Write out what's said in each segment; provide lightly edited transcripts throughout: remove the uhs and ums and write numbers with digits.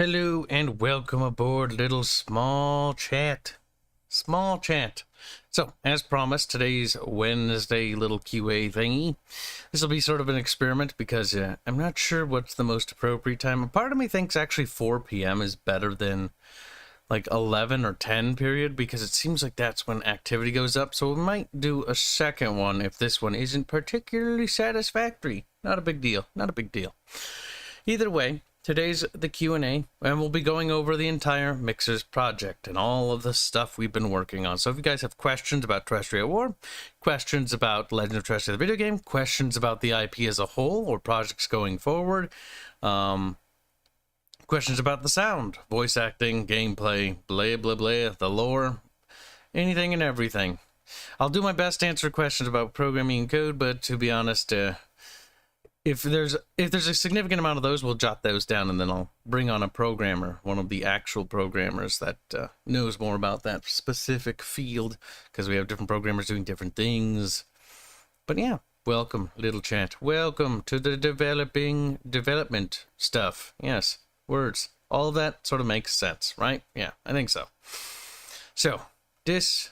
Hello and welcome aboard, little small chat. Small chat. So, as promised, today's Wednesday little QA thingy. This will be sort of an experiment because I'm not sure what's the most appropriate time. A part of me thinks actually 4 p.m. is better than like 11 or 10 period because it seems like that's when activity goes up. So we might do a second one if this one isn't particularly satisfactory. Not a big deal. Not a big deal. Either way, today's the Q&A, and we'll be going over the entire Mixers project and all of the stuff we've been working on. So if you guys have questions about Terrestrial War, questions about Legend of Terrestrial the video game, questions about the IP as a whole or projects going forward, questions about the sound, voice acting, gameplay, blah, blah, blah, the lore, anything and everything. I'll do my best to answer questions about programming and code, but to be honest, if there's a significant amount of those, we'll jot those down, and then I'll bring on a programmer, one of the actual programmers that knows more about that specific field, because we have different programmers doing different things. But yeah, welcome, little chat. Welcome to the development stuff. Yes, words. All of that sort of makes sense, right? Yeah, I think so. So, this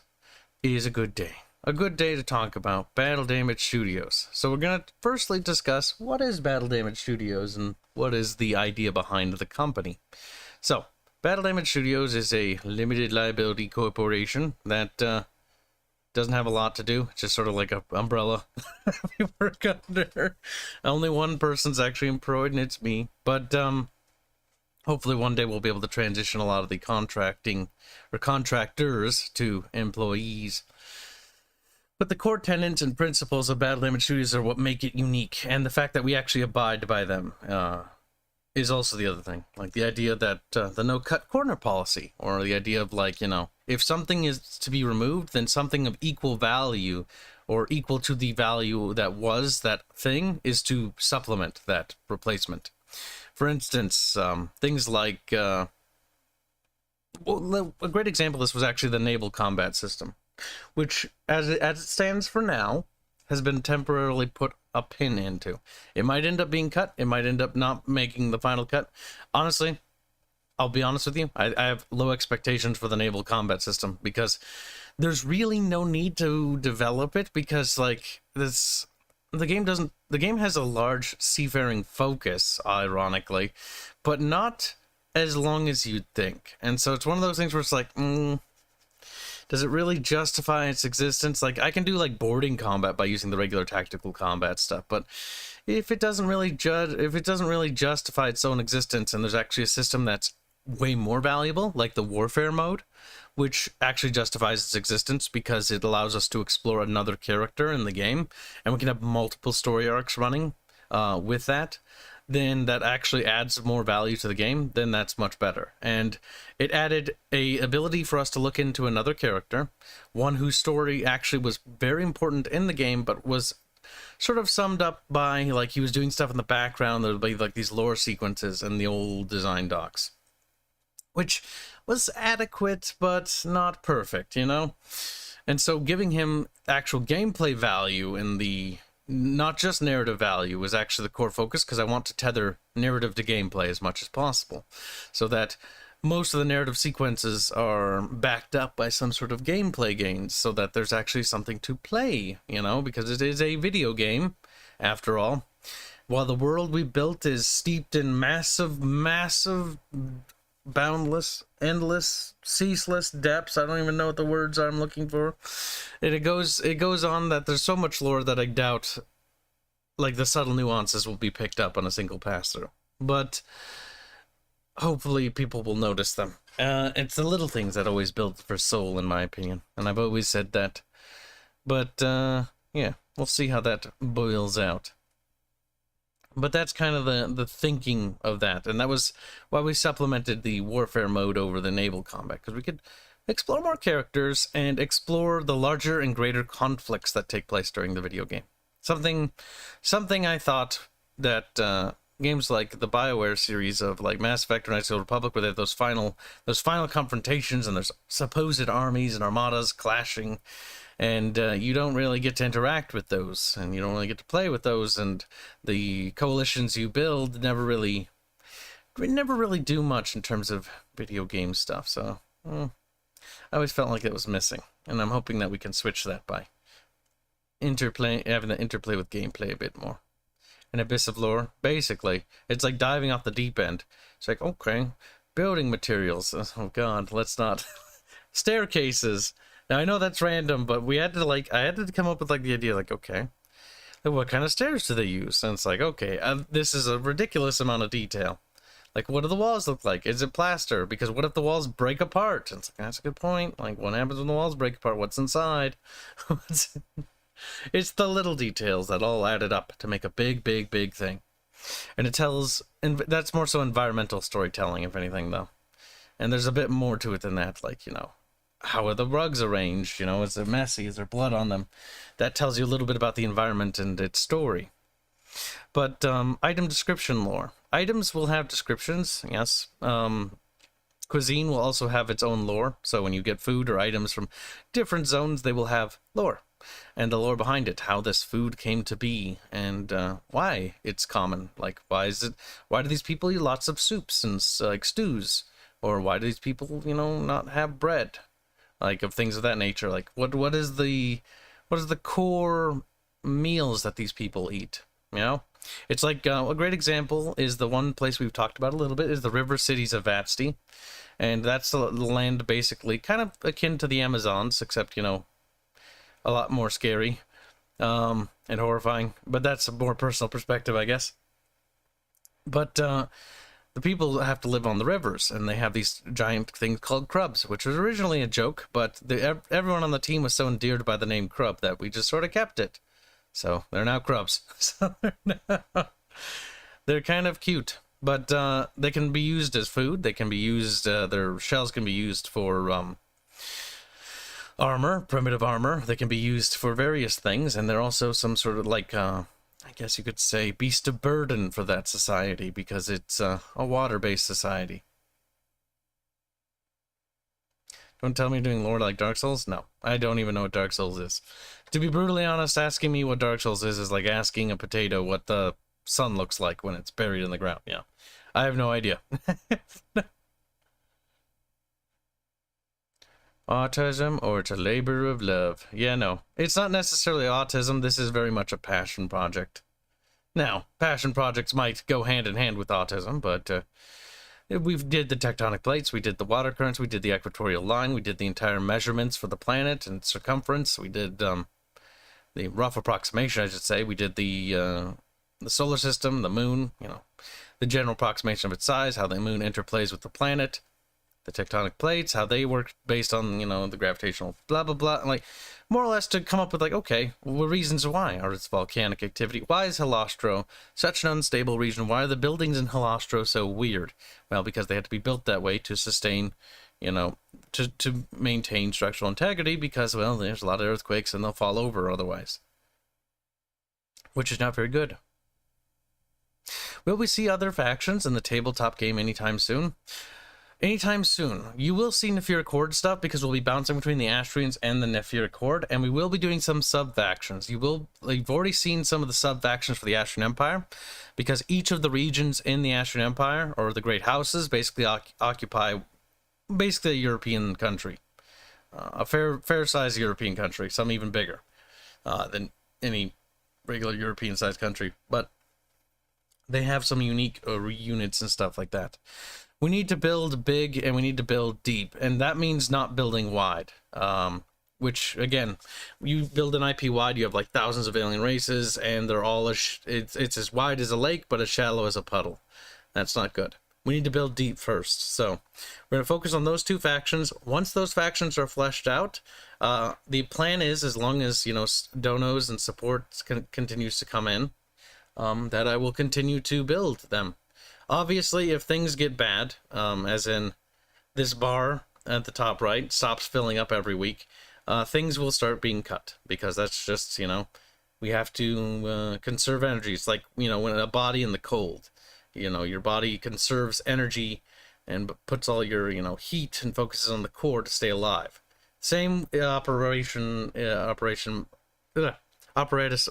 is a good day. A good day to talk about Battle Damage Studios. So we're going to firstly discuss what is Battle Damage Studios and what is the idea behind the company. So, Battle Damage Studios is a limited liability corporation that doesn't have a lot to do. It's just sort of like an umbrella we work under. Only one person's actually employed, and it's me. But hopefully one day we'll be able to transition a lot of the contracting or contractors to employees. But the core tenets and principles of Battle Damage Studios are what make it unique, and the fact that we actually abide by them is also the other thing. Like the idea that the no-cut corner policy, or the idea of like, you know, if something is to be removed, then something of equal value or equal to the value that was that thing is to supplement that replacement. For instance, things like, well, a great example of this was actually the naval combat system, which, as it stands for now, has been temporarily put a pin into. It might end up being cut. It might end up not making the final cut. Honestly, I'll be honest with you, I have low expectations for the naval combat system because there's really no need to develop it because, like, the game has a large seafaring focus, ironically, but not as long as you'd think. And so it's one of those things where it's like, does it really justify its existence? Like, I can do like boarding combat by using the regular tactical combat stuff, but if it doesn't really justify its own existence, and there's actually a system that's way more valuable, like the warfare mode, which actually justifies its existence because it allows us to explore another character in the game, and we can have multiple story arcs running with that, then that actually adds more value to the game, then that's much better. And it added a ability for us to look into another character, one whose story actually was very important in the game, but was sort of summed up by, like, he was doing stuff in the background. There would be like these lore sequences in the old design docs, which was adequate, but not perfect, you know? And so giving him actual gameplay value in the not just narrative value was actually the core focus, because I want to tether narrative to gameplay as much as possible, so that most of the narrative sequences are backed up by some sort of gameplay gains, so that there's actually something to play, you know, because it is a video game, after all. While the world we built is steeped in massive, boundless, endless, ceaseless depths. I don't even know what the words I'm looking for. And it goes on that there's so much lore that I doubt, like, the subtle nuances will be picked up on a single pass through. But hopefully people will notice them. It's the little things that always build for soul, in my opinion, and I've always said that. But yeah, we'll see how that boils out. But that's kind of the thinking of that, and that was why we supplemented the warfare mode over the naval combat, because we could explore more characters and explore the larger and greater conflicts that take place during the video game. Something I thought that games like the BioWare series of like Mass Effect or Knights of the Old Republic, where they have those final confrontations and there's supposed armies and armadas clashing, and you don't really get to interact with those, and you don't really get to play with those, and the coalitions you build never really we never really do much in terms of video game stuff, so I always felt like it was missing, and I'm hoping that we can switch that by having the interplay with gameplay a bit more. An abyss of lore, basically, it's like diving off the deep end. It's like, okay, building materials. Oh god, let's not. Staircases. Now I know that's random, but we had to I had to come up with the idea, okay, what kind of stairs do they use? And it's like, okay, this is a ridiculous amount of detail. What do the walls look like? Is it plaster? Because what if the walls break apart? And it's that's a good point. What happens when the walls break apart? What's inside? It's the little details that all added up to make a big, big, big thing. And it tells, and that's more so environmental storytelling, if anything, though. And there's a bit more to it than that, how are the rugs arranged? Is it messy? Is there blood on them? That tells you a little bit about the environment and its story. But item description lore. Items will have descriptions, yes. Cuisine will also have its own lore. So when you get food or items from different zones, they will have lore. And the lore behind it, how this food came to be, and why it's common. Why do these people eat lots of soups and stews? Or why do these people, not have bread? Of things of that nature. What is the core meals that these people eat? It's a great example is the one place we've talked about a little bit is the river cities of Vatsti, and that's the land basically kind of akin to the Amazons, except a lot more scary and horrifying. But that's a more personal perspective, I guess. But the people have to live on the rivers, and they have these giant things called crubs, which was originally a joke, but everyone on the team was so endeared by the name Crub that we just sort of kept it. So they're now crubs. So they're kind of cute, but they can be used as food. They can be used, their shells can be used for armor, primitive armor. They can be used for various things, and they're also some sort of I guess you could say beast of burden for that society, because it's a water-based society. Don't tell me you're doing lore like Dark Souls? No, I don't even know what Dark Souls is. To be brutally honest, asking me what Dark Souls is like asking a potato what the sun looks like when it's buried in the ground. Yeah, I have no idea. Autism, or it's a labor of love. Yeah, no, it's not necessarily autism. This is very much a passion project. Now, passion projects might go hand in hand with autism, but we did the tectonic plates, we did the water currents, we did the equatorial line, we did the entire measurements for the planet and circumference, we did the rough approximation, I should say, we did the solar system, the moon, the general approximation of its size, how the moon interplays with the planet, the tectonic plates, how they work based on, the gravitational blah, blah, blah. More or less to come up with, okay, well, reasons why are its volcanic activity. Why is Halostro such an unstable region? Why are the buildings in Halostro so weird? Well, because they had to be built that way to sustain, to maintain structural integrity, because, well, there's a lot of earthquakes and they'll fall over otherwise. Which is not very good. Will we see other factions in the tabletop game anytime soon? Anytime soon. You will see Nephiric Horde stuff, because we'll be bouncing between the Astrians and the Nephiric Horde, and we will be doing some sub-factions. You've already seen some of the sub-factions for the Astrian Empire, because each of the regions in the Astrian Empire, or the Great Houses, basically occupy basically a European country. A fair-sized European country, some even bigger than any regular European-sized country, but they have some unique units and stuff like that. We need to build big and we need to build deep, and that means not building wide. Which, again, you build an IP wide, you have thousands of alien races, and they're all it's as wide as a lake, but as shallow as a puddle. That's not good. We need to build deep first. So we're going to focus on those two factions. Once those factions are fleshed out, the plan is, as long as donos and support continues to come in, that I will continue to build them. Obviously, if things get bad, as in this bar at the top right stops filling up every week, things will start being cut, because that's just, we have to conserve energy. It's like, when a body in the cold, your body conserves energy and puts all your, heat and focuses on the core to stay alive. Same apparatus,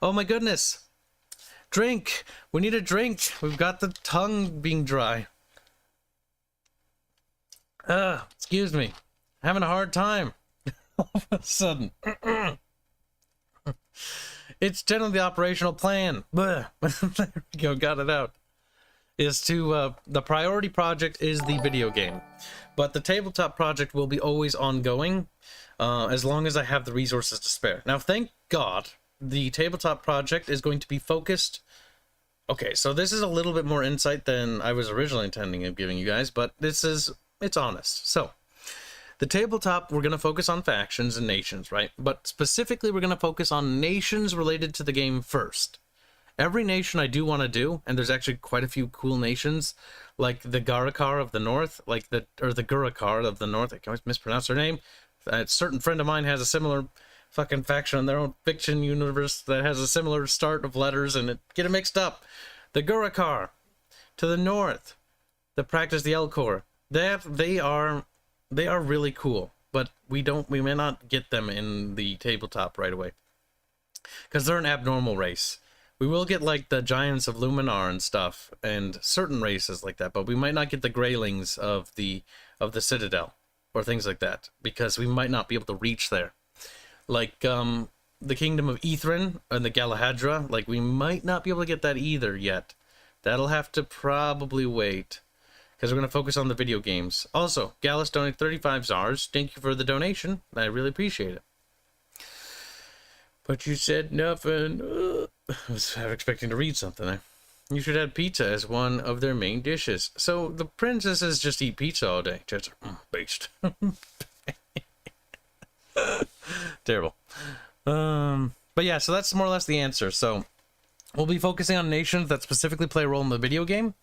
oh my goodness. Drink! We need a drink! We've got the tongue being dry. Excuse me. Having a hard time. All of a sudden. It's generally the operational plan. There we go, got it out. Is to, the priority project is the video game. But the tabletop project will be always ongoing, as long as I have the resources to spare. Now, thank God, the tabletop project is going to be focused... Okay, so this is a little bit more insight than I was originally intending of giving you guys, but it's honest. So, the tabletop, we're going to focus on factions and nations, right? But specifically, we're going to focus on nations related to the game first. Every nation I do want to do, and there's actually quite a few cool nations, like the Garakar of the North, or the Gurakar of the North. I can always mispronounce their name. A certain friend of mine has a similar fucking faction in their own fiction universe that has a similar start of letters, and get it mixed up. The Gurakar to the north, that practice the Elcor. They are really cool, but we may not get them in the tabletop right away, because they're an abnormal race. We will get, like, the Giants of Luminar and stuff, and certain races like that, but we might not get the Greylings of the Citadel, or things like that, because we might not be able to reach there. Like, the Kingdom of Ithrin and the Galahadra, like, we might not be able to get that either yet. That'll have to probably wait, because we're going to focus on the video games. Also, Gallus donated 35 Zars. Thank you for the donation. I really appreciate it. But you said nothing. I was expecting to read something there. You should add pizza as one of their main dishes. So the princesses just eat pizza all day. Just based. Terrible. But yeah, so that's more or less the answer. So we'll be focusing on nations that specifically play a role in the video game.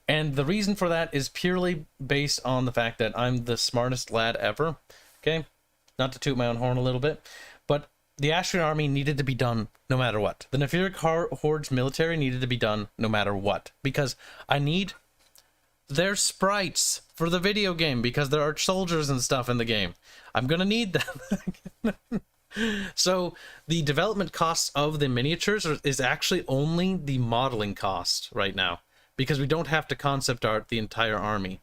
And the reason for that is purely based on the fact that I'm the smartest lad ever. Okay? Not to toot my own horn a little bit. But the Astrian army needed to be done no matter what. The Nephiric Horde's military needed to be done no matter what. Because I need their sprites for the video game. Because there are soldiers and stuff in the game. I'm going to need them. So the development costs of the miniatures is actually only the modeling cost right now. Because we don't have to concept art the entire army.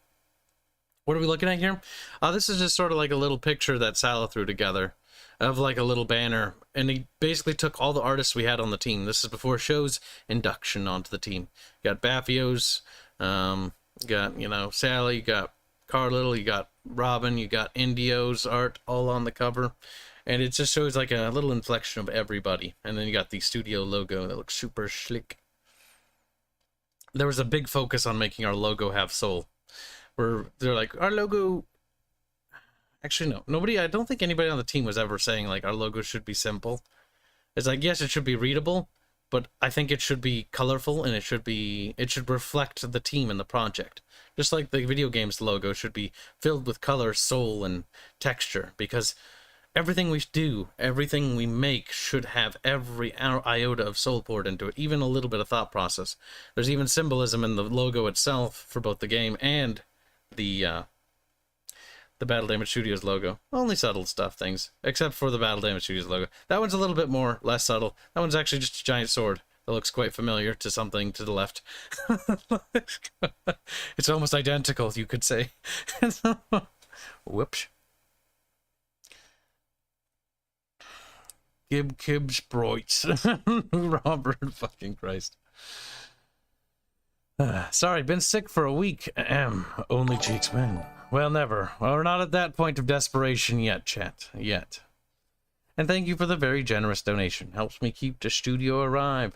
What are we looking at here? This is just sort of like a little picture that Sala threw together. Of like a little banner, and he basically took all the artists we had on the team. This is before Show's induction onto the team. You got Bafios, got, you know, Sally, you got Carlittle, you got Robin, you got Indio's art all on the cover, and it just shows like a little inflection of everybody. And then you got the studio logo that looks super slick. There was a big focus on making our logo have soul, where they're like, our logo... Actually, no. Nobody, I don't think anybody on the team was ever saying, like, our logo should be simple. It's like, yes, it should be readable, but I think it should be colorful, and it should reflect the team and the project. Just like the video game's logo should be filled with color, soul, and texture, because everything we do, everything we make should have every iota of soul poured into it, even a little bit of thought process. There's even symbolism in the logo itself for both the game and the Battle Damage Studios logo. Only subtle stuff things, except for the Battle Damage Studios logo. That one's a little bit more, less subtle. That one's actually just a giant sword that looks quite familiar to something to the left. It's almost identical, you could say. Whoops. Kibs Broits. Robert fucking Christ. Sorry, been sick for a week. Only cheeks win. Well, never. Well, we're not at that point of desperation yet, chat. Yet. And thank you for the very generous donation. Helps me keep the studio alive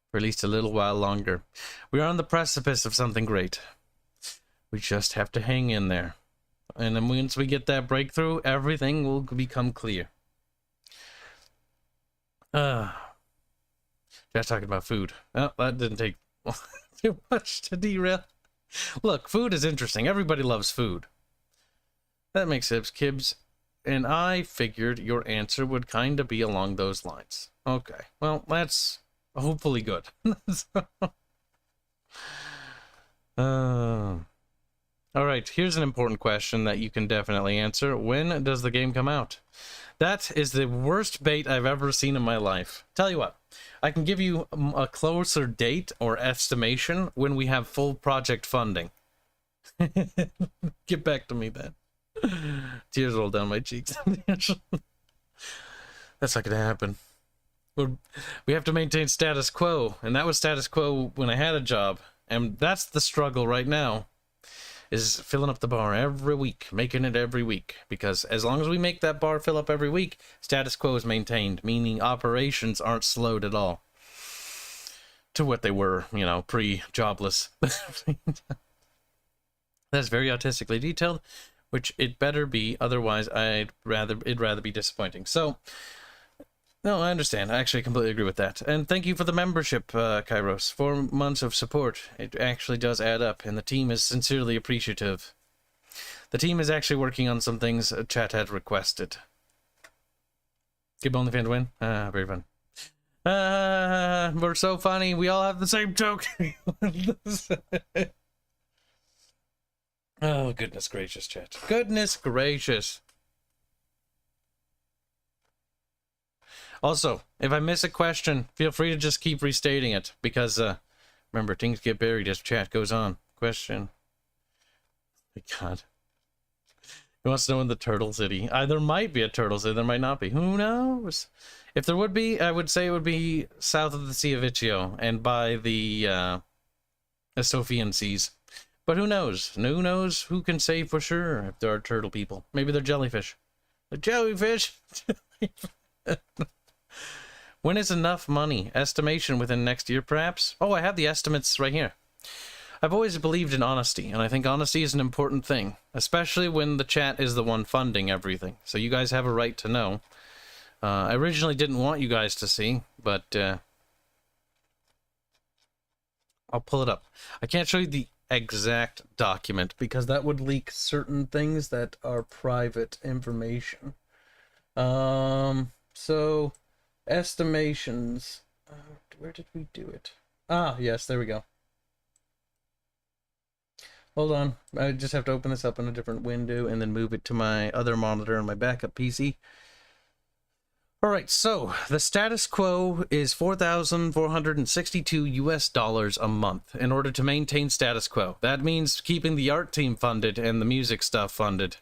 for at least a little while longer. We are on the precipice of something great. We just have to hang in there. And then once we get that breakthrough, everything will become clear. Just talking about food. Oh, that didn't take too much to derail. Look, food is interesting. Everybody loves food. That makes sense, Kibs. And I figured your answer would kind of be along those lines. Okay, well, that's hopefully good. All right, here's an important question that you can definitely answer. When does the game come out? That is the worst bait I've ever seen in my life. Tell you what, I can give you a closer date or estimation when we have full project funding. Get back to me, then. Tears roll down my cheeks. That's not gonna happen. We have to maintain status quo, and that was status quo when I had a job, and that's the struggle right now. Is filling up the bar every week, making it every week. Because as long as we make that bar fill up every week, status quo is maintained, meaning operations aren't slowed at all. To what they were, you know, pre-jobless. That's very artistically detailed, which it better be, otherwise it'd rather be disappointing. So, no, I understand. I actually completely agree with that. And thank you for the membership, Kairos. 4 months of support. It actually does add up, and the team is sincerely appreciative. The team is actually working on some things chat had requested. Give OnlyFans win? Very fun. We're so funny. We all have the same joke. Oh, goodness gracious, chat. Goodness gracious. Also, if I miss a question, feel free to just keep restating it, because, remember, things get buried as chat goes on. Question. My God. Who wants to know in the Turtle City? There might be a Turtle City, there might not be. Who knows? If there would be, I would say it would be south of the Sea of Ichio, and by the, Sophian Seas. But who knows? Who knows? Who can say for sure if there are turtle people? Maybe they're jellyfish. The jellyfish! When is enough money? Estimation within next year, perhaps? Oh, I have the estimates right here. I've always believed in honesty, and I think honesty is an important thing, especially when the chat is the one funding everything. So you guys have a right to know. I originally didn't want you guys to see, but I'll pull it up. I can't show you the exact document because that would leak certain things that are private information. So estimations, where did we do it? Yes, there we go. Hold on, I just have to open this up in a different window and then move it to my other monitor on my backup PC. Alright, so the status quo is $4,462 US a month in order to maintain status quo. That means keeping the art team funded and the music stuff funded.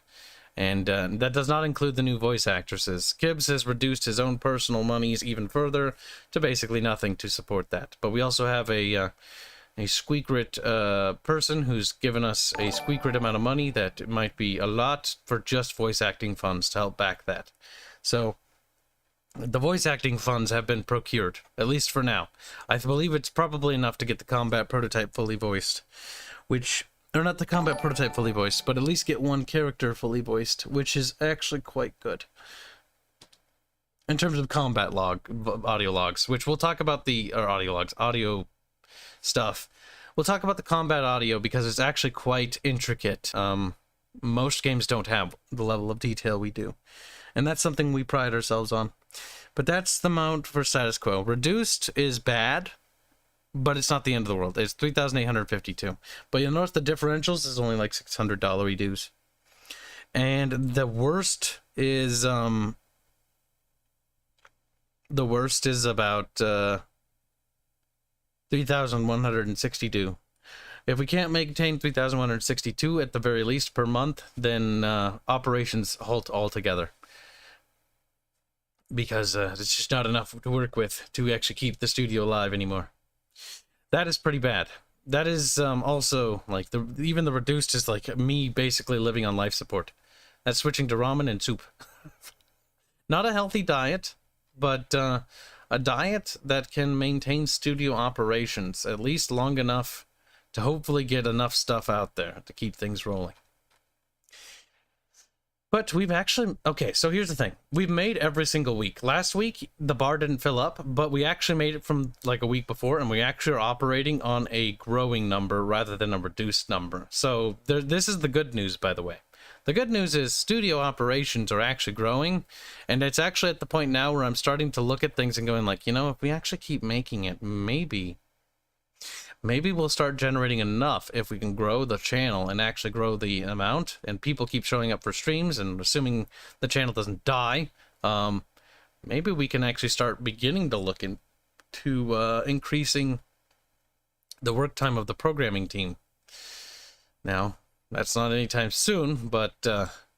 And that does not include the new voice actresses. Kibs has reduced his own personal monies even further to basically nothing to support that. But we also have a squeakrit person who's given us a squeakrit amount of money that might be a lot for just voice acting funds to help back that. So the voice acting funds have been procured, at least for now. I believe it's probably enough to get the combat prototype fully voiced, which... or not the combat prototype fully voiced, but at least get one character fully voiced, which is actually quite good. In terms of combat audio logs, which we'll talk about audio stuff. We'll talk about the combat audio because it's actually quite intricate. Most games don't have the level of detail we do. And that's something we pride ourselves on. But that's the amount for status quo. Reduced is bad, but it's not the end of the world. It's $3,852. But you'll notice the differentials is only like $600 dues. And the worst is about $3,162. If we can't maintain $3,162 at the very least per month, then operations halt altogether. Because it's just not enough to work with to actually keep the studio alive anymore. That is pretty bad. That is also, like, even the reduced is like me basically living on life support. That's switching to ramen and soup. Not a healthy diet, but a diet that can maintain studio operations at least long enough to hopefully get enough stuff out there to keep things rolling. But we've actually... okay, so here's the thing. We've made every single week. Last week, the bar didn't fill up, but we actually made it from like a week before, and we actually are operating on a growing number rather than a reduced number. So this is the good news, by the way. The good news is studio operations are actually growing, and it's actually at the point now where I'm starting to look at things and going like, you know, if we actually keep making it, maybe maybe we'll start generating enough if we can grow the channel and actually grow the amount, and people keep showing up for streams, and assuming the channel doesn't die, maybe we can actually start beginning to look into increasing the work time of the programming team. Now, that's not anytime soon, but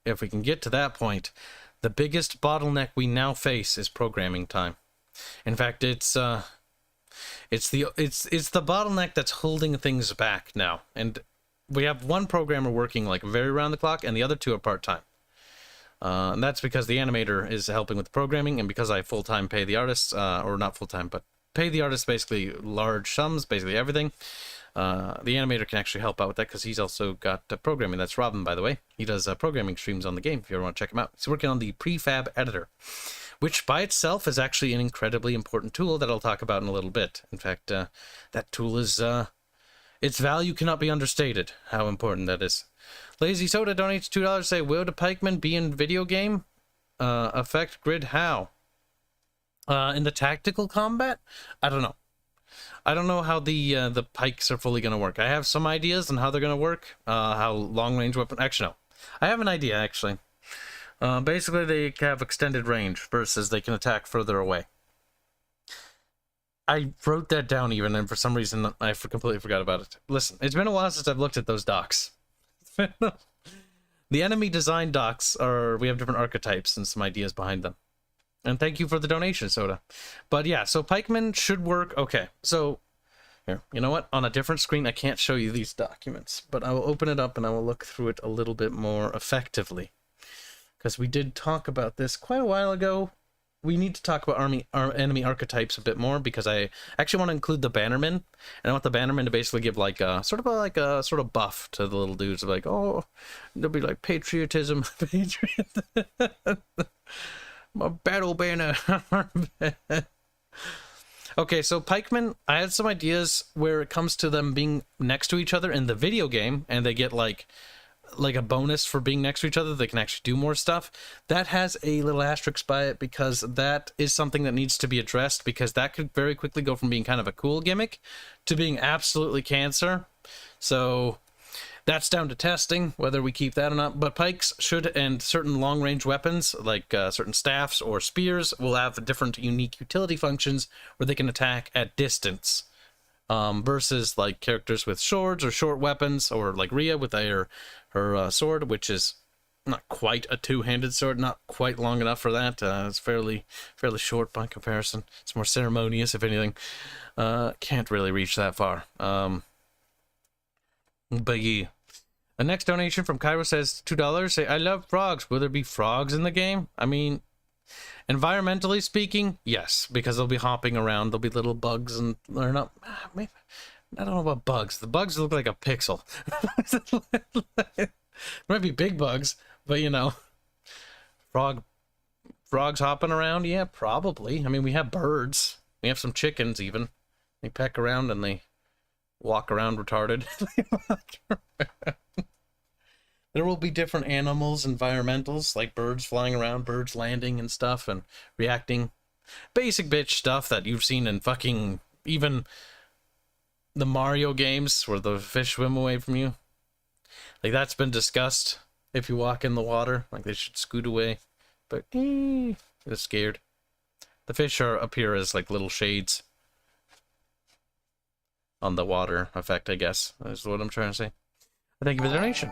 if we can get to that point, the biggest bottleneck we now face is programming time. In fact, it's the bottleneck that's holding things back now. And we have one programmer working like very around the clock, and the other two are part-time. And that's because the animator is helping with the programming, and because I full-time pay the artists, or not full-time, but pay the artists basically large sums, basically everything. The animator can actually help out with that because he's also got programming. That's Robin, by the way. He does programming streams on the game if you ever want to check him out. He's working on the prefab editor, which by itself is actually an incredibly important tool that I'll talk about in a little bit. In fact, that tool is, its value cannot be understated, how important that is. Lazy Soda donates $2, say, will the pikemen be in video game? Affect grid how? In the tactical combat? I don't know. I don't know how the pikes are fully going to work. I have some ideas on how they're going to work. How long-range weapon... Actually, no. I have an idea, actually. Basically, they have extended range versus they can attack further away. I wrote that down even, and for some reason, I completely forgot about it. Listen, it's been a while since I've looked at those docs. The enemy design docs are... We have different archetypes and some ideas behind them. And thank you for the donation, Soda. But yeah, so pikemen should work. Okay, so here, you know what? On a different screen, I can't show you these documents, but I will open it up and I will look through it a little bit more effectively. Because we did talk about this quite a while ago. We need to talk about enemy archetypes a bit more, because I actually want to include the bannermen, and I want the bannermen to basically give like a sort of buff to the little dudes. Like, oh, they'll be like patriotism, my battle banner. Okay, so pikemen, I had some ideas where it comes to them being next to each other in the video game, and they get like a bonus for being next to each other. They can actually do more stuff. That has a little asterisk by it, because that is something that needs to be addressed, because that could very quickly go from being kind of a cool gimmick to being absolutely cancer. So that's down to testing, whether we keep that or not. But pikes should, and certain long-range weapons, like certain staffs or spears, will have different unique utility functions where they can attack at distance. Versus like characters with swords or short weapons, or like Rhea with her sword, which is not quite a two-handed sword, not quite long enough for that. It's fairly short by comparison. It's more ceremonious, if anything. Can't really reach that far. But yeah. The next donation from Cairo says $2. Say, I love frogs. Will there be frogs in the game? I mean, environmentally speaking, yes, because they'll be hopping around. There'll be little bugs, and they're not. Maybe, I don't know about bugs. The bugs look like a pixel. It might be big bugs, but you know, frogs hopping around. Yeah, probably. I mean, we have birds. We have some chickens even. They peck around and they walk around retarded. There will be different animals, environmentals, like birds flying around, birds landing and stuff, and reacting. Basic bitch stuff that you've seen in fucking, even the Mario games, where the fish swim away from you. Like, that's been discussed. If you walk in the water, like, they should scoot away. But, they're scared. The fish appear as, like, little shades on the water effect, I guess, is what I'm trying to say. Thank you for the donation.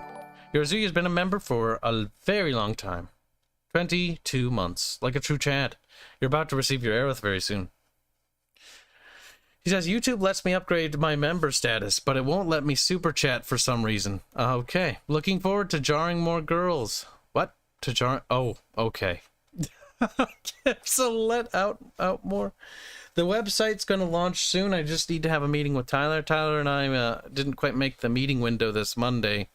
Yoruzuki has been a member for a very long time. 22 months. Like a true Chad. You're about to receive your Aerith very soon. He says, YouTube lets me upgrade my member status, but it won't let me super chat for some reason. Okay. Looking forward to jarring more girls. What? To jar? Oh, okay. So let out more. The website's going to launch soon. I just need to have a meeting with Tyler. Tyler and I didn't quite make the meeting window this Monday.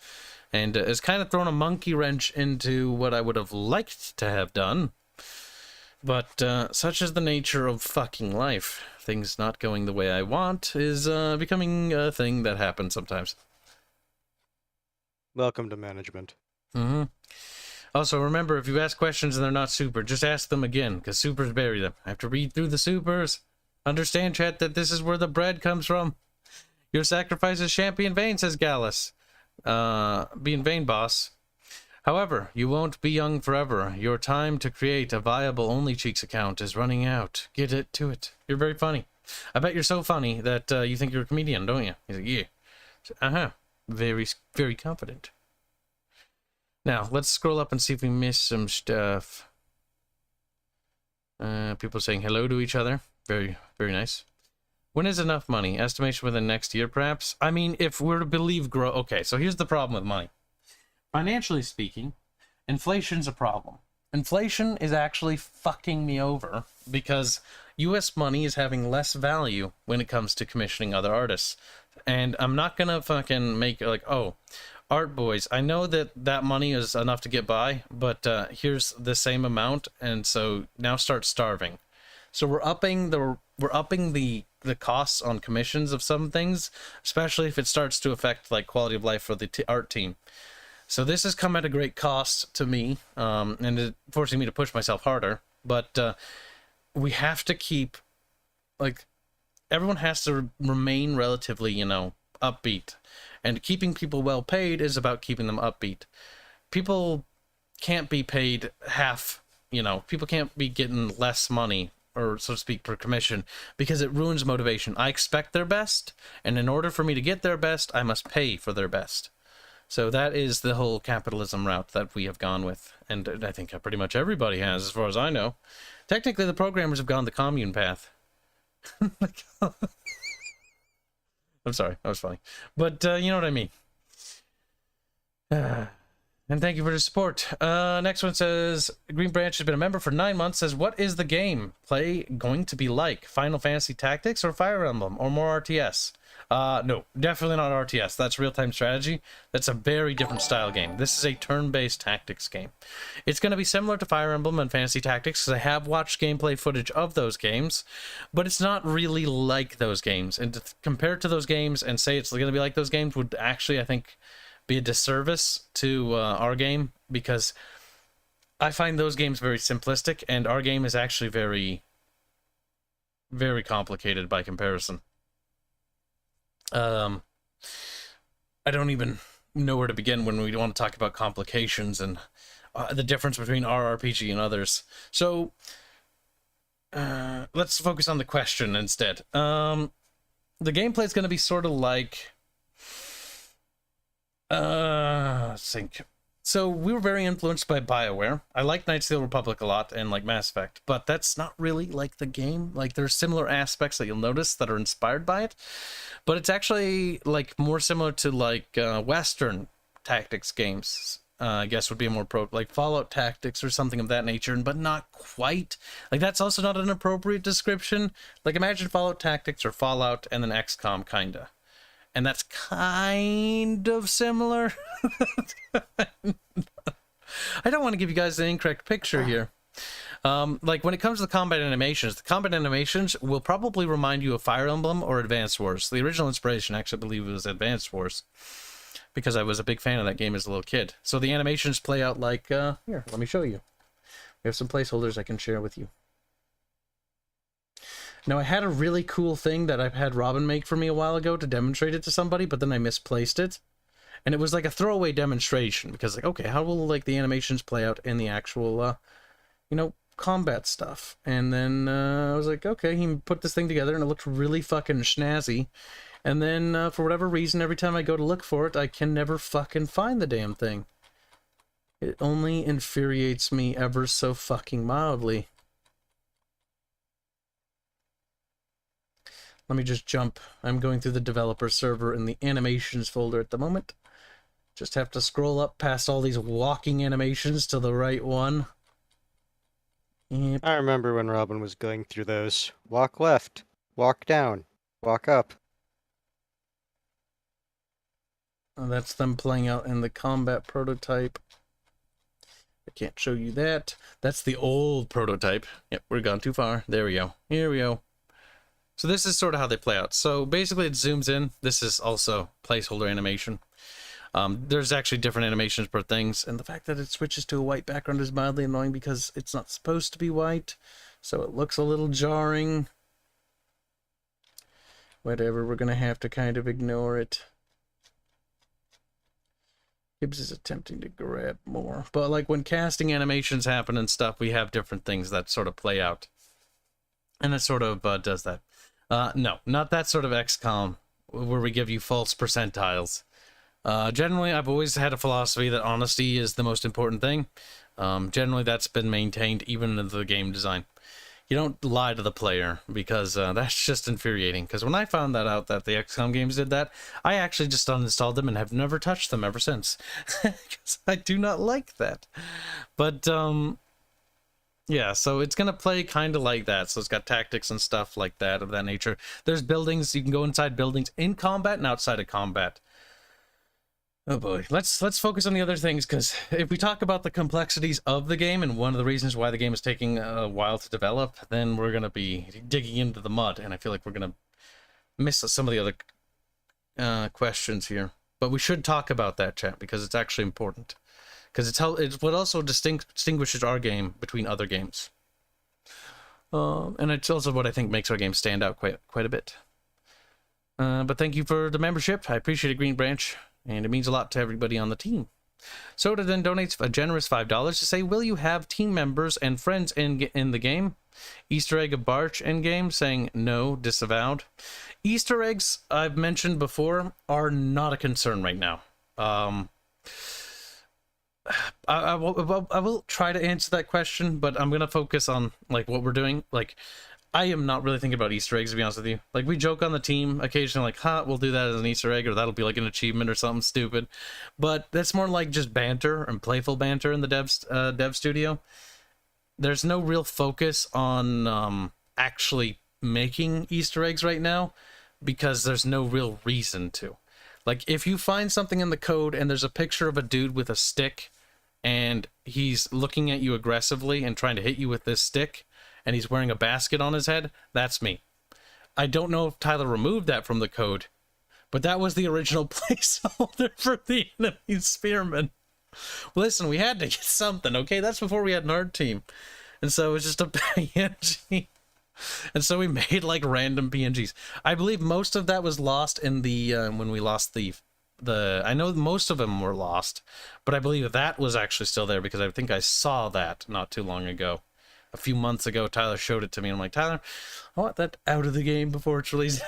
And it's kind of thrown a monkey wrench into what I would have liked to have done. But such is the nature of fucking life. Things not going the way I want is becoming a thing that happens sometimes. Welcome to management. Mm-hmm. Also, remember, if you ask questions and they're not super, just ask them again, because supers bury them. I have to read through the supers. Understand, chat, that this is where the bread comes from. Your sacrifice is champion vain, says Gallus. Be in vain, boss. However, you won't be young forever. Your time to create a viable Only Cheeks account is running out. Get it to it. You're very funny. I bet you're so funny that you think you're a comedian, don't you? He's like, yeah. Uh-huh. Very, very confident. Now, let's scroll up and see if we missed some stuff. People saying hello to each other. Very, very nice. When is enough money? Estimation within next year, perhaps? I mean, if we're to believe grow... Okay, so here's the problem with money. Financially speaking, inflation's a problem. Inflation is actually fucking me over because US money is having less value when it comes to commissioning other artists. And I'm not gonna fucking make it like, oh, art boys, I know that that money is enough to get by, but here's the same amount, and so now start starving. So we're upping the costs on commissions of some things, especially if it starts to affect like quality of life for the art team. So this has come at a great cost to me, and it forcing me to push myself harder. But we have to keep, like, everyone has to remain relatively, you know, upbeat. And keeping people well paid is about keeping them upbeat. People can't be paid half, you know, people can't be getting less money, or so to speak, per commission, because it ruins motivation. I expect their best, and in order for me to get their best, I must pay for their best. So that is the whole capitalism route that we have gone with, and I think pretty much everybody has, as far as I know. Technically, the programmers have gone the commune path. I'm sorry, that was funny. But you know what I mean. And thank you for the support. Next one says, Green Branch has been a member for 9 months, says, what is the game play going to be like? Final Fantasy Tactics or Fire Emblem or more RTS? No, definitely not RTS. That's real-time strategy. That's a very different style game. This is a turn-based tactics game. It's going to be similar to Fire Emblem and Fantasy Tactics, because I have watched gameplay footage of those games, but it's not really like those games. And to compare it to those games and say it's going to be like those games would actually, I think, be a disservice to our game, because I find those games very simplistic, and our game is actually very, very complicated by comparison. I don't even know where to begin when we want to talk about complications and the difference between our RPG and others. So let's focus on the question instead. The gameplay is going to be sort of like, let's think. So we were very influenced by BioWare. I like Knights of the Old Republic a lot and like Mass Effect, but that's not really like the game. Like there's similar aspects that you'll notice that are inspired by it, but it's actually like more similar to like Western tactics games. I guess would be more like Fallout Tactics or something of that nature, but not quite. Like that's also not an appropriate description. Like imagine Fallout Tactics or Fallout and then XCOM kinda. And that's kind of similar. I don't want to give you guys an incorrect picture here. Like when it comes to the combat animations will probably remind you of Fire Emblem or Advance Wars. The original inspiration, actually, I believe it was Advance Wars, because I was a big fan of that game as a little kid. So the animations play out like, here, let me show you. We have some placeholders I can share with you. Now, I had a really cool thing that I've had Robin make for me a while ago to demonstrate it to somebody, but then I misplaced it. And it was like a throwaway demonstration, because like, okay, how will like the animations play out in the actual, you know, combat stuff? And then I was like, okay, he put this thing together and it looked really fucking snazzy. And then for whatever reason, every time I go to look for it, I can never fucking find the damn thing. It only infuriates me ever so fucking mildly. Let me just jump. I'm going through the developer server in the animations folder at the moment. Just have to scroll up past all these walking animations to the right one. Yep. I remember when Robin was going through those. Walk left, walk down, walk up. That's them playing out in the combat prototype. I can't show you that. That's the old prototype. Yep, we're gone too far. There we go. Here we go. So this is sort of how they play out. So basically it zooms in. This is also placeholder animation. There's actually different animations per things, and the fact that it switches to a white background is mildly annoying because it's not supposed to be white, so it looks a little jarring. whatever, we're gonna have to kind of ignore it. Kibs is attempting to grab more. But like when casting animations happen and stuff, we have different things that sort of play out. And it sort of does that. No, not that sort of XCOM where we give you false percentiles. Generally, I've always had a philosophy that honesty is the most important thing. Generally, that's been maintained even in the game design. You don't lie to the player, because that's just infuriating. Because when I found that out that the XCOM games did that, I actually just uninstalled them and have never touched them ever since. Because I do not like that. But, yeah, so it's going to play kind of like that. So it's got tactics and stuff like that of that nature. There's buildings. You can go inside buildings in combat and outside of combat. Oh boy, let's focus on the other things, because if we talk about the complexities of the game and one of the reasons why the game is taking a while to develop, then we're going to be digging into the mud, and I feel like we're going to miss some of the other questions here. But we should talk about that, chat, because it's actually important. Because it's what also distinguishes our game between other games. And it's also what I think makes our game stand out quite a bit. But thank you for the membership. I appreciate it, Green Branch. And it means a lot to everybody on the team. Soda then donates a generous $5 to say, will you have team members and friends in the game? Easter egg of Barch in game, saying no, disavowed. Easter eggs, I've mentioned before, are not a concern right now. I will try to answer that question, but I'm gonna focus on like what we're doing. Like, I am not really thinking about Easter eggs, to be honest with you. Like, we joke on the team occasionally, like, we'll do that as an Easter egg, or that'll be like an achievement or something stupid. But that's more like just banter and playful banter in the dev studio. There's no real focus on actually making Easter eggs right now, because there's no real reason to. Like, if you find something in the code and there's a picture of a dude with a stick, and he's looking at you aggressively and trying to hit you with this stick, and he's wearing a basket on his head, that's me. I don't know if Tyler removed that from the code, but that was the original placeholder for the enemy spearman. Listen, we had to get something, okay? That's before we had an art team. And so it was just a PNG. And so we made like random PNGs. I believe most of that was lost in the, when we lost the, I know most of them were lost, but I believe that was actually still there, because I think I saw that not too long ago. A few months ago, Tyler showed it to me, and I'm like, Tyler, I want that out of the game before it's released.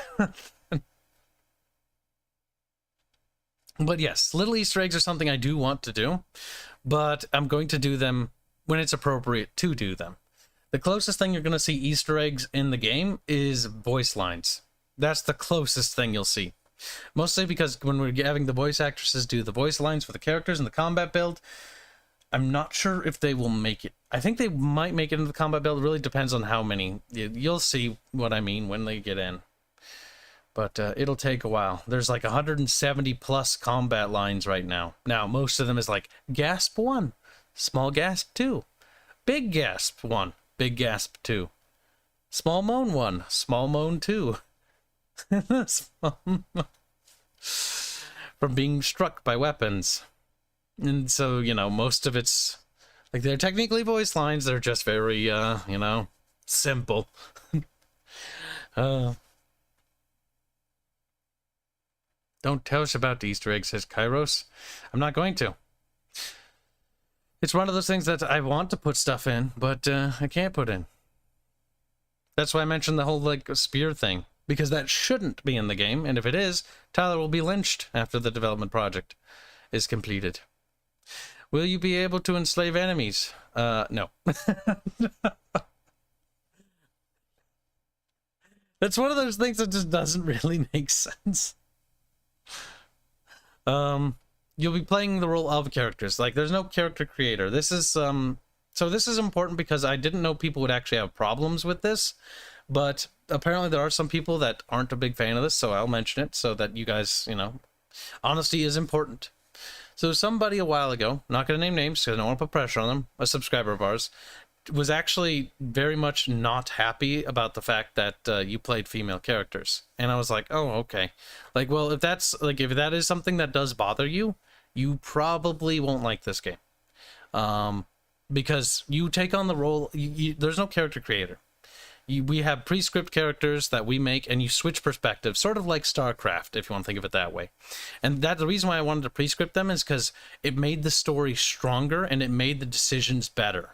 But yes, little Easter eggs are something I do want to do, but I'm going to do them when it's appropriate to do them. The closest thing you're going to see Easter eggs in the game is voice lines. That's the closest thing you'll see. Mostly because when we're having the voice actresses do the voice lines for the characters in the combat build, I'm not sure if they will make it. I think they might make it into the combat build. It really depends on how many. You'll see what I mean when they get in. But it'll take a while. There's like 170 plus combat lines right now. Now, most of them is like gasp 1, small gasp 2, big gasp 1, big gasp 2, small moan 1, small moan 2. From being struck by weapons. And so, you know, most of it's like, they're technically voice lines, they're just very you know, simple. Don't tell us about the Easter egg, says Kairos. I'm not going to. It's one of those things that I want to put stuff in, but I can't put in. That's why I mentioned the whole like spear thing, because that shouldn't be in the game, and if it is, Tyler will be lynched after the development project is completed. Will you be able to enslave enemies? No. That's one of those things that just doesn't really make sense. You'll be playing the role of characters. Like, there's no character creator. This is, so this is important because I didn't know people would actually have problems with this, but apparently there are some people that aren't a big fan of this, so I'll mention it so that you guys, you know, honesty is important. So somebody a while ago, not going to name names because I don't want to put pressure on them, a subscriber of ours, was actually very much not happy about the fact that you played female characters. And I was like, oh, okay. Like, well, if that's, like, if that is something that does bother you, you probably won't like this game. Because you take on the role, there's no character creator. We have pre-script characters that we make, and you switch perspectives, sort of like StarCraft, if you want to think of it that way. And that the reason why I wanted to pre-script them is because it made the story stronger and it made the decisions better.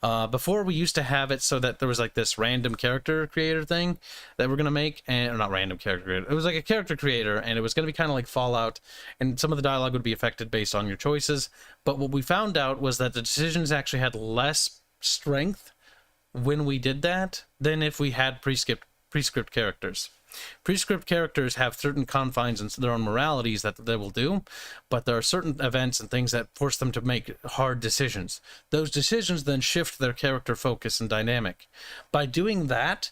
Before, we used to have it so that there was like this random character creator thing that we're gonna make, and or not random character creator. It was like a character creator, and it was gonna be kind of like Fallout, and some of the dialogue would be affected based on your choices. But what we found out was that the decisions actually had less strength when we did that than if we had pre-script characters. Pre-script characters have certain confines and their own moralities that they will do, but there are certain events and things that force them to make hard decisions. Those decisions then shift their character focus and dynamic. By doing that,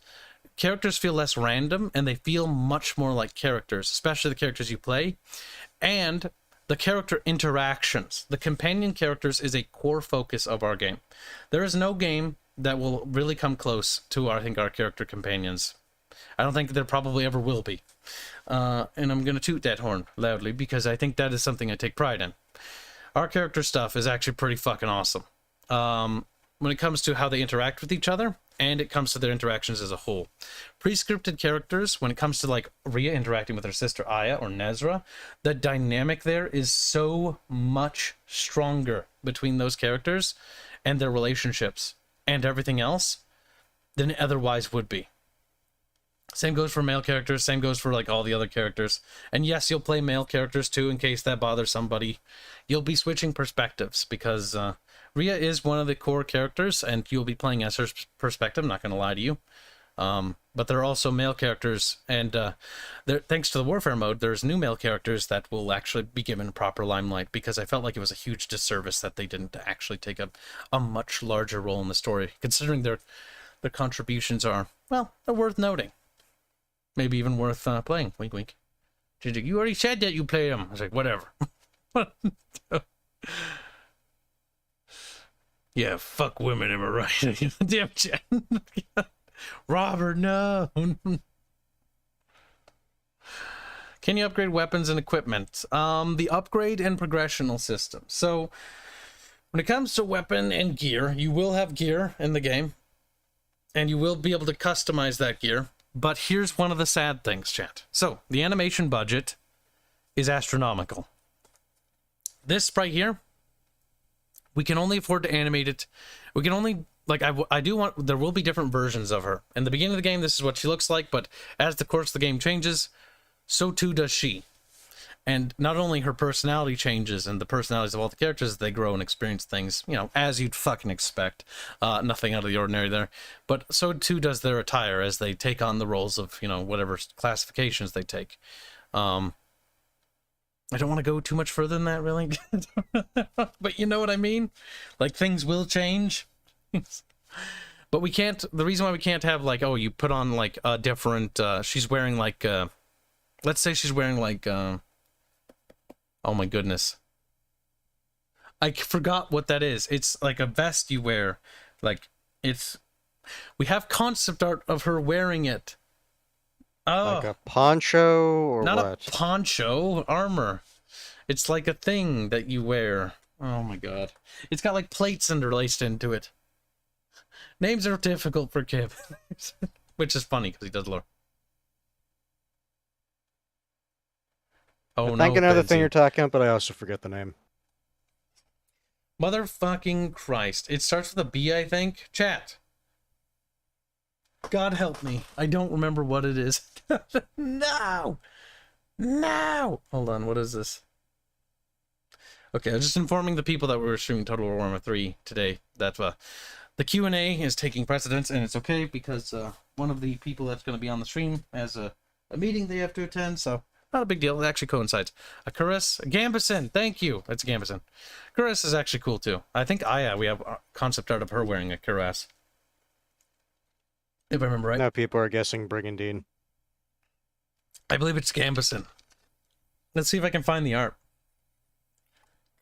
characters feel less random and they feel much more like characters, especially the characters you play, and the character interactions. The companion characters is a core focus of our game. There is no game that will really come close to, I think, our character companions. I don't think there probably ever will be. And I'm going to toot that horn loudly because I think that is something I take pride in. Our character stuff is actually pretty fucking awesome. When it comes to how they interact with each other, and it comes to their interactions as a whole. Pre-scripted characters, when it comes to like Rhea interacting with her sister Aya or Nezra, the dynamic there is so much stronger between those characters and their relationships and everything else than it otherwise would be. Same goes for male characters, same goes for like all the other characters. And yes, you'll play male characters too in case that bothers somebody. You'll be switching perspectives because Rhea is one of the core characters and you'll be playing as her perspective, I'm not going to lie to you. But there are also male characters, and thanks to the Warfare mode, there's new male characters that will actually be given proper limelight, because I felt like it was a huge disservice that they didn't actually take a much larger role in the story, considering their contributions are, well, they're worth noting. Maybe even worth playing. Wink, wink. She's like, you already said that you play them. I was like, whatever. Yeah, fuck women, am I right? Damn chat. Robert, no. Can you upgrade weapons and equipment? The upgrade and progressional system. So, when it comes to weapon and gear, you will have gear in the game, and you will be able to customize that gear. But here's one of the sad things, chat. So, the animation budget is astronomical. This right here, we can only afford to animate it. We can only, like, I do want, there will be different versions of her. In the beginning of the game, this is what she looks like, but as the course of the game changes, so too does she. And not only her personality changes, and the personalities of all the characters, they grow and experience things, you know, as you'd fucking expect. Nothing out of the ordinary there. But so too does their attire as they take on the roles of, you know, whatever classifications they take. I don't want to go too much further than that, really. But you know what I mean? Like, things will change. But we can't, the reason why we can't have, like, oh, you put on, like, a different, she's wearing, like, let's say she's wearing, like, oh my goodness. I forgot what that is. It's like a vest you wear. Like, it's... We have concept art of her wearing it. Oh. Like a poncho or not what? Not a poncho. Armor. It's like a thing that you wear. Oh my god. It's got like plates interlaced into it. Names are difficult for Kib. Which is funny because he does lore. Oh, I think no, another Benzie. thing you're talking about, but I also forget the name. Motherfucking Christ. It starts with a B, I think. Chat. God help me. I don't remember what it is. No! No! Hold on, what is this? Okay, I'm just informing the people that we were streaming Total War Warhammer 3 today that the Q&A is taking precedence, and it's okay because one of the people that's going to be on the stream has a meeting they have to attend, so not a big deal. It actually coincides. A Caress, Gambison, thank you. It's Gambison. Caress is actually cool too. I think Aya, we have concept art of her wearing a Caress. If I remember right. Now people are guessing Brigandine. I believe it's Gambison. Let's see if I can find the art.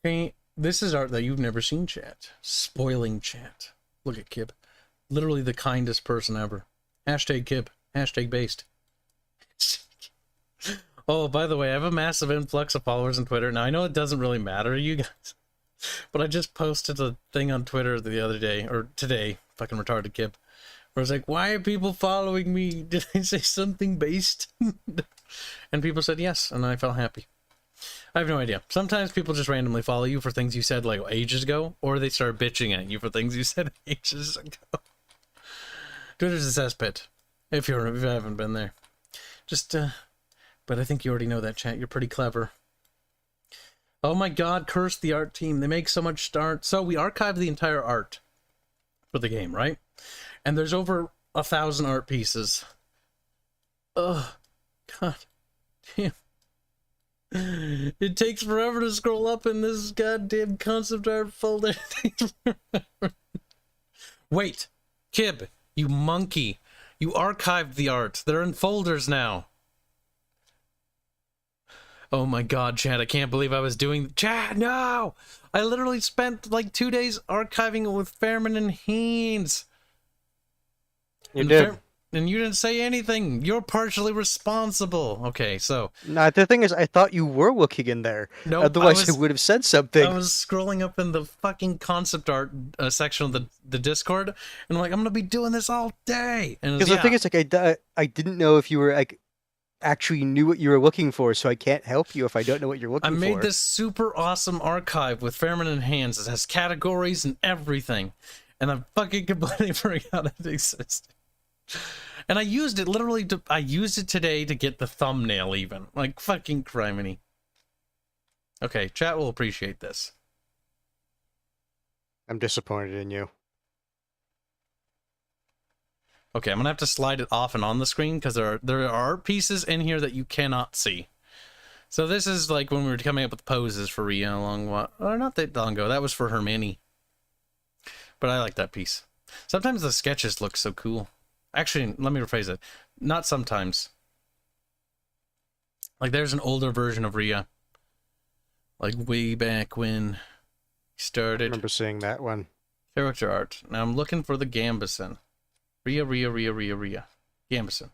Okay, this is art that you've never seen, chat. Spoiling chat. Look at Kib. Literally the kindest person ever. Hashtag Kib. Hashtag based. Oh, by the way, I have a massive influx of followers on Twitter. Now, I know it doesn't really matter to you guys, but I just posted a thing on Twitter the other day, or today, fucking retarded Kib, I was like, why are people following me? Did I say something based? And people said yes, and I felt happy. I have no idea. Sometimes people just randomly follow you for things you said like ages ago, or they start bitching at you for things you said ages ago. Twitter's a cesspit. If you haven't been there. Just, but I think you already know that, chat. You're pretty clever. Oh my god, curse the art team. They make so much art. So we archived the entire art for the game, right? And there's over 1,000 art pieces. Ugh. God damn. It takes forever to scroll up in this goddamn concept art folder. Wait, Kib, you monkey. You archived the art. They're in folders now. Oh my god, Chad, I can't believe I was doing... Chad, no! I literally spent like 2 days archiving it with Fairman and Hanse. You did. And you didn't say anything. You're partially responsible. Okay, so... No, the thing is, I thought you were looking in there. Nope, Otherwise, I would have said something. I was scrolling up in the fucking concept art section of the Discord, and I'm like, I'm gonna be doing this all day. Because the thing is, like, I didn't know if you were, like, actually knew what you were looking for, so I can't help you if I don't know what you're looking for. I made this super awesome archive with Fairman and Hanse. It has categories and everything, and I'm fucking completely forgot it existed. And I used it literally I used it today to get the thumbnail even. Like, fucking criminy. Okay, chat will appreciate this. I'm disappointed in you. Okay, I'm gonna have to slide it off and on the screen because there are pieces in here that you cannot see. So this is like when we were coming up with poses for Rhea not that long ago. That was for Hermione. But I like that piece. Sometimes the sketches look so cool. Actually, let me rephrase it. Not sometimes. Like there's an older version of Rhea. Like way back when he started. I remember seeing that one. Character art. Now I'm looking for the Gambison. Rhea. Gambison.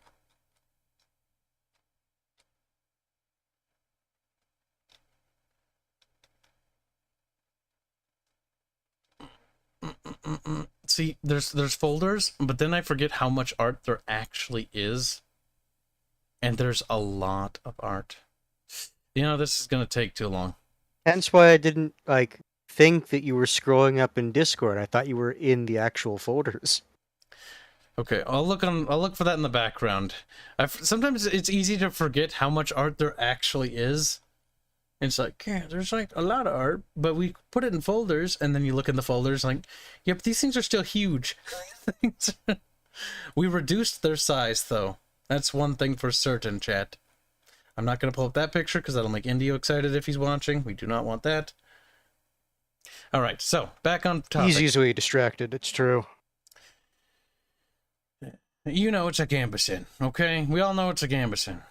See, there's folders, but then I forget how much art there actually is. And there's a lot of art. You know, this is gonna take too long. Hence why I didn't, like, think that you were scrolling up in Discord. I thought you were in the actual folders. Okay, I'll look for that in the background. Sometimes it's easy to forget how much art there actually is. It's like, yeah, there's like a lot of art, but we put it in folders, and then you look in the folders like, yep, these things are still huge. We reduced their size, though. That's one thing for certain, chat. I'm not going to pull up that picture because that'll make Indio excited if he's watching. We do not want that. All right, so back on topic. He's easily distracted, it's true. You know it's a Gambison, okay? We all know it's a Gambison.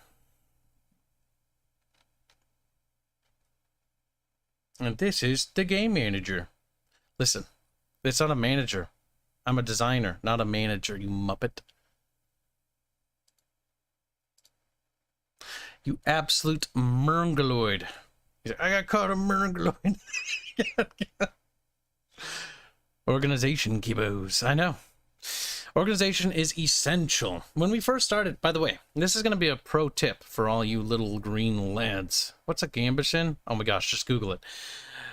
And this is the game manager. Listen, it's not a manager. I'm a designer, not a manager, you muppet. You absolute mongoloid. He's like, I got caught a mongoloid. Organization, Kibos. I know. Organization is essential. When we first started, by the way, this is going to be a pro tip for all you little green lads. What's a Gambison? Oh my gosh, just Google it.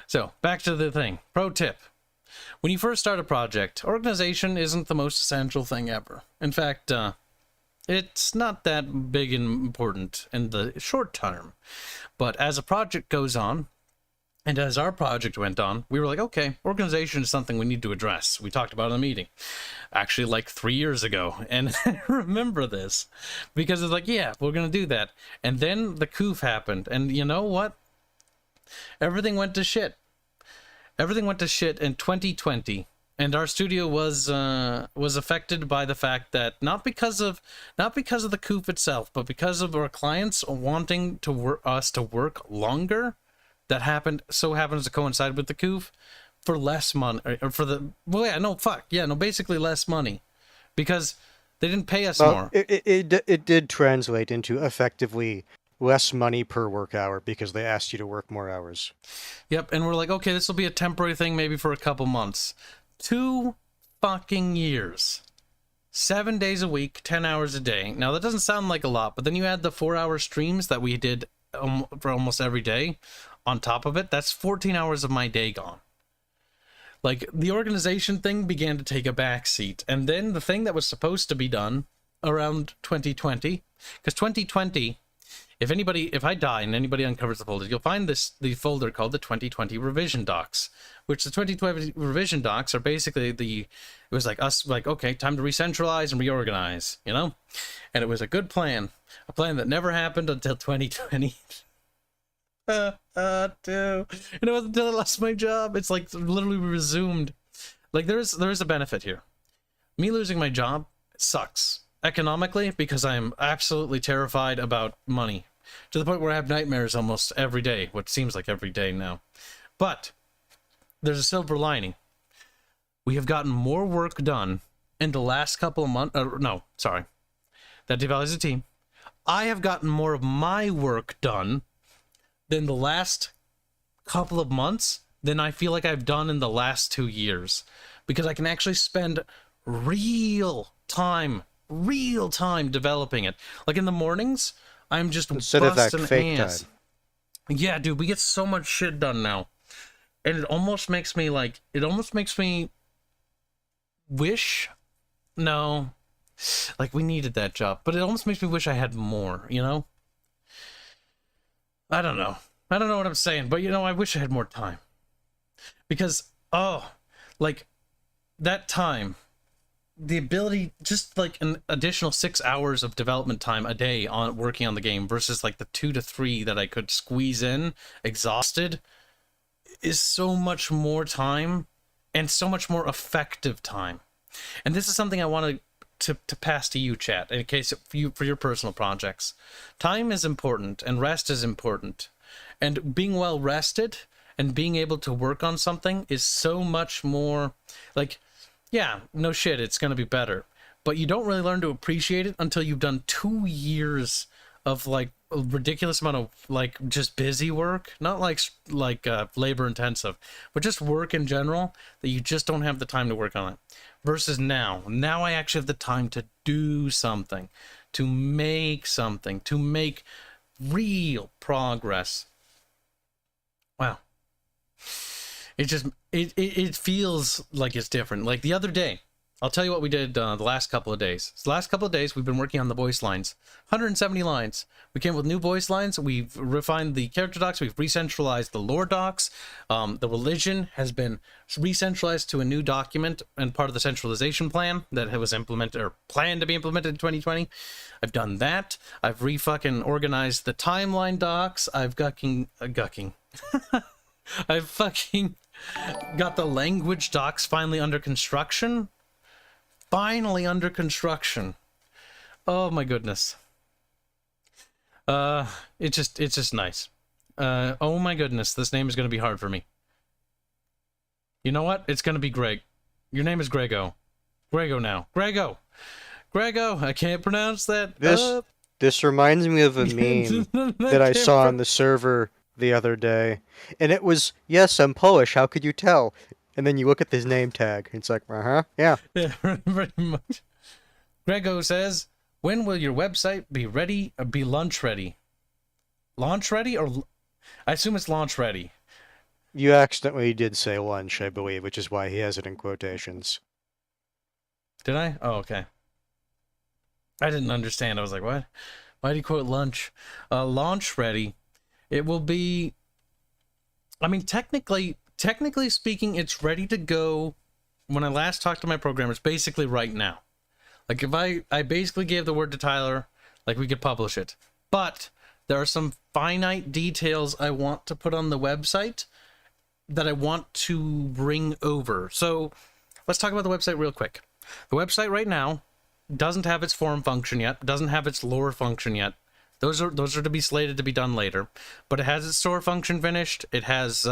So, back to the thing. Pro tip. When you first start a project, organization isn't the most essential thing ever. In fact, it's not that big and important in the short term. But as a project goes on, and as our project went on, we were like, okay, organization is something we need to address. We talked about it in a meeting, actually like 3 years ago. And I remember this because it's like, yeah, we're going to do that. And then the coup happened. And you know what? Everything went to shit. Everything went to shit in 2020. And our studio was affected by the fact that not because of the coup itself, but because of our clients wanting to us to work longer. That happens to coincide with the coup for less money, or for the, well, yeah, no, fuck, yeah, no, basically less money, because they didn't pay us more. It did translate into effectively less money per work hour because they asked you to work more hours. Yep, and we're like, okay, this will be a temporary thing, maybe for a couple months. 2 fucking years. 7 days a week, 10 hours a day. Now, that doesn't sound like a lot, but then you add the 4-hour streams that we did for almost every day on top of it. That's 14 hours of my day gone. Like, the organization thing began to take a backseat. And then the thing that was supposed to be done around 2020, because 2020, if I die and anybody uncovers the folder, you'll find the folder called the 2020 revision docs, which the 2020 revision docs are basically it was like us, like, okay, time to recentralize and reorganize, you know? And it was a good plan, a plan that never happened until 2020. And it wasn't until I lost my job. It's like literally resumed. Like, there's a benefit here. Me losing my job sucks economically because I am absolutely terrified about money, to the point where I have nightmares almost every day, what seems like every day now. But there's a silver lining. We have gotten more work done in the last couple of months. No, sorry. That devalues the team. I have gotten more of my work done than the last couple of months than I feel like I've done in the last 2 years. Because I can actually spend real time developing it. Like, in the mornings, I'm just instead of that busting fake ass. time. Yeah, dude, we get so much shit done now. And it almost makes me wish, no, like, we needed that job, but it almost makes me wish I had more, you know? I don't know what I'm saying, but, you know, I wish I had more time. Because, like, that time, the ability, just like an additional 6 hours of development time a day on working on the game versus like the 2 to 3 that I could squeeze in exhausted, is so much more time and so much more effective time. And this is something I want to pass to you, chat, in case for your personal projects. Time is important and rest is important, and being well rested and being able to work on something is so much more, like, yeah, no shit, it's going to be better. But you don't really learn to appreciate it until you've done 2 years of, like, a ridiculous amount of, like, just busy work. Not like labor intensive, but just work in general that you just don't have the time to work on it. Versus now. Now I actually have the time to do something. To make something. To make real progress. Wow. It feels like it's different. Like the other day, I'll tell you what we did the last couple of days. The last couple of days, we've been working on the voice lines. 170 lines. We came up with new voice lines. We've refined the character docs. We've re-centralized the lore docs. The religion has been re-centralized to a new document and part of the centralization plan that was implemented or planned to be implemented in 2020. I've done that. I've re-fucking organized the timeline docs. I've I've fucking got the language docs finally under construction. Finally under construction. Oh my goodness. It's just nice. Oh my goodness, this name is going to be hard for me. You know what? It's going to be Greg. Your name is Grego. Grego now. Grego, I can't pronounce that. This reminds me of a meme that I saw on the server the other day, and it was, yes, I'm Polish, how could you tell? And then you look at this name tag, it's like, yeah. Yeah, pretty much. Grego says, when will your website be ready, be launch ready? Launch ready, or I assume it's launch ready. You accidentally did say lunch, I believe, which is why he has it in quotations. Did I? Oh, okay. I didn't understand. I was like, what? Why do you quote lunch? Launch ready. It will be, I mean, technically speaking, it's ready to go. When I last talked to my programmers, basically right now. Like, if I basically gave the word to Tyler, like, we could publish it. But there are some finite details I want to put on the website that I want to bring over. So let's talk about the website real quick. The website right now doesn't have its forum function yet, doesn't have its lore function yet. Those are to be slated to be done later, but it has its store function finished. It has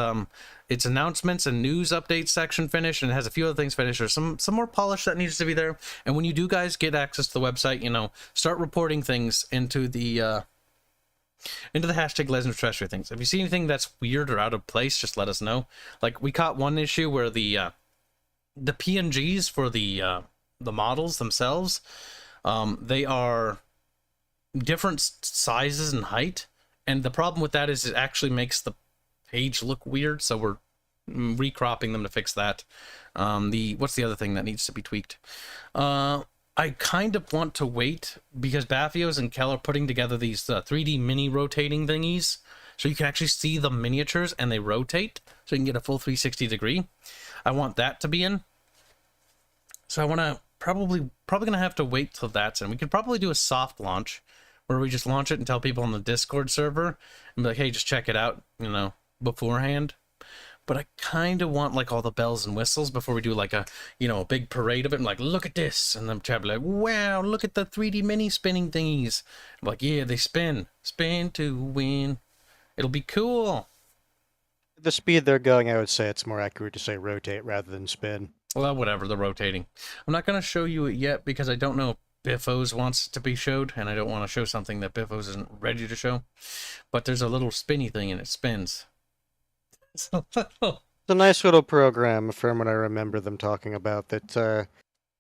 its announcements and news updates section finished, and it has a few other things finished. There's some more polish that needs to be there. And when you do guys get access to the website, you know, start reporting things into the hashtag Legends of Treachery things. If you see anything that's weird or out of place, just let us know. Like, we caught one issue where the PNGs for the the models themselves. They are different sizes and height, and the problem with that is it actually makes the page look weird, so we're recropping them to fix that. What's the other thing that needs to be tweaked? I kind of want to wait because Bathios and Kel are putting together these 3D mini rotating thingies, so you can actually see the miniatures and they rotate, so you can get a full 360 degree. I want that to be in. So I want to probably gonna have to wait till that's in. We could probably do a soft launch where we just launch it and tell people on the Discord server and be like, hey, just check it out, you know, beforehand. But I kind of want like all the bells and whistles before we do like a, you know, a big parade of it. And like, look at this. And then chat be like, wow, look at the 3D mini spinning thingies. I'm like, yeah, they spin. Spin to win. It'll be cool. The speed they're going, I would say it's more accurate to say rotate rather than spin. Well, whatever, they're rotating. I'm not going to show you it yet because I don't know if Biffos wants it to be showed. And I don't want to show something that Biffos isn't ready to show. But there's a little spinny thing and it spins. It's a nice little program from what I remember them talking about, that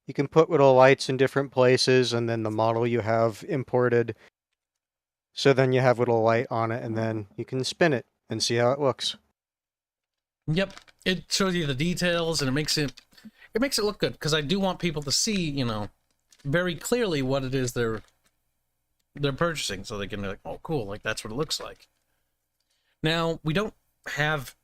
you can put little lights in different places and then the model you have imported. So then you have a little light on it and then you can spin it and see how it looks. Yep, it shows you the details and it makes it look good because I do want people to see, you know, very clearly what it is they're purchasing, so they can be like, oh, cool, like that's what it looks like. Now we don't have.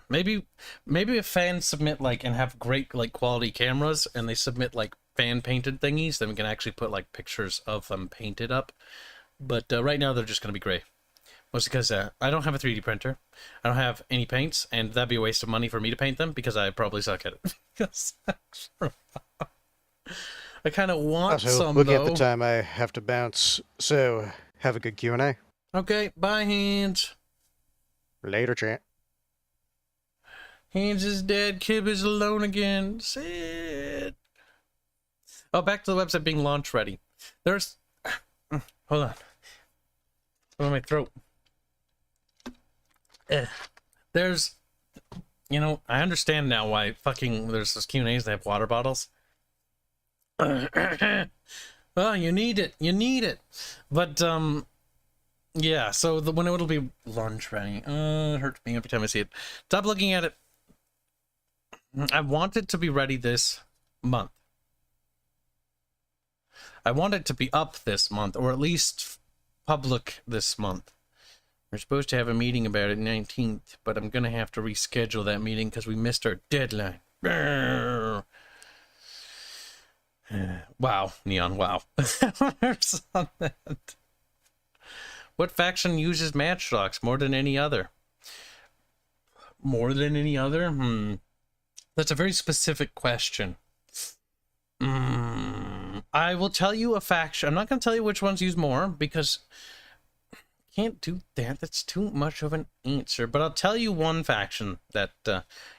Maybe if fans submit like and have great like quality cameras and they submit like fan painted thingies, then we can actually put like pictures of them painted up. But right now they're just gonna be gray. Mostly because I don't have a 3D printer, I don't have any paints, and that'd be a waste of money for me to paint them because I probably suck at it. I kind of want some looking though. at the time, I have to bounce. So have a good Q&A. Okay, bye, Hanse. Later, chat. Hanse is dead. Kib is alone again. Sad. Oh, back to the website being launch ready. There's... Hold on. On my throat. There's... You know, I understand now why fucking there's those Q&As that have water bottles. Well, you need it. You need it. But, yeah, so when it'll be launch ready. It hurts me every time I see it. Stop looking at it. I want it to be ready this month. I want it to be up this month, or at least public this month. We're supposed to have a meeting about it 19th, but I'm going to have to reschedule that meeting because we missed our deadline. Wow, Neon, wow. On that. What faction uses matchlocks more than any other? More than any other? That's a very specific question. I will tell you a faction. I'm not going to tell you which ones use more because I can't do that. That's too much of an answer. But I'll tell you one faction that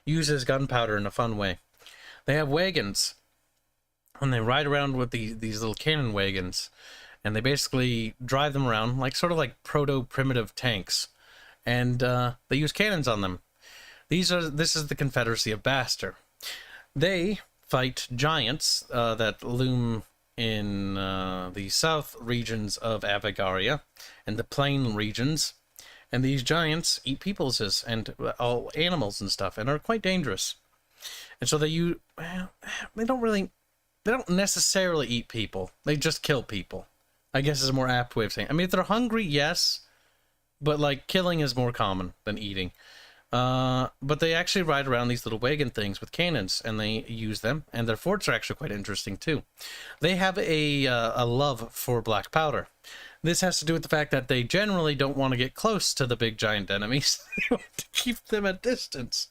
uses gunpowder in a fun way. They have wagons, and they ride around with these little cannon wagons, and they basically drive them around like sort of like proto-primitive tanks, and they use cannons on them. This is the Confederacy of Baster. They fight giants that loom in the south regions of Avagaria and the plain regions, and these giants eat peoples and all animals and stuff, and are quite dangerous. And so they don't necessarily eat people. They just kill people, I guess is a more apt way of saying it. I mean, if they're hungry, yes, but like killing is more common than eating. But they actually ride around these little wagon things with cannons, and they use them, and their forts are actually quite interesting too. They have a love for black powder. This has to do with the fact that they generally don't want to get close to the big giant enemies. They want to keep them at distance.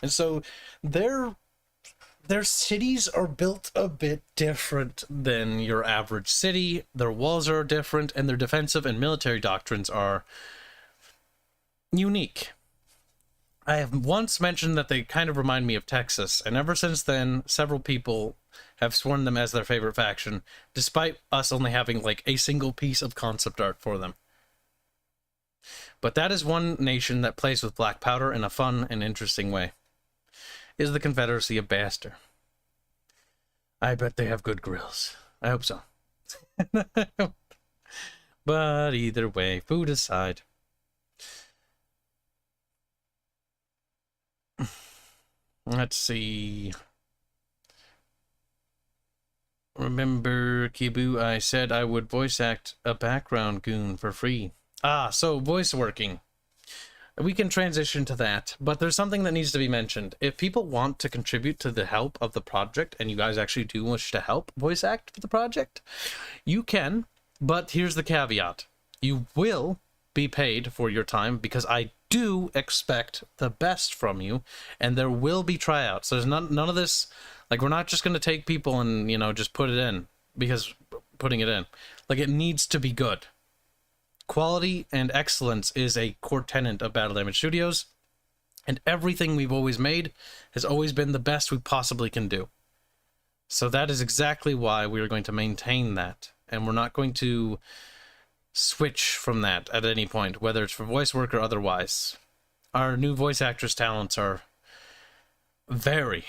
And so their cities are built a bit different than your average city. Their walls are different, and their defensive and military doctrines are unique. I have once mentioned that they kind of remind me of Texas, and ever since then, several people have sworn them as their favorite faction, despite us only having like a single piece of concept art for them. But that is one nation that plays with black powder in a fun and interesting way, is the Confederacy of Baster. I bet they have good grills. I hope so. But either way, food aside. Let's see. Remember, Kibu, I said I would voice act a background goon for free. Ah, so voice working. We can transition to that, but there's something that needs to be mentioned. If people want to contribute to the help of the project, and you guys actually do wish to help voice act for the project, you can, but here's the caveat. You will be paid for your time, because I do expect the best from you, and there will be tryouts. There's none of this, like, we're not just going to take people and, you know, just put it in, because putting it in. Like, it needs to be good. Quality and excellence is a core tenet of Battle Damage Studios, and everything we've always made has always been the best we possibly can do. So that is exactly why we are going to maintain that, and we're not going to switch from that at any point, whether it's for voice work or otherwise. Our new voice actress talents are very,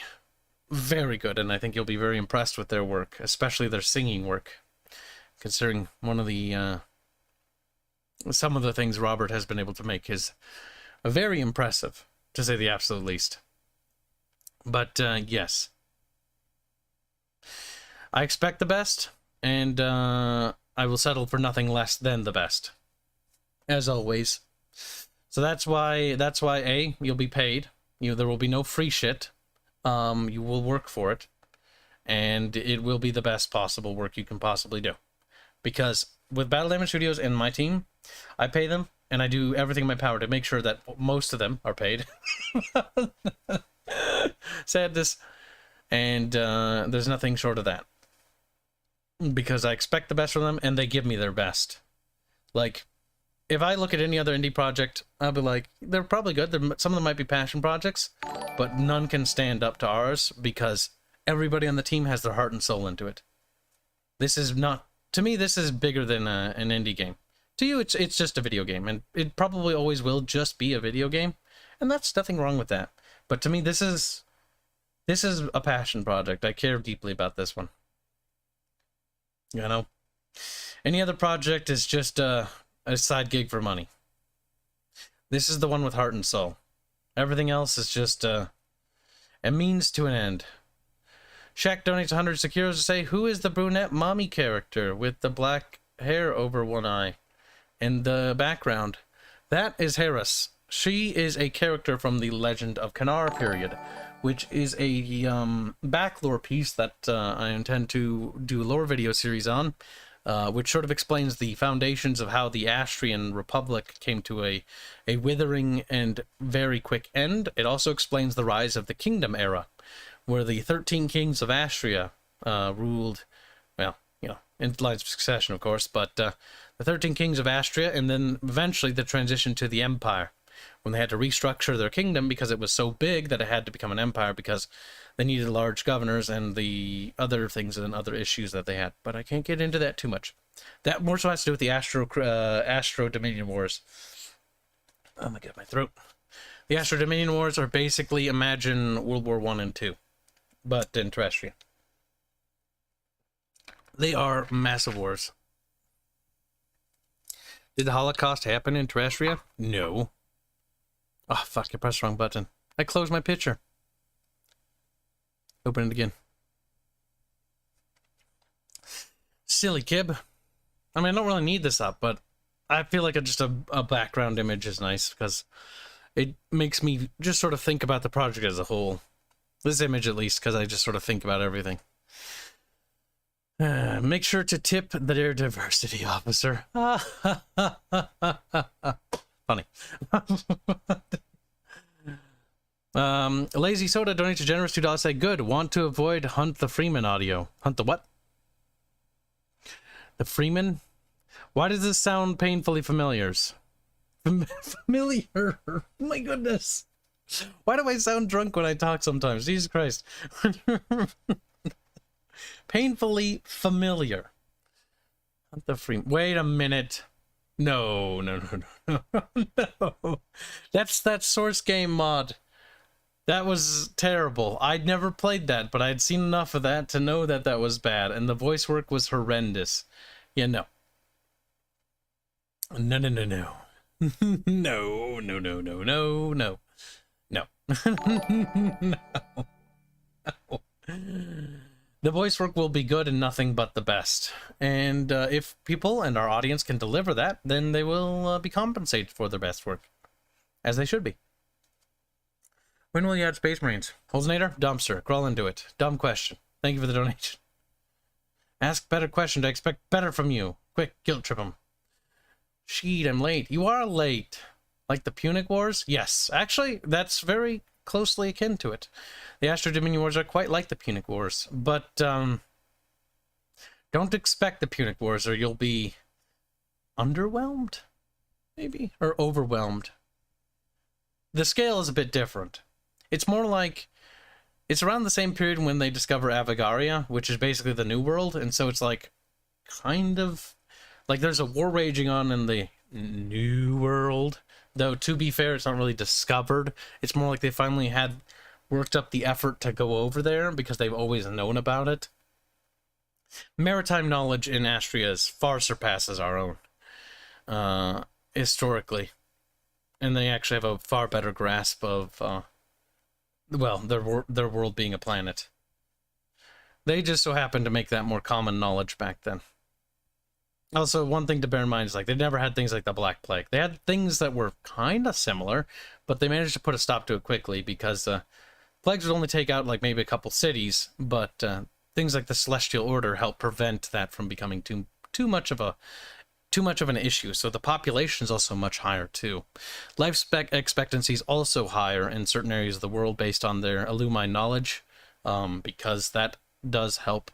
very good, and I think you'll be very impressed with their work, especially their singing work, considering one of the some of the things Robert has been able to make is very impressive, to say the absolute least. But, yes. I expect the best, and I will settle for nothing less than the best. As always. So that's why A, you'll be paid. There will be no free shit. You will work for it. And it will be the best possible work you can possibly do. Because with Battle Damage Studios and my team, I pay them, and I do everything in my power to make sure that most of them are paid. Sadness. And there's nothing short of that. Because I expect the best from them, and they give me their best. Like, if I look at any other indie project, I'll be like, they're probably good. Some of them might be passion projects, but none can stand up to ours, because everybody on the team has their heart and soul into it. This is not... To me, this is bigger than an indie game. To you, it's just a video game, and it probably always will just be a video game, and that's nothing wrong with that. But to me, this is a passion project. I care deeply about this one. You know? Any other project is just a side gig for money. This is the one with heart and soul. Everything else is just a means to an end. Shaq donates 100 Securos to say, who is the brunette mommy character with the black hair over one eye in the background? That is Harris. She is a character from the Legend of Kanar period, which is a backlore piece that I intend to do a lore video series on, which sort of explains the foundations of how the Astrian Republic came to a withering and very quick end. It also explains the rise of the Kingdom era, where the 13 kings of Astria ruled, well, you know, in lines of succession, of course, but the 13 kings of Astria, and then eventually the transition to the Empire, when they had to restructure their kingdom because it was so big that it had to become an empire because they needed large governors and the other things and other issues that they had. But I can't get into that too much. That more so has to do with the Astro Dominion Wars. Oh my god, my throat. The Astro Dominion Wars are basically, imagine World War I and II, but in Terrestria. They are massive wars. Did the Holocaust happen in Terrestria? No. Oh, fuck, I pressed the wrong button. I closed my picture. Open it again. Silly Kib. I mean, I don't really need this up, but I feel like just a background image is nice, because it makes me just sort of think about the project as a whole. This image, at least, because I just sort of think about everything. Make sure to tip their diversity officer. Funny. Lazy Soda donates a generous $2. Say, good. Want to avoid Hunt the Freeman audio. Hunt the what? The Freeman? Why does this sound painfully familiar? Familiar? My goodness. Why do I sound drunk when I talk sometimes? Jesus Christ. Painfully familiar. Hunt the Freeman. Wait a minute. No. That's that source game mod. That was terrible. I'd never played that, but I'd seen enough of that to know that that was bad, and the voice work was horrendous. Yeah, no. No, no, no, no. No, no, no, no, no, no. No. No. The voice work will be good and nothing but the best. And if people and our audience can deliver that, then they will be compensated for their best work. As they should be. When will you add Space Marines? Holznator? Dumpster. Crawl into it. Dumb question. Thank you for the donation. Ask better question. I expect better from you. Quick, guilt trip him. Sheet, I'm late. You are late. Like the Punic Wars? Yes. Actually, that's very closely akin to it. The Astro Dominion Wars are quite like the Punic Wars. But, don't expect the Punic Wars or you'll be underwhelmed? Maybe? Or overwhelmed. The scale is a bit different. It's more like, it's around the same period when they discover Avagaria, which is basically the New World, and so it's like, kind of, like there's a war raging on in the New World, though to be fair, it's not really discovered. It's more like they finally had worked up the effort to go over there, because they've always known about it. Maritime knowledge in Astria far surpasses our own, historically. And they actually have a far better grasp of, well, their world being a planet. They just so happened to make that more common knowledge back then. Also, one thing to bear in mind is, like, they never had things like the Black Plague. They had things that were kind of similar, but they managed to put a stop to it quickly, because plagues would only take out, like, maybe a couple cities, but things like the Celestial Order helped prevent that from becoming too much of an issue. So the population is also much higher too. Life expectancy is also higher in certain areas of the world based on their Illumine knowledge, because that does help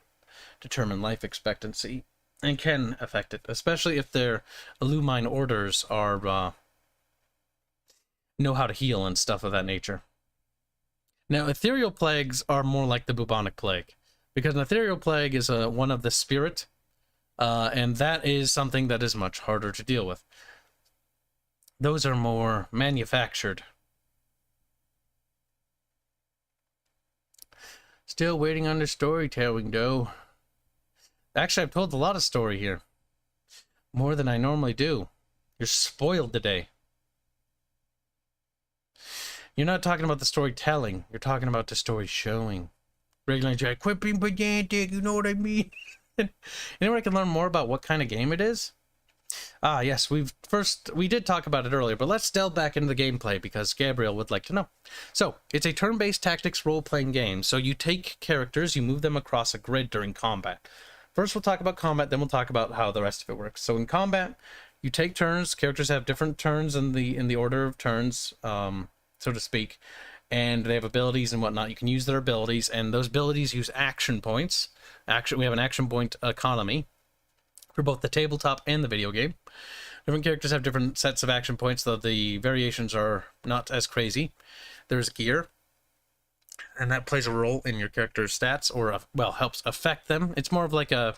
determine life expectancy and can affect it, especially if their Illumine orders are know how to heal and stuff of that nature. Now, ethereal plagues are more like the bubonic plague, because an ethereal plague is one of the spirit. And that is something that is much harder to deal with. Those are more manufactured. Still waiting on the storytelling, though. Actually, I've told a lot of story here. More than I normally do. You're spoiled today. You're not talking about the storytelling. You're talking about the story showing. Regular quit being pedantic, you know what I mean? You know where I can learn more about what kind of game it is? Ah, yes, we did talk about it earlier, but let's delve back into the gameplay, because Gabriel would like to know. So, it's a turn-based tactics role-playing game, so you take characters, you move them across a grid during combat. First we'll talk about combat, then we'll talk about how the rest of it works. So in combat, you take turns, characters have different turns in the order of turns, so to speak, and they have abilities and whatnot. You can use their abilities, and those abilities use action points. We have an action point economy for both the tabletop and the video game. Different characters have different sets of action points, though the variations are not as crazy. There's gear, and that plays a role in your character's stats, or, well, helps affect them. It's more of like a,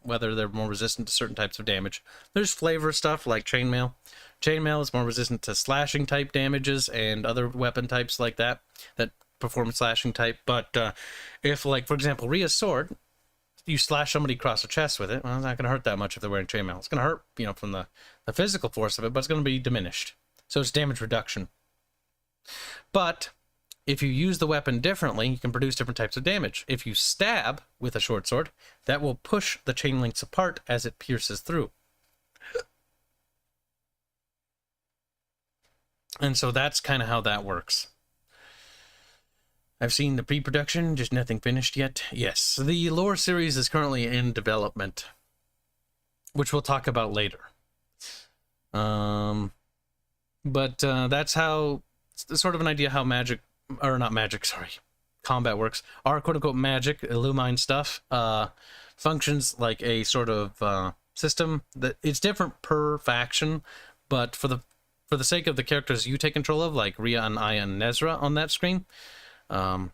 whether they're more resistant to certain types of damage. There's flavor stuff like chainmail. Chainmail is more resistant to slashing type damages and other weapon types like that perform slashing type. But if, like, for example, Rhea's sword, you slash somebody across the chest with it, well, it's not going to hurt that much if they're wearing chainmail. It's going to hurt, from the physical force of it, but it's going to be diminished. So it's damage reduction. But if you use the weapon differently, you can produce different types of damage. If you stab with a short sword, that will push the chain links apart as it pierces through. And so that's kind of how that works. I've seen the pre-production, just nothing finished yet. Yes, the lore series is currently in development, which we'll talk about later. But that's how, sort of an idea how combat works. Our quote-unquote magic, Illumine stuff, functions like a sort of system that it's different per faction, but for the sake of the characters you take control of, like Rhea and Aya and Nezra on that screen, or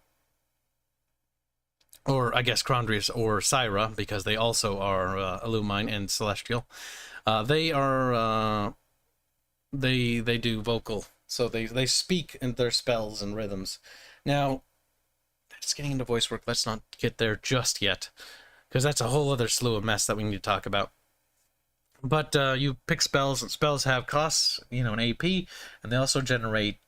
I guess Crondrius or Syra, because they also are Illumine and Celestial. They are they do vocal, so they speak in their spells and rhythms, Now, just getting into voice work, let's not get there just yet, because that's a whole other slew of mess that we need to talk about. But you pick spells, and spells have costs, you know, an AP, and they also generate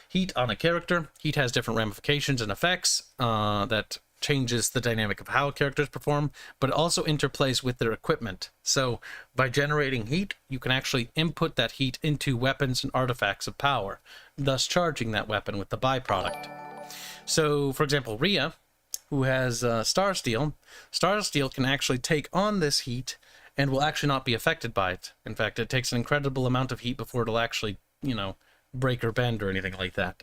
heat on a character. Heat has different ramifications and effects that changes the dynamic of how characters perform, but it also interplays with their equipment. So by generating heat, you can actually input that heat into weapons and artifacts of power, thus charging that weapon with the byproduct. So, for example, Rhea, who has Starsteel can actually take on this heat and will actually not be affected by it. In fact, it takes an incredible amount of heat before it'll actually, you know, break or bend or anything like that.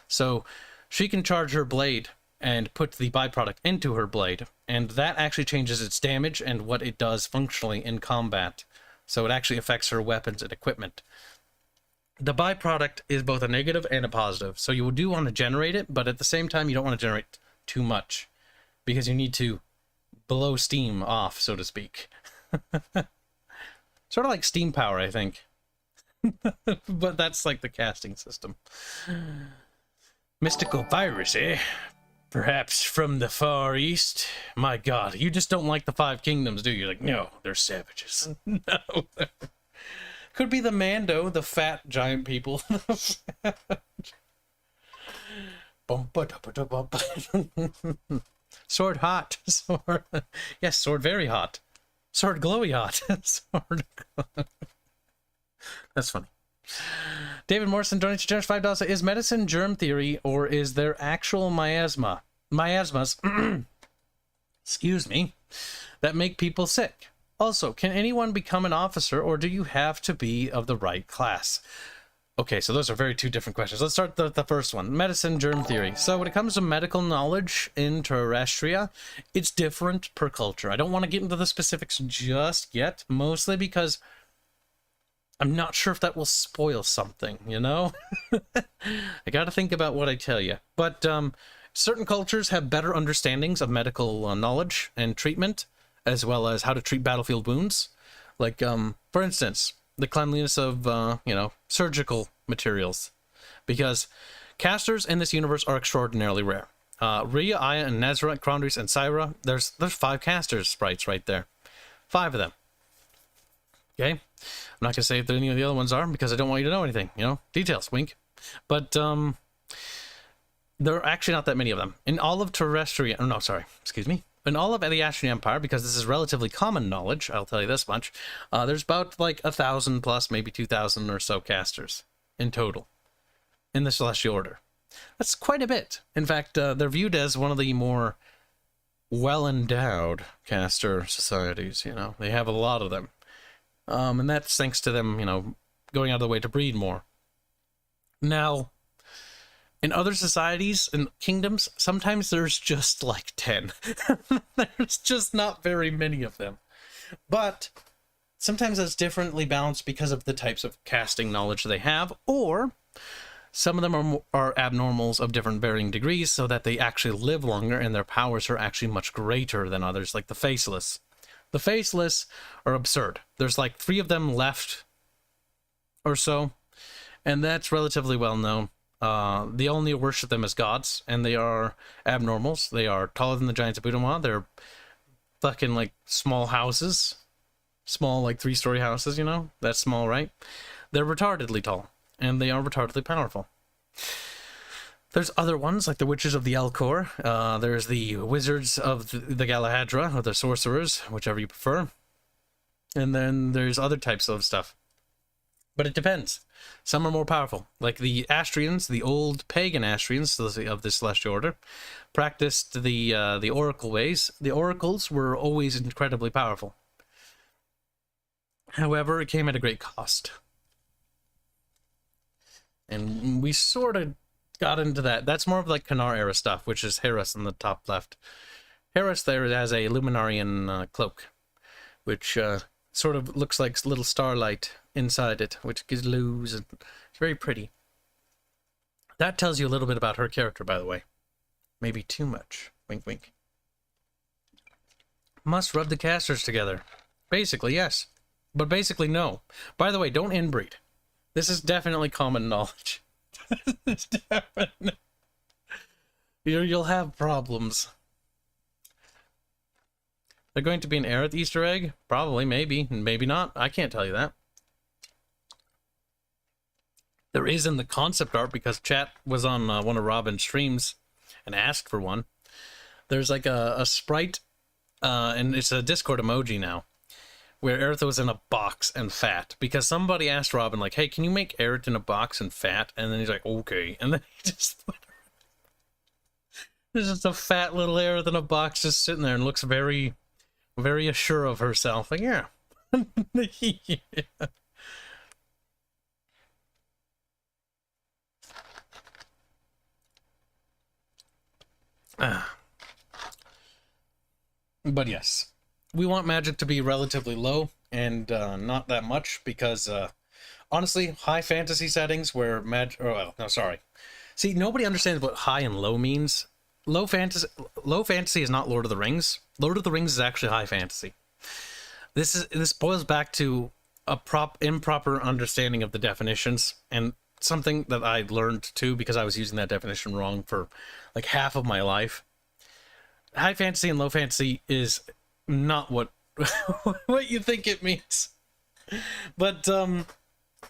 So she can charge her blade and put the byproduct into her blade, and that actually changes its damage and what it does functionally in combat. So it actually affects her weapons and equipment. The byproduct is both a negative and a positive, so you do want to generate it, but at the same time you don't want to generate too much, because you need to blow steam off, so to speak. Sort of like steam power, I think. But that's like the casting system. Mystical virus, eh? Perhaps from the Far East? My god, you just don't like the Five Kingdoms, do you? Like, no, they're savages. No. Could be the Mando, the fat giant people. Sword hot. Sword. Yes, sword very hot. Sword glowy hot. Sword. That's funny. David Morrison donates generous $5. Is medicine germ theory, or is there actual miasmas, excuse me, that make people sick? Also, can anyone become an officer, or do you have to be of the right class? Okay, so those are two different questions. Let's start the first one. Medicine germ theory. So when it comes to medical knowledge in Terrestria, it's different per culture. I don't want to get into the specifics just yet, mostly because I'm not sure if that will spoil something, you know? I gotta think about what I tell you. But certain cultures have better understandings of medical knowledge and treatment, as well as how to treat battlefield wounds. Like, for instance, the cleanliness of, you know, surgical materials. Because casters in this universe are extraordinarily rare. Rhea, Aya, and Nezra, Krondris, and Syra, there's 5 casters sprites right there. 5 of them. Okay? I'm not going to say if any of the other ones are, because I don't want you to know anything, you know? Details, wink. But, there are actually not that many of them. In all of Terrestria, oh no, sorry, excuse me. In all of the Astrian Empire, because this is relatively common knowledge, I'll tell you this much, there's about like 1,000 plus, maybe 2,000 or so casters in total in the Celestial Order. That's quite a bit. In fact, they're viewed as one of the more well-endowed caster societies, you know. They have a lot of them. And that's thanks to them, you know, going out of the way to breed more. Now, in other societies and kingdoms, sometimes there's just like 10. There's just not very many of them. But sometimes that's differently balanced because of the types of casting knowledge they have, or some of them are abnormals of different varying degrees, so that they actually live longer and their powers are actually much greater than others, like the Faceless. The Faceless are absurd. There's like 3 of them left or so, and that's relatively well known. They only worship them as gods, and they are abnormals. They are taller than the giants of Budama. They're fucking like small houses. Small, like 3-story houses, you know? That's small, right? They're retardedly tall, and they are retardedly powerful. There's other ones, like the Witches of the Alcor. There's the Wizards of the Galahadra, or the Sorcerers, whichever you prefer. And then there's other types of stuff. But it depends. Some are more powerful. Like the Astrians, the old pagan Astrians of the Celestial Order, practiced the oracle ways. The oracles were always incredibly powerful. However, it came at a great cost. And we sort of got into that. That's more of like Kanar era stuff, which is Harris in the top left. Harris there has a Luminarian cloak, which sort of looks like little starlight inside it, which glows, and it's very pretty. That tells you a little bit about her character, by the way. Maybe too much. Wink, wink. Must rub the casters together. Basically, yes. But basically, no. By the way, don't inbreed. This is definitely common knowledge. It's definitely... You'll have problems. They're going to be an Aerith Easter egg? Probably, maybe, maybe not. I can't tell you that. There is in the concept art, because chat was on one of Robin's streams and asked for one. There's like a sprite, and it's a Discord emoji now, where Aerith was in a box and fat, because somebody asked Robin, like, hey, can you make Aerith in a box and fat? And then he's like, okay. And then he just... There's just a fat little Aerith in a box just sitting there and looks very, very assured of herself. Like, yeah. Yeah. But yes, we want magic to be relatively low and not that much, because honestly, high fantasy settings where magic... Oh, well, no, sorry. See, nobody understands what high and low means. Low fantasy is not Lord of the Rings. Lord of the Rings is actually high fantasy. This boils back to a improper understanding of the definitions, and something that I learned too, because I was using that definition wrong for like half of my life. High fantasy and low fantasy is not what what you think it means. But when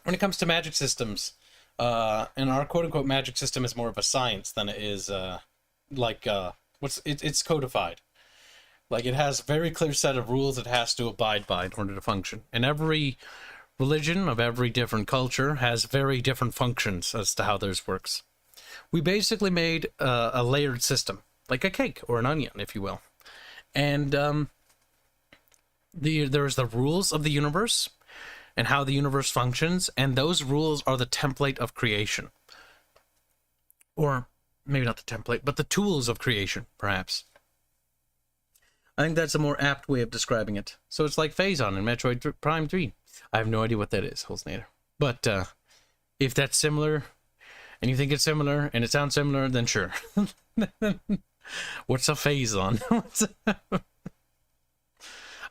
it comes to magic systems, and our quote-unquote magic system is more of a science than it is it's codified. Like, it has a very clear set of rules it has to abide by in order to function. And every religion of every different culture has very different functions as to how theirs works. We basically made a layered system, like a cake or an onion, if you will. And there's the rules of the universe and how the universe functions, and those rules are the template of creation. Or maybe not the template, but the tools of creation, perhaps. I think that's a more apt way of describing it. So it's like Phazon in Metroid Prime 3. I have no idea what that is, Holznader. But if that's similar, and you think it's similar, and it sounds similar, then sure. What's a Phazon?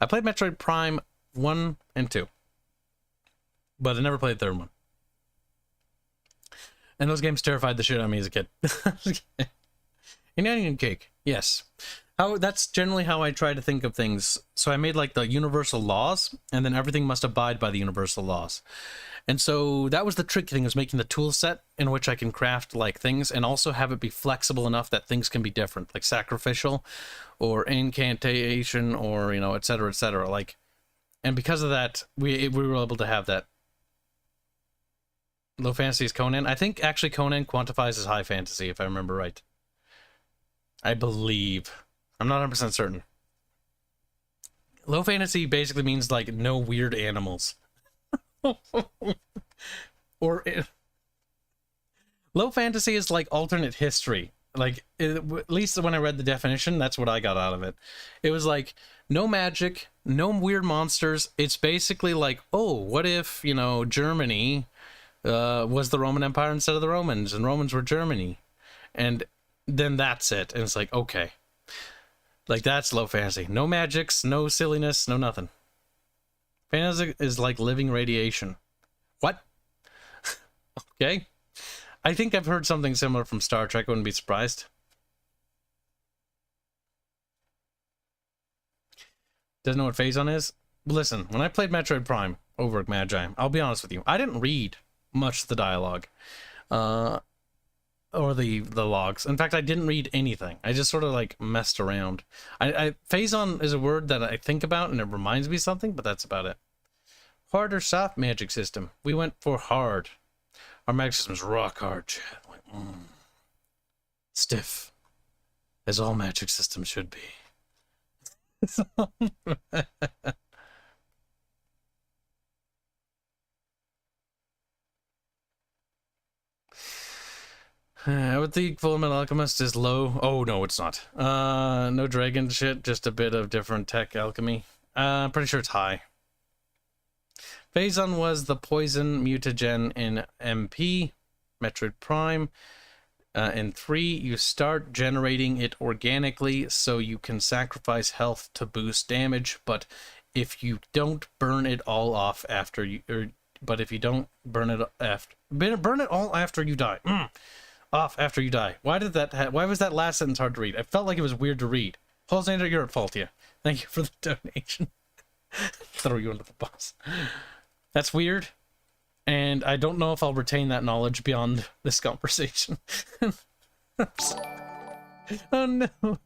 I played Metroid Prime 1 and 2. But I never played the third one. And those games terrified the shit out of me as a kid. An onion cake, yes. That's generally how I try to think of things. So I made like the universal laws, and then everything must abide by the universal laws. And so that was the tricky thing, was making the tool set in which I can craft like things, and also have it be flexible enough that things can be different, like sacrificial or incantation, or, you know, etc., etc. Like, and because of that, we were able to have that. Low fantasy is Conan. I think actually Conan quantifies as high fantasy, if I remember right. I believe. I'm not 100% certain. Low fantasy basically means like no weird animals. Or low fantasy is like alternate history. Like, at least when I read the definition, that's what I got out of it. It was like no magic, no weird monsters. It's basically like, oh, what if, you know, Germany was the Roman Empire instead of the Romans, and Romans were Germany, and then that's it. And it's like, okay, like, that's low fantasy. No magics, no silliness, no nothing. Fantasy is like living radiation. What? Okay, I think I've heard something similar from Star Trek. I wouldn't be surprised. Doesn't know what Phazon is? Listen, when I played Metroid Prime over at Magi, I'll be honest with you, I didn't read much of the dialogue, or the logs. In fact, I didn't read anything. I just sort of like messed around. Phazon is a word that I think about and it reminds me of something, but that's about it. Hard or soft magic system? We went for hard. Our magic system's rock hard, chat. Like, stiff, as all magic systems should be. I would think Full Metal Alchemist is low. Oh, no, it's not. No dragon shit, just a bit of different tech alchemy. Pretty sure it's high. Phazon was the poison mutagen in MP, Metroid Prime. In 3, you start generating it organically, so you can sacrifice health to boost damage, but if you don't burn it all off after you... but if you don't burn it all after you die... Off after you die. Why did that? Why was that last sentence hard to read? I felt like it was weird to read. Alexander, you're at fault here. Thank you for the donation. Throw you under the bus. That's weird, and I don't know if I'll retain that knowledge beyond this conversation. Oh no.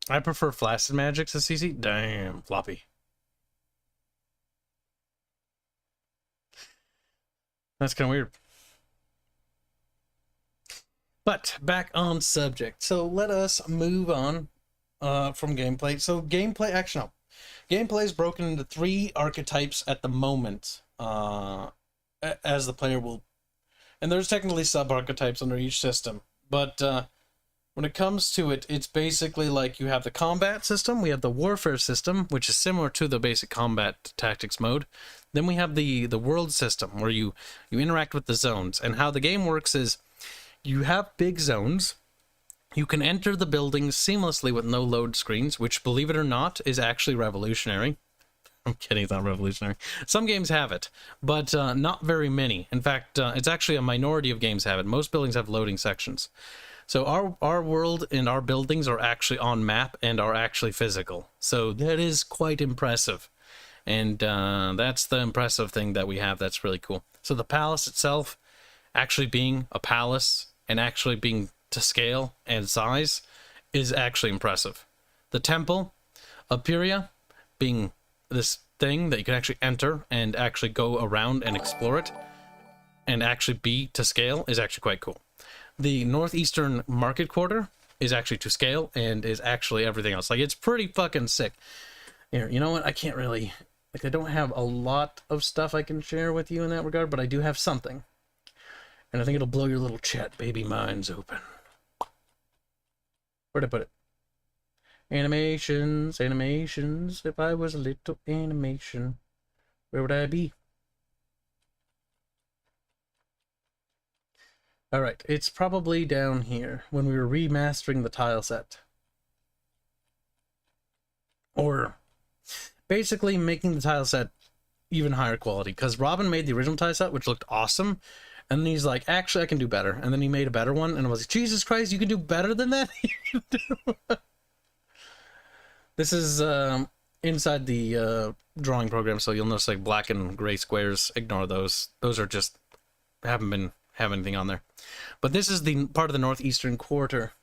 I prefer flaccid magic to CC. Damn, floppy. That's kind of weird. But back on subject. So let us move on from gameplay. So gameplay, actually no. Gameplay is broken into 3 archetypes at the moment. As the player will... And there's technically sub-archetypes under each system. But when it comes to it, it's basically like you have the combat system, we have the warfare system, which is similar to the basic combat tactics mode. Then we have the world system, where you interact with the zones. And how the game works is, you have big zones. You can enter the buildings seamlessly with no load screens, which, believe it or not, is actually revolutionary. I'm kidding, it's not revolutionary. Some games have it, but not very many. In fact, it's actually a minority of games have it. Most buildings have loading sections. So our world and our buildings are actually on map and are actually physical. So that is quite impressive. And that's the impressive thing that we have that's really cool. So the palace itself, actually being a palace and actually being to scale and size, is actually impressive. The temple of Pyria being this thing that you can actually enter and actually go around and explore it and actually be to scale is actually quite cool. The northeastern market quarter is actually to scale and is actually everything else. Like, it's pretty fucking sick. Here, you know what? I can't really... Like, I don't have a lot of stuff I can share with you in that regard, but I do have something. And I think it'll blow your little chat baby minds open. Where'd I put it? Animations, animations. If I was a little animation, where would I be? Alright, it's probably down here when we were remastering the tile set. Or basically making the tile set even higher quality. Because Robin made the original tile set, which looked awesome. And then he's like, actually, I can do better. And then he made a better one. And I was like, Jesus Christ, you can do better than that? This is inside the drawing program, so you'll notice like black and gray squares. Ignore those. Those are just have anything on there. But this is the part of the northeastern quarter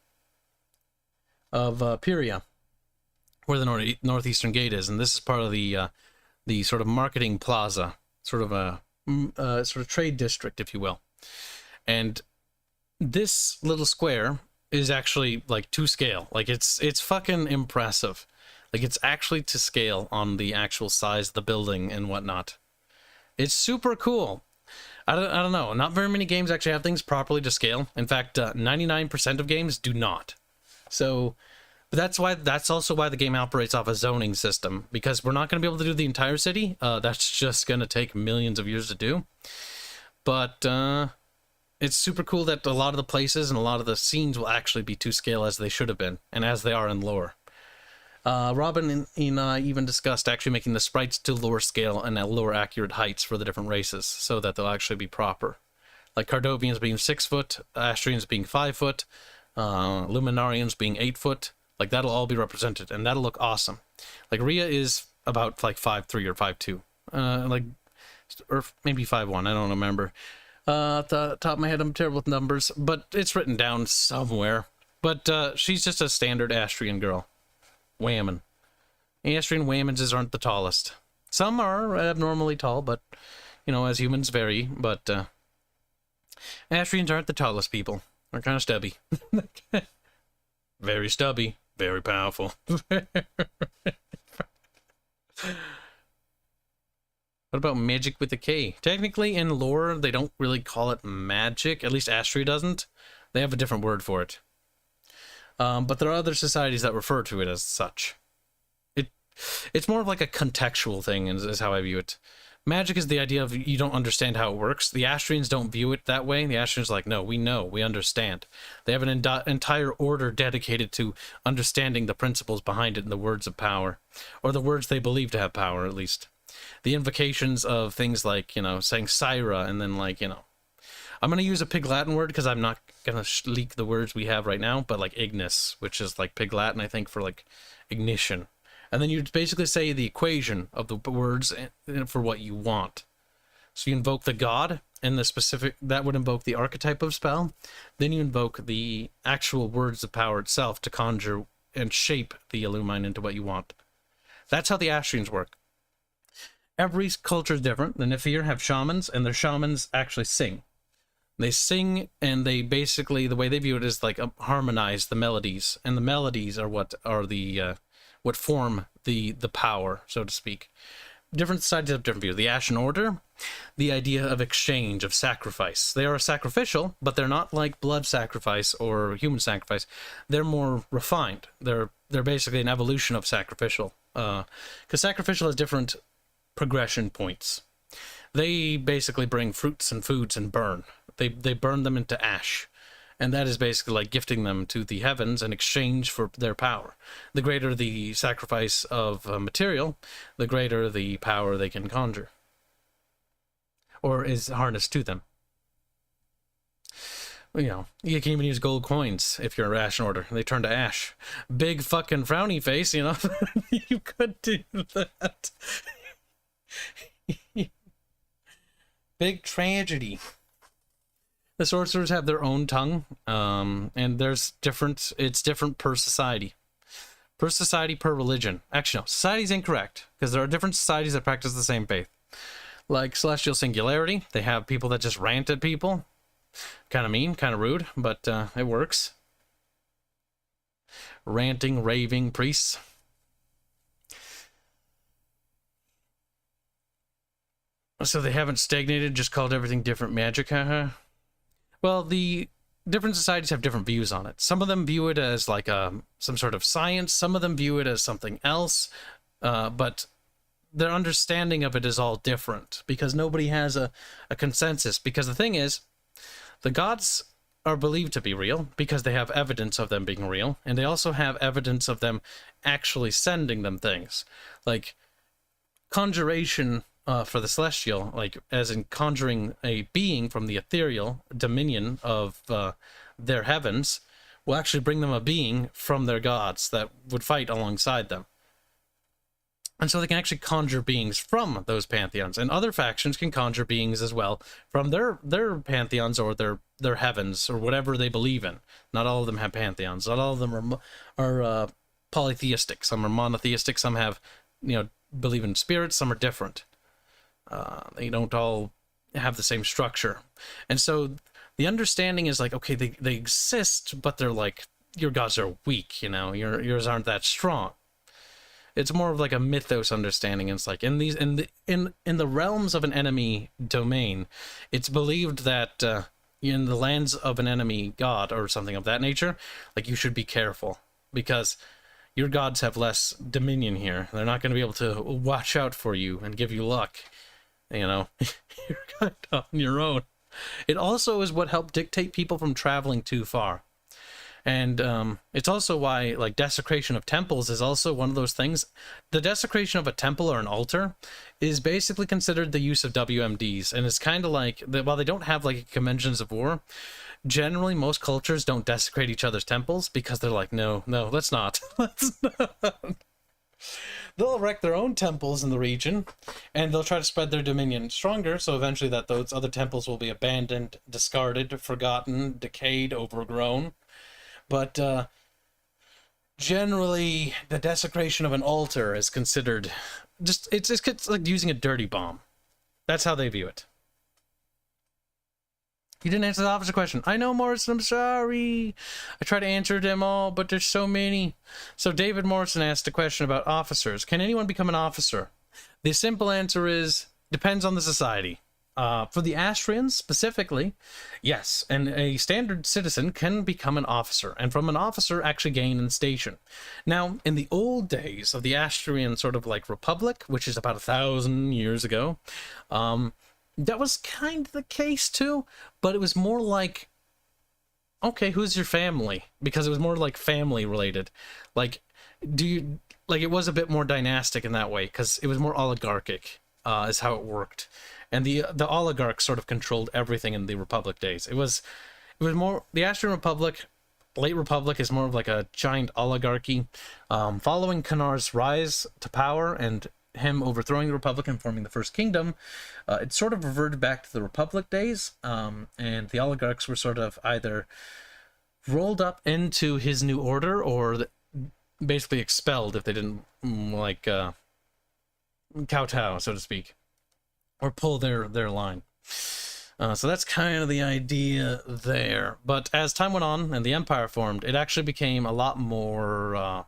of Pyria, where the northeastern gate is, and this is part of the sort of marketing plaza, sort of a sort of trade district, if you will. And this little square is actually like to scale. Like it's fucking impressive. Like it's actually to scale on the actual size of the building and whatnot. It's super cool. I don't know. Not very many games actually have things properly to scale. In fact, 99% of games do not. So that's also why the game operates off a zoning system, because we're not going to be able to do the entire city. That's just going to take millions of years to do. But it's super cool that a lot of the places and a lot of the scenes will actually be to scale as they should have been, and as they are in lore. Robin and I even discussed actually making the sprites to lower scale and at lower accurate heights for the different races, so that they'll actually be proper. Like Cardovians being 6 foot, Astrians being 5 foot, Luminarians being 8 foot. Like that'll all be represented, and that'll look awesome. Like Rhea is about like 5'3" or 5'2", like, or maybe 5'1". I don't remember. At the top of my head, I'm terrible with numbers, but it's written down somewhere. But she's just a standard Astrian girl. Whammon. Astrian whammons aren't the tallest. Some are abnormally tall, but, you know, as humans vary. But Astrians aren't the tallest people. They're kind of stubby. Very stubby. Very powerful. What about magic with a K? Technically, in lore, they don't really call it magic. At least Astria doesn't. They have a different word for it. But there are other societies that refer to it as such. It's more of like a contextual thing, is how I view it. Magic is the idea of you don't understand how it works. The Astrians don't view it that way. The Astrians are like, no, we know, we understand. They have an entire order dedicated to understanding the principles behind it and the words of power. Or the words they believe to have power, at least. The invocations of things like, you know, saying Syra, and then like, you know, I'm going to use a Pig Latin word because I'm not going to leak the words we have right now, but like ignis, which is like Pig Latin, I think, for like ignition. And then you basically say the equation of the words for what you want. So you invoke the god, and the specific, that would invoke the archetype of spell. Then you invoke the actual words of power itself to conjure and shape the Illumine into what you want. That's how the Astrians work. Every culture is different. The Nifir have shamans, and their shamans actually sing. They sing, and they basically, the way they view it is like harmonize the melodies, and the melodies are what are the what form the power, so to speak. Different societies have different views. The Ashen Order, the idea of exchange, of sacrifice. They are sacrificial, but they're not like blood sacrifice or human sacrifice. They're more refined. They're basically an evolution of sacrificial, because sacrificial has different progression points. They basically bring fruits and foods and burn. They burn them into ash. And that is basically like gifting them to the heavens in exchange for their power. The greater the sacrifice of material, the greater the power they can conjure. Or is harnessed to them. You know, you can even use gold coins if you're a Ashen Order. They turn to ash. Big fucking frowny face, you know? You could do that. Big tragedy. The sorcerers have their own tongue, and it's different per society. Per society, per religion. Actually, no, society's incorrect, because there are different societies that practice the same faith. Like Celestial Singularity, they have people that just rant at people. Kind of mean, kind of rude, but it works. Ranting, raving priests. So they haven't stagnated, just called everything different magic, haha. Well, the different societies have different views on it. Some of them view it as like some sort of science. Some of them view it as something else. But their understanding of it is all different because nobody has a consensus. Because the thing is, the gods are believed to be real because they have evidence of them being real. And they also have evidence of them actually sending them things. Like conjuration for the celestial, like as in conjuring a being from the ethereal dominion of their heavens, will actually bring them a being from their gods that would fight alongside them. And so they can actually conjure beings from those pantheons, and other factions can conjure beings as well from their pantheons or their heavens or whatever they believe in. Not all of them have pantheons. Not all of them are polytheistic. Some are monotheistic. Some have, you know, believe in spirits. Some are different. They don't all have the same structure. And so the understanding is like, okay, they exist, but they're like, your gods are weak, you know, yours aren't that strong. It's more of like a mythos understanding. It's like in the realms of an enemy domain, it's believed that in the lands of an enemy god or something of that nature, like you should be careful because your gods have less dominion here. They're not going to be able to watch out for you and give you luck. You know, you're kind of on your own. It also is what helped dictate people from traveling too far. And it's also why, like, desecration of temples is also one of those things. The desecration of a temple or an altar is basically considered the use of WMDs. And it's kind of like, while they don't have, like, conventions of war, generally most cultures don't desecrate each other's temples because they're like, no, let's not. Let's not. They'll erect their own temples in the region, and they'll try to spread their dominion stronger, so eventually that those other temples will be abandoned, discarded, forgotten, decayed, overgrown. But generally, the desecration of an altar is considered it's like using a dirty bomb. That's how they view it. You didn't answer the officer question. I know, Morrison, I'm sorry. I try to answer them all, but there's so many. So David Morrison asked a question about officers. Can anyone become an officer? The simple answer is, depends on the society. For the Astrians specifically, yes, and a standard citizen can become an officer, and from an officer actually gain in station. Now, in the old days of the Astrian sort of like republic, which is about 1,000 years ago, that was kind of the case too, but it was more like, okay, who's your family? Because it was more like family related. Like, do like it was a bit more dynastic in that way, because it was more oligarchic, is how it worked. And the oligarchs sort of controlled everything in the Republic days. It was more, the Astrian Republic, late Republic, is more of like a giant oligarchy. Following Kanar's rise to power and him overthrowing the Republic and forming the First Kingdom, it sort of reverted back to the Republic days, and the oligarchs were sort of either rolled up into his new order or basically expelled if they didn't kowtow, so to speak, or pull their line. So that's kind of the idea there. But as time went on and the empire formed, it actually became a lot more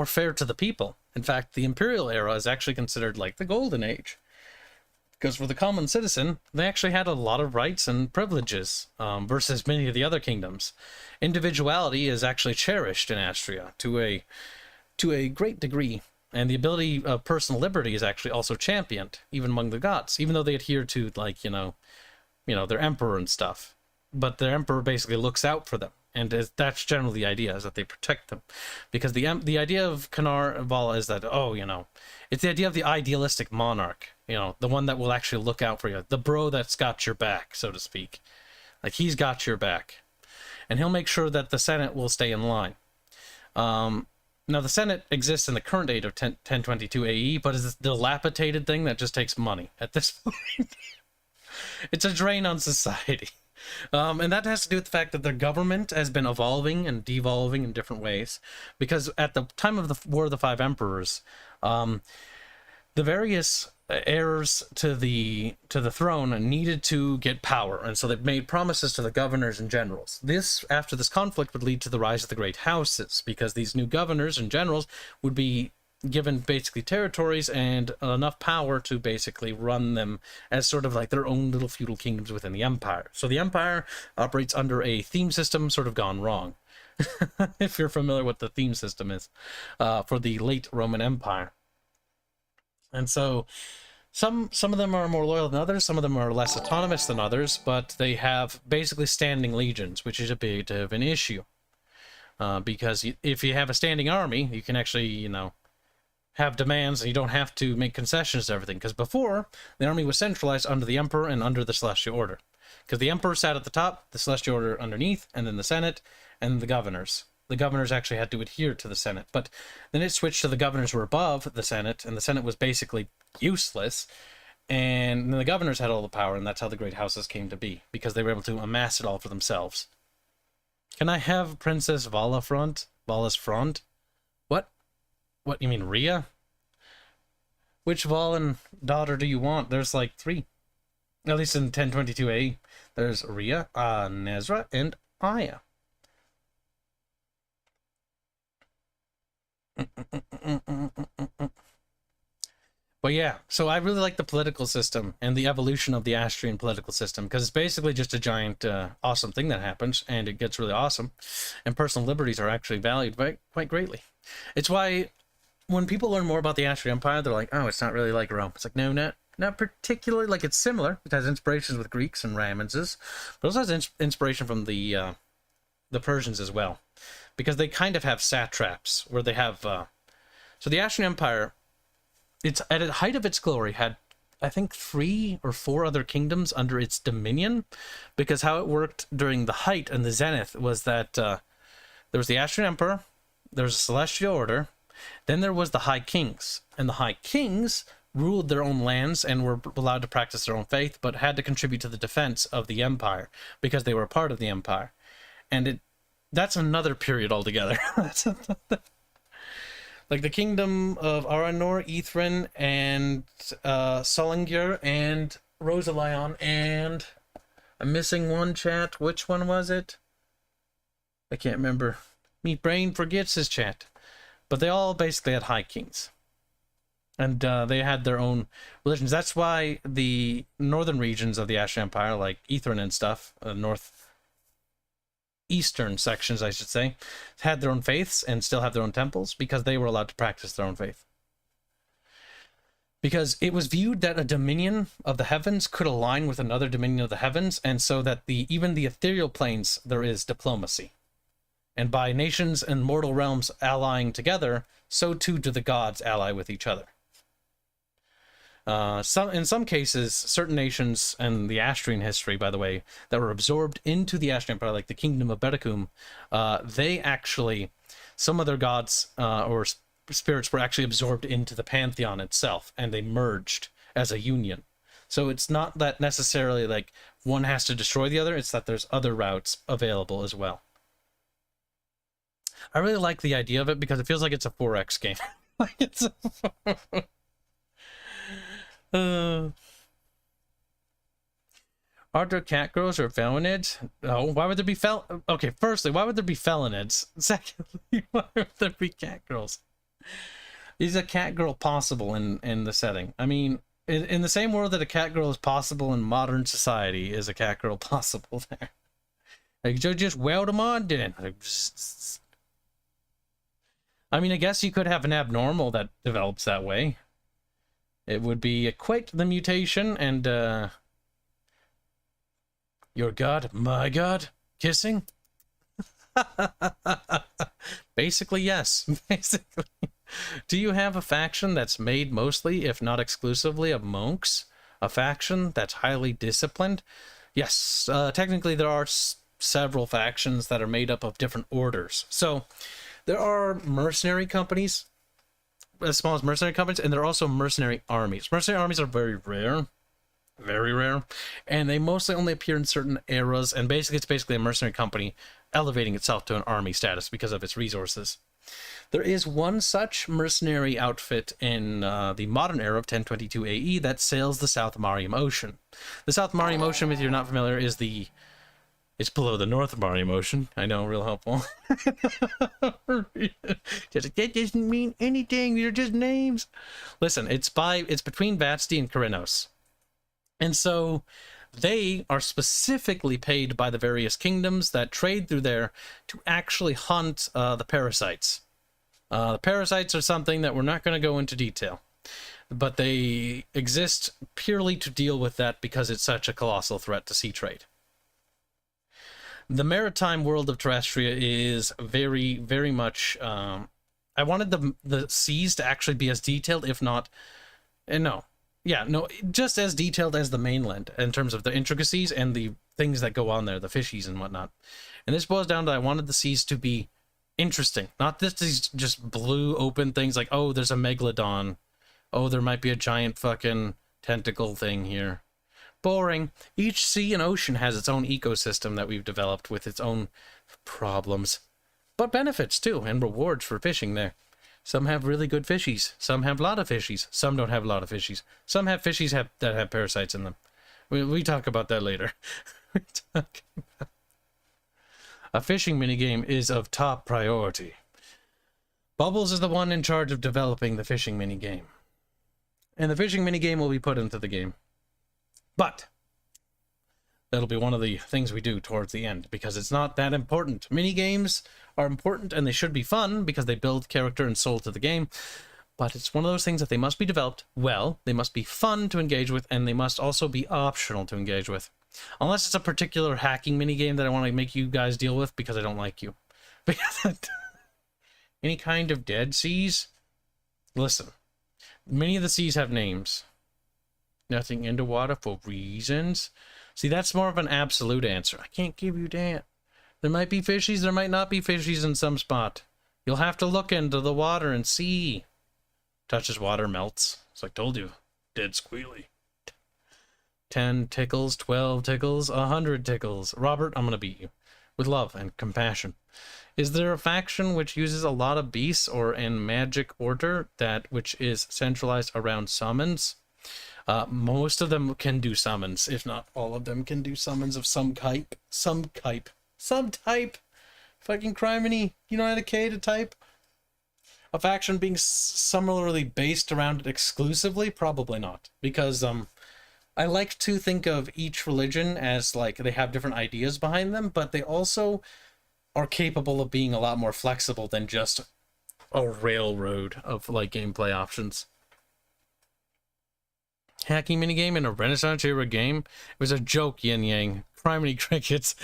fair to the people. In fact, the imperial era is actually considered like the golden age, because for the common citizen, they actually had a lot of rights and privileges versus many of the other kingdoms. Individuality is actually cherished in Astria to a great degree. And the ability of personal liberty is actually also championed, even among the gods, even though they adhere to, like, their emperor and stuff. But their emperor basically looks out for them. And that's generally the idea, is that they protect them. Because the idea of Kanar Vala is that, it's the idea of the idealistic monarch, the one that will actually look out for you. The bro that's got your back, so to speak. Like, he's got your back. And he'll make sure that the Senate will stay in line. Now, the Senate exists in the current date of 1022 AE, but is a dilapidated thing that just takes money at this point. It's a drain on society. And that has to do with the fact that their government has been evolving and devolving in different ways. Because at the time of the War of the Five Emperors, the various heirs to the throne needed to get power, and so they made promises to the governors and generals. After this conflict, would lead to the rise of the great houses, because these new governors and generals would be given basically territories and enough power to basically run them as sort of like their own little feudal kingdoms within the empire. So the empire operates under a theme system sort of gone wrong. If you're familiar with the theme system is for the late Roman Empire. And so some of them are more loyal than others, some of them are less autonomous than others, but they have basically standing legions, which is a bit of an issue. Because if you have a standing army, you can actually, have demands, and you don't have to make concessions to everything. Because before, the army was centralized under the Emperor and under the Celestial Order. Because the Emperor sat at the top, the Celestial Order underneath, and then the Senate, and the governors. The governors actually had to adhere to the Senate. But then it switched to the governors were above the Senate, and the Senate was basically useless. And then the governors had all the power, and that's how the great houses came to be, because they were able to amass it all for themselves. Can I have Princess Vala's front? What, you mean Rhea? Which Valan daughter do you want? There's like 3. At least in 1022A. There's Rhea, Nezra, and Aya. But yeah, so I really like the political system and the evolution of the Astrian political system, because it's basically just a giant awesome thing that happens, and it gets really awesome, and personal liberties are actually valued quite greatly. It's why when people learn more about the Astrian Empire, they're like, oh, it's not really like Rome. It's like, no, not particularly. Like, it's similar. It has inspirations with Greeks and Ramonses, but also has inspiration from the Persians as well, because they kind of have satraps where they have so the Astrian Empire, it's at the height of its glory, had I think 3 or 4 other kingdoms under its dominion, because how it worked during the height and the zenith was that there was the Astrian Emperor, there was a Celestial Order, then there was the High Kings, and the High Kings ruled their own lands and were allowed to practice their own faith, but had to contribute to the defense of the empire because they were a part of the empire. And that's another period altogether. Like the kingdom of Aranor, Ithrin, and Solingir, and Rosalion, and I'm missing one, chat. Which one was it? I can't remember. Me brain forgets his chat. But they all basically had high kings. And they had their own religions. That's why the northern regions of the Astrian Empire, like Ithrin and stuff, northeastern sections, I should say, had their own faiths and still have their own temples, because they were allowed to practice their own faith. Because it was viewed that a dominion of the heavens could align with another dominion of the heavens, and so that even the ethereal planes, there is diplomacy. And by nations and mortal realms allying together, so too do the gods ally with each other. In some cases, certain nations, and the Astrian history, by the way, that were absorbed into the Astrian Empire, like the Kingdom of Bickering, they actually, some of their gods or spirits were actually absorbed into the pantheon itself, and they merged as a union. So it's not that necessarily like one has to destroy the other, it's that there's other routes available as well. I really like the idea of it because it feels like it's a 4X game. Like it's Are there cat girls or felonids? No. Why would there be Okay, firstly, why would there be felonids? Secondly, why would there be cat girls? Is a cat girl possible in the setting? I mean, in the same world that a cat girl is possible in modern society, is a cat girl possible there? Like, just weld them on, then. I mean, I guess you could have an abnormal that develops that way. It would be quite the mutation, and, your god, my god, kissing? Basically, yes. Basically. Do you have a faction that's made mostly, if not exclusively, of monks? A faction that's highly disciplined? Yes, technically there are several factions that are made up of different orders. So, there are mercenary companies, as small as mercenary companies, and there are also mercenary armies. Mercenary armies are very rare, and they mostly only appear in certain eras, and basically it's basically a mercenary company elevating itself to an army status because of its resources. There is one such mercenary outfit in the modern era of 1022 AE that sails the South Mariam Ocean. The South Mariam Ocean, if you're not familiar, is it's below the North Mariam Ocean. I know, real helpful. That doesn't mean anything. They're just names. Listen, it's between Vatsti and Karinos. And so they are specifically paid by the various kingdoms that trade through there to actually hunt the parasites. The parasites are something that we're not going to go into detail, but they exist purely to deal with that because it's such a colossal threat to sea trade. The maritime world of Terrestria is very, very much... I wanted the seas to actually be as detailed, if not... just as detailed as the mainland in terms of the intricacies and the things that go on there, the fishies and whatnot. And this boils down to I wanted the seas to be interesting, not these just blue open things like, oh, there's a megalodon, oh, there might be a giant fucking tentacle thing here. Boring. Each sea and ocean has its own ecosystem that we've developed with its own problems, but benefits too, and rewards for fishing there. Some have really good fishies, some have a lot of fishies, some don't have a lot of fishies, some have fishies that have parasites in them. We talk about that later. A fishing minigame is of top priority. Bubbles is the one in charge of developing the fishing minigame, and the fishing minigame will be put into the game. But that'll be one of the things we do towards the end, because it's not that important. Minigames are important, and they should be fun, because they build character and soul to the game. But it's one of those things that they must be developed well, they must be fun to engage with, and they must also be optional to engage with. Unless it's a particular hacking minigame that I want to make you guys deal with, because I don't like you. Any kind of dead seas? Listen, many of the seas have names. Nothing in the water for reasons. See, that's more of an absolute answer. I can't give you that. There might be fishies, there might not be fishies in some spot. You'll have to look into the water and see. Touches water, melts. It's like, told you. Dead squealy. 10 tickles, 12 tickles, 100 tickles. Robert, I'm gonna beat you. With love and compassion. Is there a faction which uses a lot of beasts or in magic order which is centralized around summons? Most of them can do summons, if not all of them can do summons of some type. Some type. Fucking criminy. You know how to K to type? A faction being similarly based around it exclusively? Probably not. Because, I like to think of each religion as, like, they have different ideas behind them, but they also are capable of being a lot more flexible than just a railroad of, like, gameplay options. Hacking minigame in a Renaissance era game? It was a joke, Yin Yang. Criminy crickets.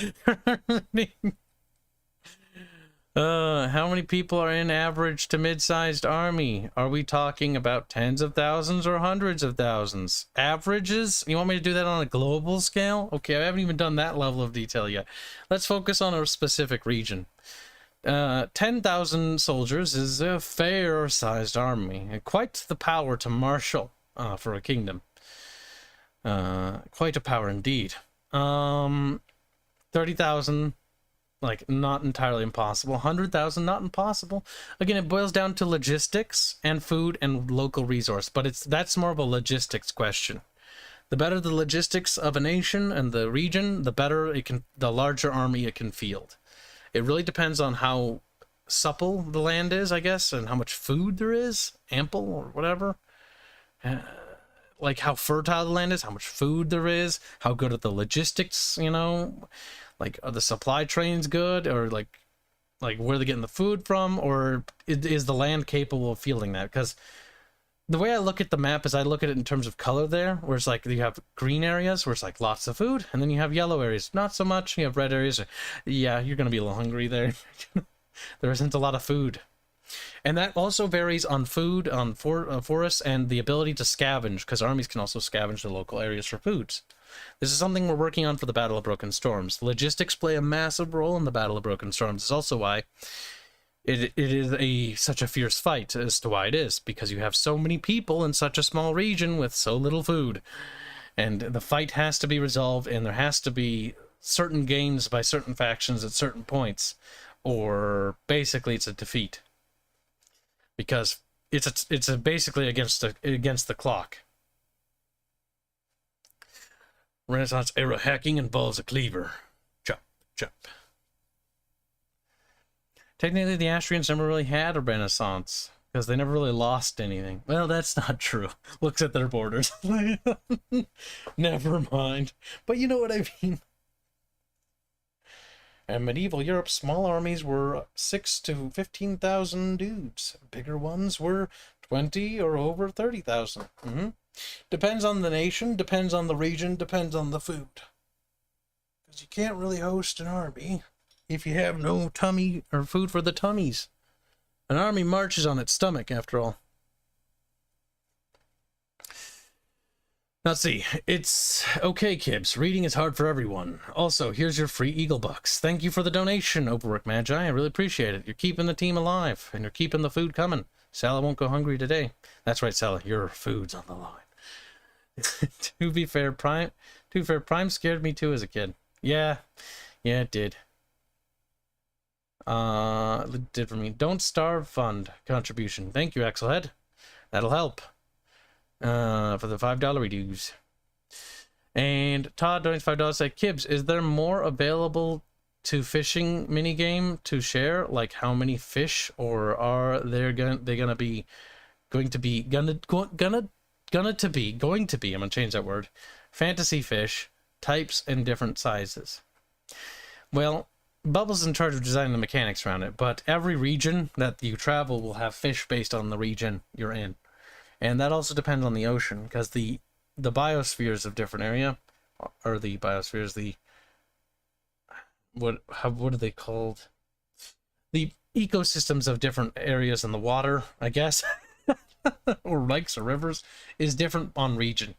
How many people are in average to mid-sized army? Are we talking about tens of thousands or hundreds of thousands? Averages? You want me to do that on a global scale? Okay, I haven't even done that level of detail yet. Let's focus on a specific region. 10,000 soldiers is a fair-sized army, and quite the power to marshal for a kingdom. Quite a power indeed. 30,000, like, not entirely impossible. 100,000, not impossible. Again, it boils down to logistics and food and local resource, but that's more of a logistics question. The better the logistics of a nation and the region, the better the larger army it can field. It really depends on how supple the land is, I guess, and how much food there is, ample or whatever. Like how fertile the land is, how much food there is, how good are the logistics, you know, like are the supply trains good, or like where they're getting the food from, or is the land capable of fielding that? Because the way I look at the map is I look at it in terms of color there, where it's like you have green areas where it's like lots of food, and then you have yellow areas, not so much. You have red areas. Yeah, you're going to be a little hungry there. There isn't a lot of food. And that also varies on food, on forests, and the ability to scavenge, because armies can also scavenge the local areas for foods. This is something we're working on for the Battle of Broken Storms. Logistics play a massive role in the Battle of Broken Storms. It's also why it is such a fierce fight as to why it is, because you have so many people in such a small region with so little food. And the fight has to be resolved, and there has to be certain gains by certain factions at certain points, or basically it's a defeat. Because it's basically against the clock. Renaissance era hacking involves a cleaver. Chop, chop. Technically, the Astrians never really had a renaissance, because they never really lost anything. Well, that's not true. Looks at their borders. Never mind. But you know what I mean. In medieval Europe, small armies were 6,000 to 15,000 dudes. Bigger ones were 20 or over 30,000. Depends on the nation, depends on the region, depends on the food. Because you can't really host an army if you have no tummy or food for the tummies. An army marches on its stomach, after all. Now, let's see. It's okay, Kibs. Reading is hard for everyone. Also, here's your free Eagle Bucks. Thank you for the donation, Overwork Magi. I really appreciate it. You're keeping the team alive, and you're keeping the food coming. Sala won't go hungry today. That's right, Sala. Your food's on the line. To be fair, Prime scared me too as a kid. Yeah, it did. It did for me. Don't Starve Fund contribution. Thank you, Axelhead. That'll help. For the $5 dues. And Todd donates $5. Say, Kibs, is there more available to fishing minigame to share? Like how many fish, or are they going to be? I'm gonna change that word. Fantasy fish types and different sizes. Well, Bubbles is in charge of designing the mechanics around it, but every region that you travel will have fish based on the region you're in. And that also depends on the ocean, because the biospheres of different area, or the biospheres, what are they called? The ecosystems of different areas in the water, I guess, or lakes or rivers, is different on region.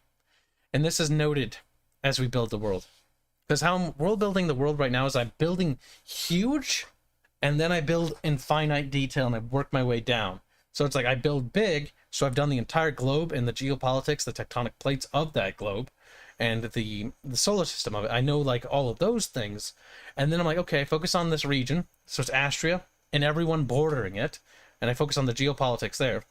And this is noted as we build the world. Because how I'm world building the world right now is I'm building huge, and then I build in finite detail, and I work my way down. So it's like I build big, so I've done the entire globe and the geopolitics, the tectonic plates of that globe, and the solar system of it. I know like all of those things. And then I'm like, okay, focus on this region. So it's Astria and everyone bordering it. And I focus on the geopolitics there.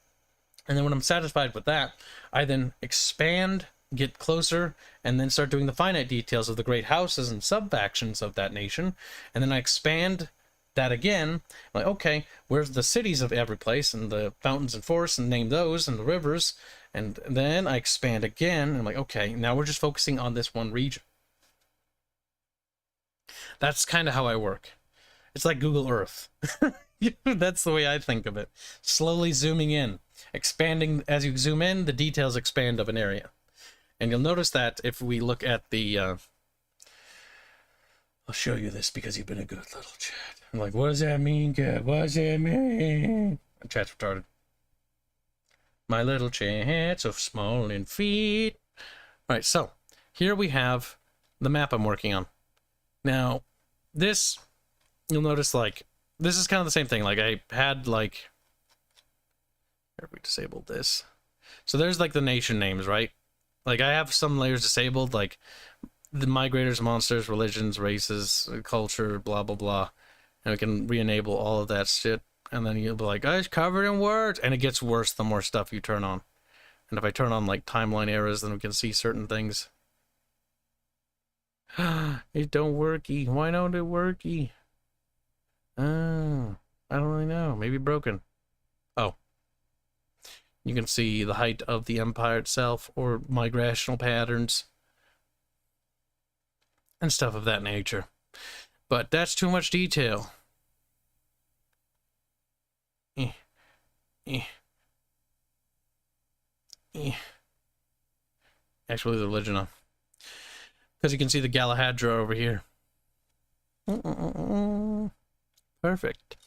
And then when I'm satisfied with that, I then expand, get closer, and then start doing the finite details of the great houses and sub-factions of that nation. And then I expand that again. I'm like, okay, where's the cities of every place, and the fountains and forests, and name those, and the rivers. And then I expand again, and I'm like, okay, now we're just focusing on this one region. That's kind of how I work. It's like Google Earth. That's the way I think of it. Slowly zooming in. Expanding, as you zoom in, the details expand of an area. And you'll notice that if we look at the I'll show you this because you've been a good little chat. I'm like, what does that mean, Cat? What does that mean? My chat's retarded. My little chats of small and feet. All right, so here we have the map I'm working on. Now, this, you'll notice, like, this is kind of the same thing. Like, I had, like, here we disabled this. So there's, like, the nation names, right? Like, I have some layers disabled, like, the migrators, monsters, religions, races, culture, blah, blah, blah. And we can re-enable all of that shit. And then you'll be like, oh, it's covered in words. And it gets worse the more stuff you turn on. And if I turn on, like, timeline errors, then we can see certain things. It don't worky. Why don't it worky? Oh, I don't really know. Maybe broken. Oh. You can see the height of the empire itself, or migrational patterns, and stuff of that nature. But that's too much detail. Actually, the religion on. Because you can see the Galahadra over here. Perfect.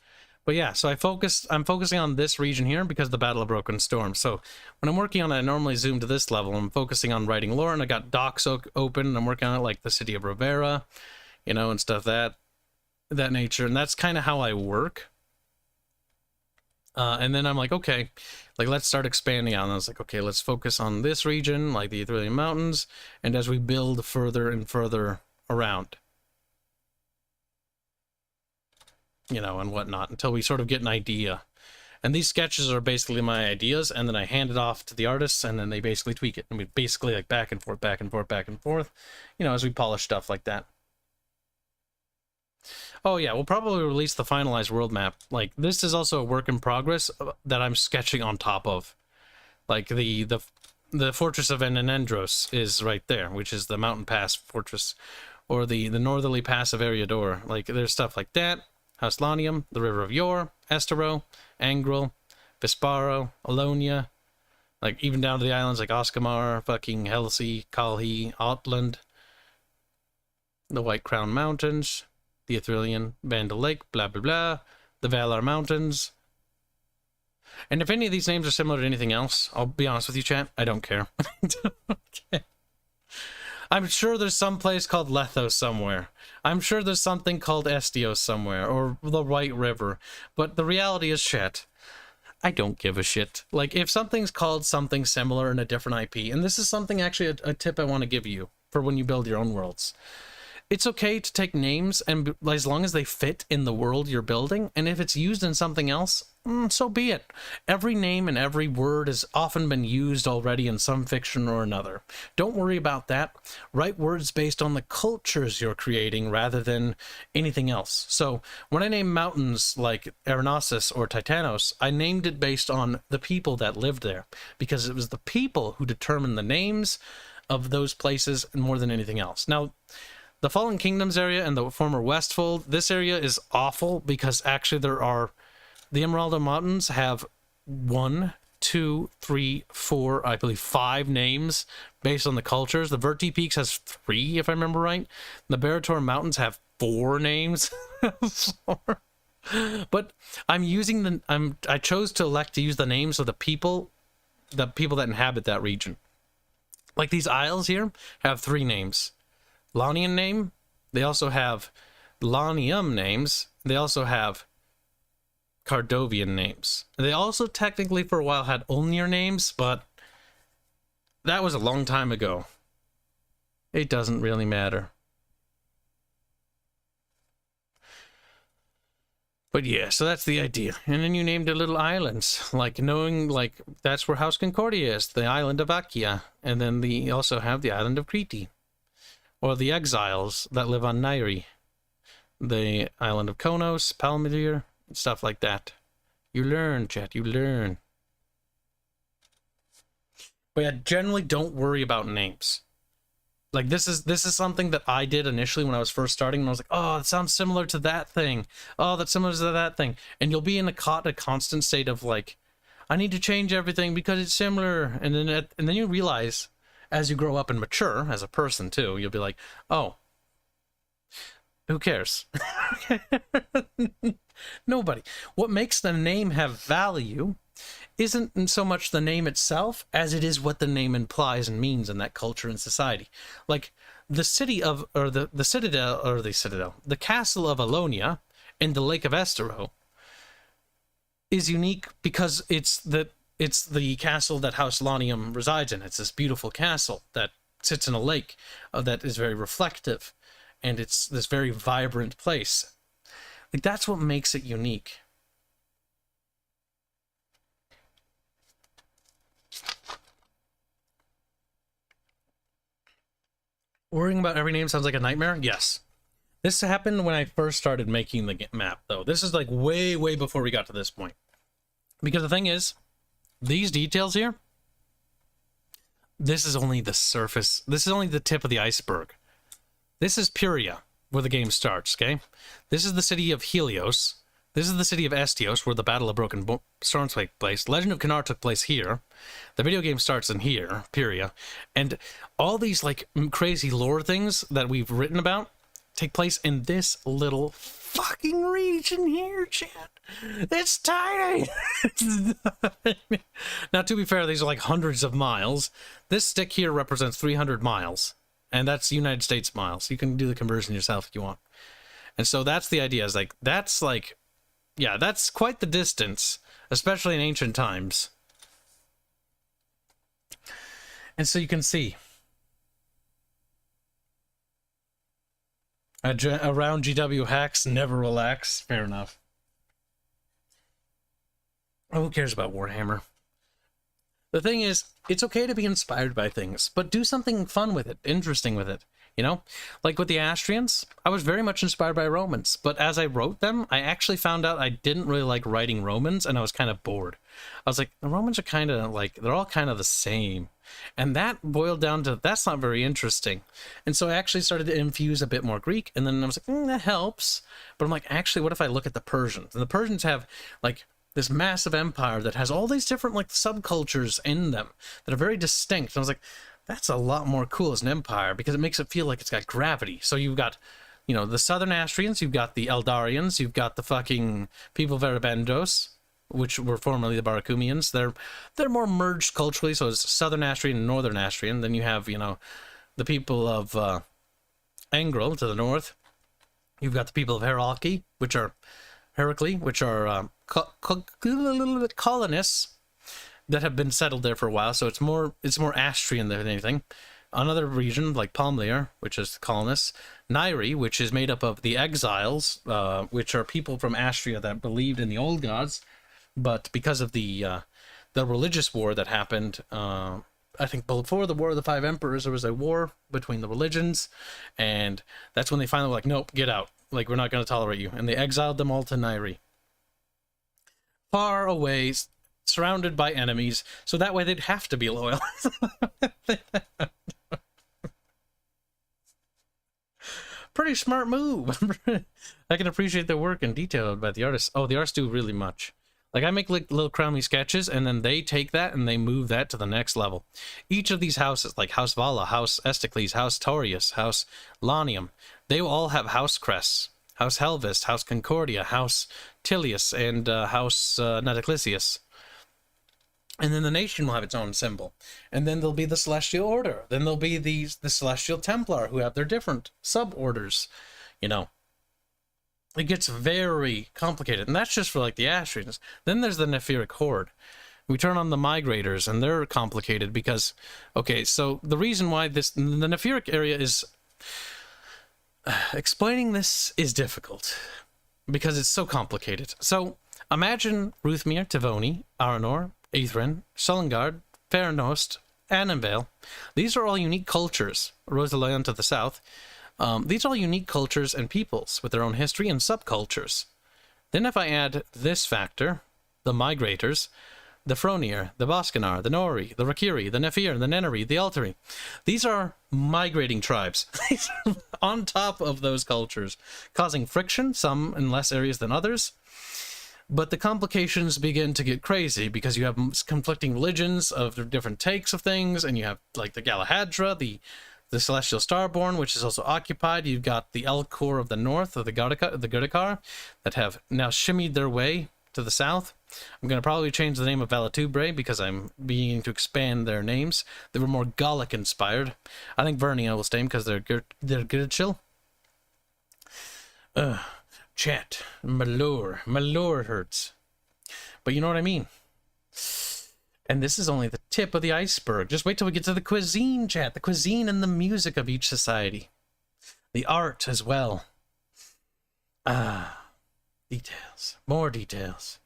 But yeah, so I'm focusing on this region here because of the Battle of Broken Storm. So when I'm working on it, I normally zoom to this level. I'm focusing on writing lore, and I got docs open, and I'm working on it, like the city of Rivera, you know, and stuff that nature. And that's kind of how I work. And then I'm like, okay, like, let's start expanding out. And I was like, okay, let's focus on this region, like the Astrian Mountains, and as we build further and further around, you know, and whatnot, until we sort of get an idea. And these sketches are basically my ideas, and then I hand it off to the artists, and then they basically tweak it. And we basically, like, back and forth, back and forth, back and forth, you know, as we polish stuff like that. Oh yeah, we'll probably release the finalized world map. Like, this is also a work in progress that I'm sketching on top of. Like, the fortress of Enenendros is right there, which is the mountain pass fortress, or the northerly pass of Eriador. Like, there's stuff like that. Hauslanium, the River of Yor, Estero, Angril, Vesparo, Alonia, like, even down to the islands like Oskamar, fucking Helsey, Kalhi, Outland, the White Crown Mountains, the Ithrillian, Vandal Lake, blah, blah, blah, the Valar Mountains. And if any of these names are similar to anything else, I'll be honest with you, chat, I don't care. Okay. I'm sure there's some place called Lethos somewhere. I'm sure there's something called Estios somewhere, or the White River. But the reality is, chat, I don't give a shit. Like, if something's called something similar in a different IP, and this is something, actually, a tip I want to give you for when you build your own worlds. It's okay to take names, and as long as they fit in the world you're building, and if it's used in something else, so be it. Every name and every word has often been used already in some fiction or another. Don't worry about that. Write words based on the cultures you're creating rather than anything else. So when I name mountains like Arenasis or Titanos, I named it based on the people that lived there, because it was the people who determined the names of those places more than anything else. Now, the Fallen Kingdoms area and the former Westfold, this area is awful because actually the Emeraldo Mountains have 1, 2, 3, 4, I believe 5 names based on the cultures. The Verti Peaks has 3, if I remember right. The Barator Mountains have 4 names. 4. But I chose to elect to use the names of the people that inhabit that region. Like, these isles here have 3 names. Lanian name, they also have Lanium names, they also have Cardovian names. They also technically for a while had Ulnir names, but that was a long time ago. It doesn't really matter. But yeah, so that's the idea. And then you named the little islands, like knowing, like, that's where House Concordia is, the island of Akia. And then you also have the island of Crete. Or the exiles that live on Nairi. The island of Konos, Palmyr, stuff like that. You learn, chat, you learn. But yeah, generally don't worry about names. Like, this is something that I did initially when I was first starting, and I was like, oh, it sounds similar to that thing. Oh, that's similar to that thing. And you'll be in a constant state of, like, I need to change everything because it's similar. And then you realize, as you grow up and mature as a person too, you'll be like, oh, Who cares? Nobody. What makes the name have value isn't so much the name itself as it is what the name implies and means in that culture and society. Like the city of, or the citadel, the castle of Alonia in the Lake of Estero is unique because it's the castle that House Lonium resides in. It's this beautiful castle that sits in a lake that is very reflective, and it's this very vibrant place. Like, that's what makes it unique. Worrying about every name sounds like a nightmare? Yes. This happened when I first started making the map, though. This is like way, way before we got to this point. Because the thing is, these details here, this is only the surface. This is only the tip of the iceberg. This is Puria, where the game starts, okay? This is the city of Helios. This is the city of Estios, where the Battle of Broken Storms take place. Legend of Kanar took place here. The video game starts in here, Puria. And all these, like, crazy lore things that we've written about take place in this little fucking region here, chat. It's tiny! Now, to be fair, these are like hundreds of miles. This stick here represents 300 miles. And that's United States miles. You can do the conversion yourself if you want. And so that's the idea. Is like, that's like... yeah, that's quite the distance, especially in ancient times. And so you can see around GW hacks, never relax. Fair enough. Who cares about Warhammer? The thing is, it's okay to be inspired by things, but do something fun with it, interesting with it. You know, like with the Astrians, I was very much inspired by Romans, but as I wrote them, I actually found out I didn't really like writing Romans, and I was kind of bored. I was like, the Romans are kind of like, they're all kind of the same. And that boiled down to, that's not very interesting. And so I actually started to infuse a bit more Greek, and then I was like, that helps. But I'm like, actually, what if I look at the Persians? And the Persians have, like, this massive empire that has all these different, like, subcultures in them that are very distinct. And I was like, that's a lot more cool as an empire, because it makes it feel like it's got gravity. So you've got, you know, the Southern Astrians, you've got the Eldarians, you've got the fucking people of Erebendos, which were formerly the Barakumians. They're more merged culturally, so it's Southern Astrian and Northern Astrian. Then you have, you know, the people of Angrel to the north. You've got the people of Heracli, which are colonists that have been settled there for a while, so it's more Astrian than anything. Another region like Palmyra, which is colonists. Nairi, which is made up of the exiles, which are people from Astria that believed in the old gods, but because of the religious war that happened, I think before the War of the Five Emperors, there was a war between the religions, and that's when they finally were like, nope, get out. Like, we're not going to tolerate you. And they exiled them all to Nairi. Far away, surrounded by enemies, so that way they'd have to be loyal. Pretty smart move. I can appreciate the work and detail by the artists. Oh, the artists do really much. Like, I make like little crowny sketches, and then they take that and they move that to the next level. Each of these houses, like House Vala, House Esticles, House Taurius, House Lonium, they will all have house crests. House Helvist, House Concordia, House Tilius, and House Nataclisius. And then the nation will have its own symbol. And then there'll be the Celestial Order. Then there'll be the Celestial Templar, who have their different sub-orders. You know, it gets very complicated. And that's just for, like, the Astrians. Then there's the Nephiric Horde. We turn on the Migrators, and they're complicated because... okay, so the reason why the Nephiric area is... explaining this is difficult. Because it's so complicated. So, imagine Ruthmir, Tivoni, Aranor, Aethrin, Sullengard, Faranost, Annenvale. These are all unique cultures. Rosalion to the south. These are all unique cultures and peoples with their own history and subcultures. Then if I add this factor, the Migrators, the Fronir, the Boscanar, the Nori, the Rakiri, the Nephir, the Neneri, the Altari. These are migrating tribes on top of those cultures, causing friction, some in less areas than others. But the complications begin to get crazy because you have conflicting religions of different takes of things, and you have, like, the Galahadra, the the Celestial Starborn, which is also occupied. You've got the Elcor of the north, of the Gudikar, that have now shimmied their way to the south. I'm going to probably change the name of Valatubre because I'm beginning to expand their names. They were more Gallic inspired. I think Vernia will stay because they're good chill. Chat. Malure hurts. But you know what I mean. And this is only the tip of the iceberg. Just wait till we get to the cuisine, chat. The cuisine and the music of each society. The art as well. Details. More details.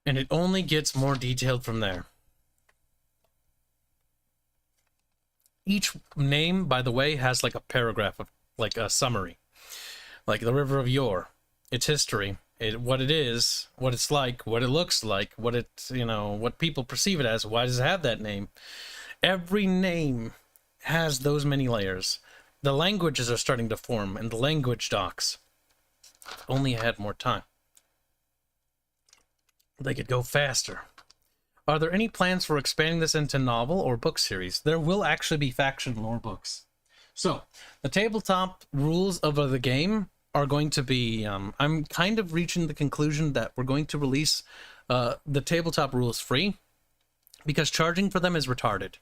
And it only gets more detailed from there. Each name, by the way, has like a paragraph of like a summary. Like the River of Yore, its history, what it is, what it's like, what it looks like, what it, what people perceive it as, why does it have that name? Every name has those many layers. The languages are starting to form in the language docs. If only I had more time. They could go faster. Are there any plans for expanding this into novel or book series? There will actually be faction lore books. So, the tabletop rules of the game are going to be... I'm kind of reaching the conclusion that we're going to release the tabletop rules free, because charging for them is retarded.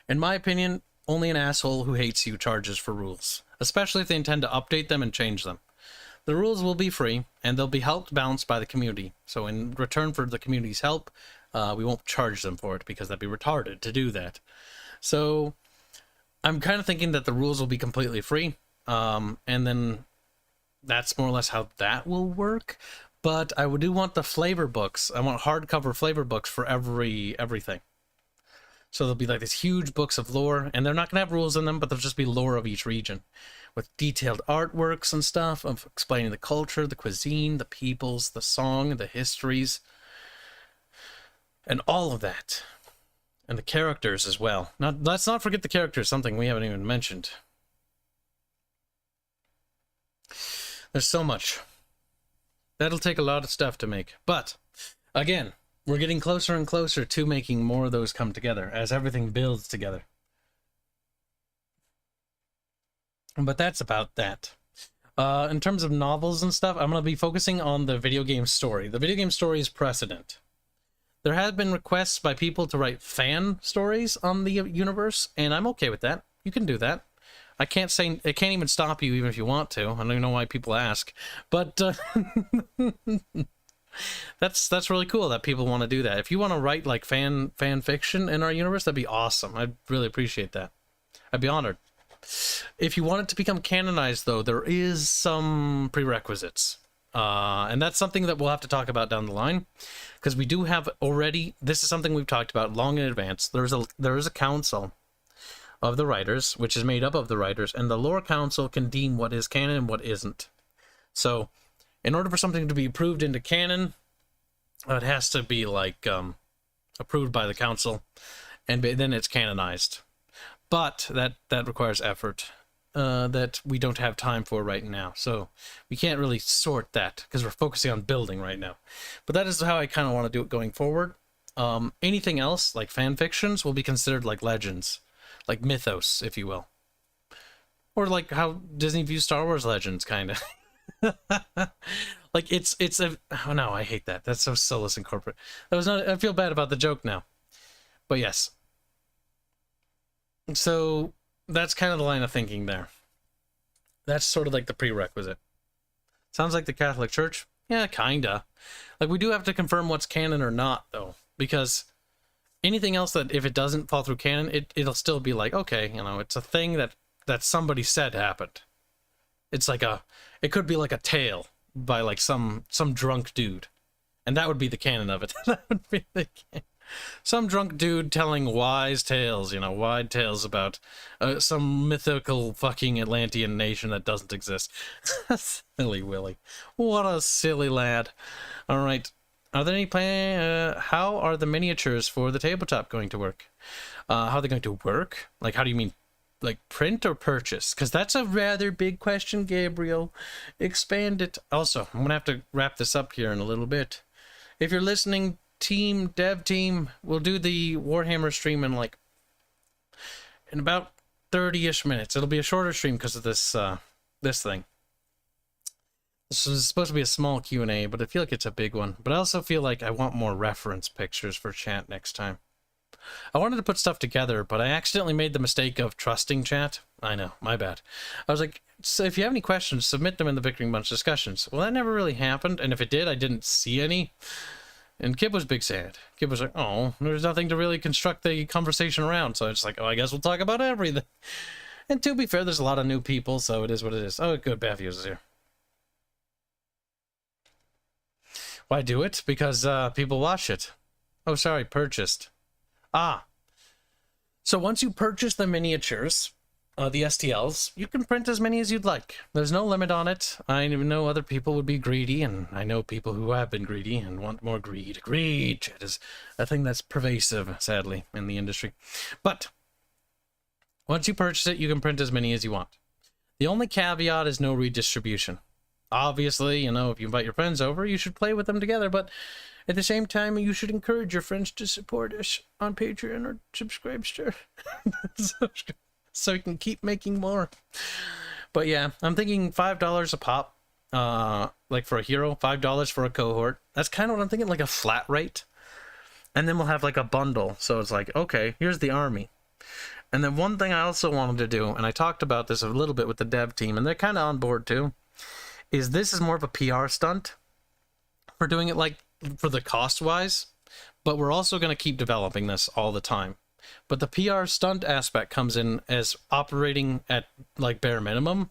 In my opinion, only an asshole who hates you charges for rules, especially if they intend to update them and change them. The rules will be free, and they'll be helped balanced by the community. So in return for the community's help, we won't charge them for it, because that'd be retarded to do that. So I'm kind of thinking that the rules will be completely free, and then that's more or less how that will work. But I do want the flavor books. I want hardcover flavor books for everything. So there'll be like these huge books of lore, and they're not going to have rules in them, but there'll just be lore of each region, with detailed artworks and stuff of explaining the culture, the cuisine, the peoples, the song, the histories, and all of that. And the characters as well. Now, let's not forget the characters, something we haven't even mentioned. There's so much. That'll take a lot of stuff to make. But, again, we're getting closer and closer to making more of those come together as everything builds together. But that's about that. In terms of novels and stuff, I'm going to be focusing on the video game story. The video game story is precedent. There have been requests by people to write fan stories on the universe, and I'm okay with that. You can do that. I can't say, it can't even stop you even if you want to. I don't even know why people ask. But that's really cool that people want to do that. If you want to write like fan fiction in our universe, that'd be awesome. I'd really appreciate that. I'd be honored. If you want it to become canonized, though, there is some prerequisites. And that's something that we'll have to talk about down the line, because we do have already, this is something we've talked about long in advance. There is a council of the writers, which is made up of the writers, and the lore council can deem what is canon and what isn't. So, in order for something to be approved into canon, it has to be like approved by the council, and then it's canonized. But that requires effort that we don't have time for right now. So we can't really sort that because we're focusing on building right now. But that is how I kind of want to do it going forward. Anything else, like fan fictions, will be considered like legends, like mythos, if you will. Or like how Disney views Star Wars legends, kind of. Like it's a... Oh no, I hate that. That's so soulless and corporate. That was not... I feel bad about the joke now. But yes. So that's kind of the line of thinking there. That's sort of like the prerequisite. Sounds like the Catholic Church? Yeah, kinda. Like, we do have to confirm what's canon or not, though. Because anything else that, if it doesn't fall through canon, it'll still be like, okay, it's a thing that somebody said happened. It's like it could be like a tale by like some drunk dude. And that would be the canon of it. That would be the canon. Some drunk dude telling wise tales, wide tales about some mythical fucking Atlantean nation that doesn't exist. Silly Willy. What a silly lad. All right. Are there any how are the miniatures for the tabletop going to work? How are they going to work? Like, how do you mean? Like, print or purchase? Because that's a rather big question, Gabriel. Expand it. Also, I'm going to have to wrap this up here in a little bit. If you're listening dev team, will do the Warhammer stream in about 30-ish minutes. It'll be a shorter stream because of this this thing. This is supposed to be a small Q&A, but I feel like it's a big one. But I also feel like I want more reference pictures for chat next time. I wanted to put stuff together, but I accidentally made the mistake of trusting chat. I know, my bad. I was like, so if you have any questions, submit them in the Bickering Bunch discussions. Well, that never really happened, and if it did, I didn't see any. And Kib was big sad. Kib was like, oh, there's nothing to really construct the conversation around. So I was like, oh, I guess we'll talk about everything. And to be fair, there's a lot of new people, so it is what it is. Oh, good, Baffios is here. Why do it? Because people watch it. Oh, sorry, purchased. Ah. So once you purchase the miniatures, the STLs, you can print as many as you'd like. There's no limit on it. I know other people would be greedy, and I know people who have been greedy and want more greed. Greed is a thing that's pervasive, sadly, in the industry. But once you purchase it, you can print as many as you want. The only caveat is no redistribution. Obviously, you know, if you invite your friends over, you should play with them together, but at the same time, you should encourage your friends to support us on Patreon or Subscribester. So we can keep making more. But yeah, I'm thinking $5 a pop, like for a hero, $5 for a cohort. That's kind of what I'm thinking, like a flat rate. And then we'll have like a bundle. So it's like, okay, here's the army. And then one thing I also wanted to do, and I talked about this a little bit with the dev team, and they're kind of on board too, is this is more of a PR stunt for doing it like for the cost wise, but we're also going to keep developing this all the time. But the PR stunt aspect comes in as operating at like bare minimum,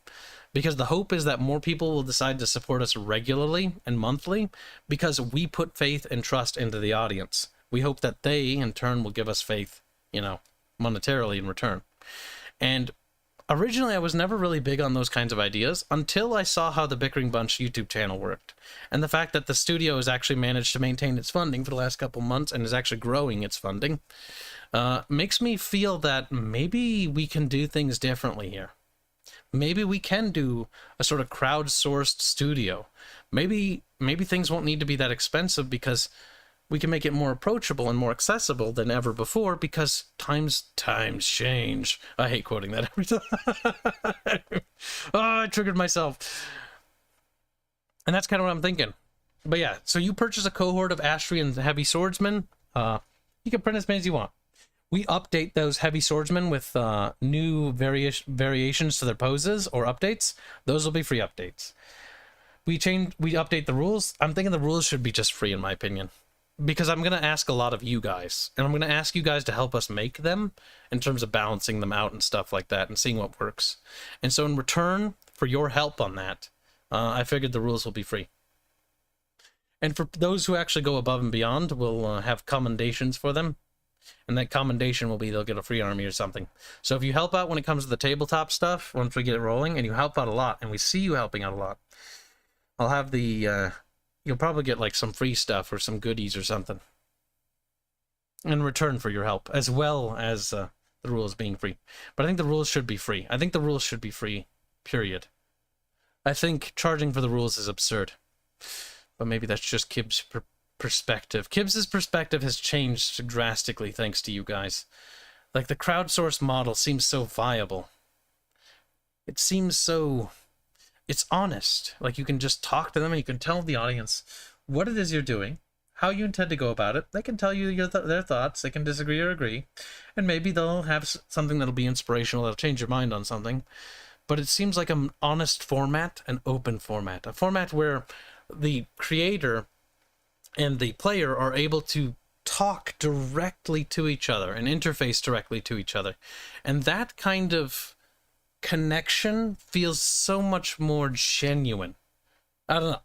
because the hope is that more people will decide to support us regularly and monthly because we put faith and trust into the audience. We hope that they in turn will give us faith, you know, monetarily in return. And originally, I was never really big on those kinds of ideas until I saw how the Bickering Bunch YouTube channel worked. And the fact that the studio has actually managed to maintain its funding for the last couple months and is actually growing its funding makes me feel that maybe we can do things differently here. Maybe we can do a sort of crowdsourced studio. Maybe things won't need to be that expensive because we can make it more approachable and more accessible than ever before because times change. I hate quoting that every time. Oh, I triggered myself. And that's kind of what I'm thinking. But yeah, so you purchase a cohort of Astrian heavy swordsmen. You can print as many as you want. We update those heavy swordsmen with new variations to their poses or updates. Those will be free updates. We update the rules. I'm thinking the rules should be just free in my opinion, because I'm going to ask a lot of you guys, and I'm going to ask you guys to help us make them in terms of balancing them out and stuff like that and seeing what works. And so in return for your help on that, I figured the rules will be free. And for those who actually go above and beyond, we'll have commendations for them. And that commendation will be they'll get a free army or something. So if you help out when it comes to the tabletop stuff, once we get it rolling, and you help out a lot, and we see you helping out a lot, I'll have the... you'll probably get like some free stuff or some goodies or something in return for your help, as well as the rules being free. But I think the rules should be free. I think the rules should be free, period. I think charging for the rules is absurd. But maybe that's just Kibs' perspective. Kibs' perspective has changed drastically thanks to you guys. Like, the crowdsourced model seems so viable. It seems so... it's honest. Like, you can just talk to them and you can tell the audience what it is you're doing, how you intend to go about it. They can tell you their thoughts. They can disagree or agree. And maybe they'll have something that'll be inspirational, that'll change your mind on something. But it seems like an honest format, an open format. A format where the creator and the player are able to talk directly to each other and interface directly to each other. And that kind of connection feels so much more genuine, I don't know,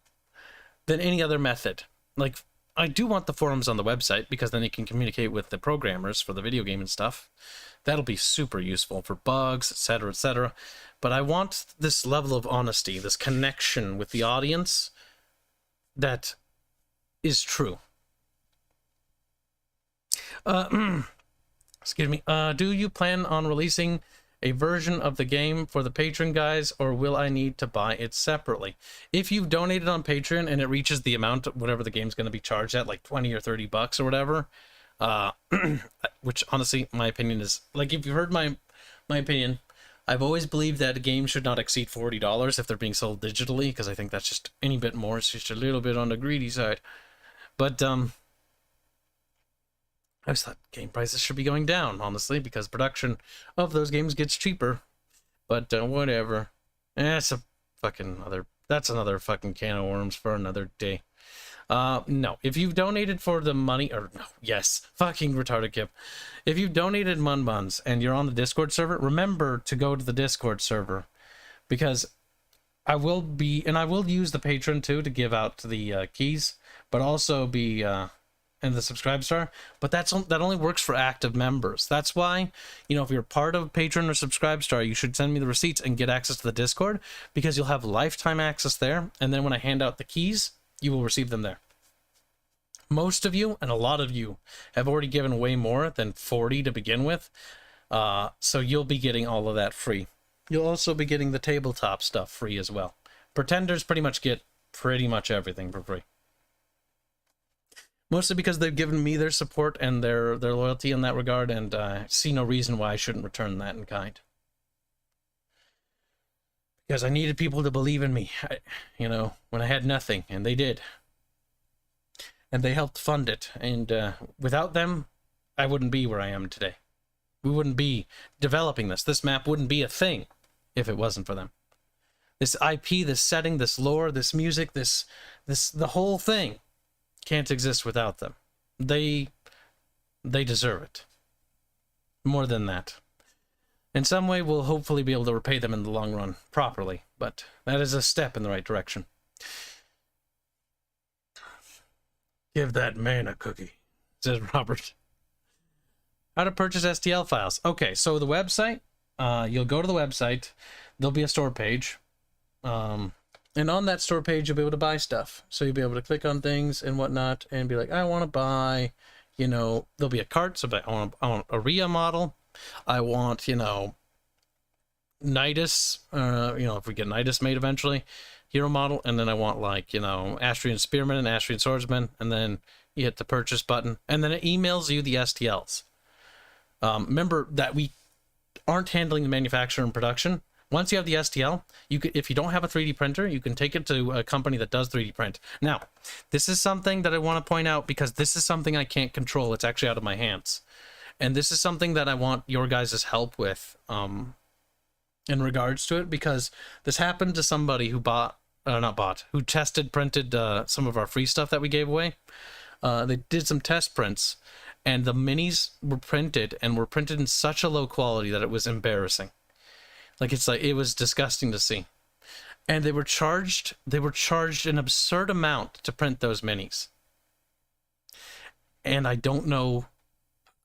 than any other method. Like, I do want the forums on the website because then you can communicate with the programmers for the video game and stuff. That'll be super useful for bugs, etc., etc. But I want this level of honesty, this connection with the audience that is true. Excuse me. Do you plan on releasing a version of the game for the patron guys, or will I need to buy it separately? If you've donated on Patreon and it reaches the amount, whatever the game's going to be charged at, like 20 or 30 bucks or whatever, which honestly, my opinion is, like, if you've heard my opinion, I've always believed that a game should not exceed $40 if they're being sold digitally, because I think that's just any bit more. It's just a little bit on the greedy side. But, I always thought game prices should be going down, honestly, because production of those games gets cheaper. But whatever. That's another fucking can of worms for another day. No. If you've donated for the money, or no, yes, fucking retarded Kip. If you've donated Mun Buns and you're on the Discord server, remember to go to the Discord server, because I will use the Patreon too to give out the keys, but also be and the subscribe star, but that only works for active members. That's why, if you're part of Patreon or subscribe star, you should send me the receipts and get access to the Discord, because you'll have lifetime access there, and then when I hand out the keys, you will receive them there. Most of you, and a lot of you, have already given way more than 40 to begin with, so you'll be getting all of that free. You'll also be getting the tabletop stuff free as well. Pretenders pretty much get pretty much everything for free. Mostly because they've given me their support and their loyalty in that regard, and I see no reason why I shouldn't return that in kind. Because I needed people to believe in me, when I had nothing, and they did. And they helped fund it, and without them, I wouldn't be where I am today. We wouldn't be developing this. This map wouldn't be a thing if it wasn't for them. This IP, this setting, this lore, this music, the whole thing can't exist without them. They deserve it. More than that. In some way, we'll hopefully be able to repay them in the long run properly, but that is a step in the right direction. Give that man a cookie, says Robert. How to purchase STL files. Okay, so the website, you'll go to the website, there'll be a store page, and on that store page, you'll be able to buy stuff. So you'll be able to click on things and whatnot and be like, I want to buy, there'll be a cart. So I want a Rhea model. I want, Nidus, if we get Nidus made eventually, hero model. And then I want, Astrian Spearman and Astrian Swordsman. And then you hit the purchase button. And then it emails you the STLs. Remember that we aren't handling the manufacture and production. Once you have the STL, if you don't have a 3D printer, you can take it to a company that does 3D print. Now, this is something that I want to point out, because this is something I can't control. It's actually out of my hands. And this is something that I want your guys' help with in regards to it, because this happened to somebody who who printed some of our free stuff that we gave away. They did some test prints, and the minis were printed in such a low quality that it was embarrassing. It was disgusting to see. And they were charged an absurd amount to print those minis. And I don't know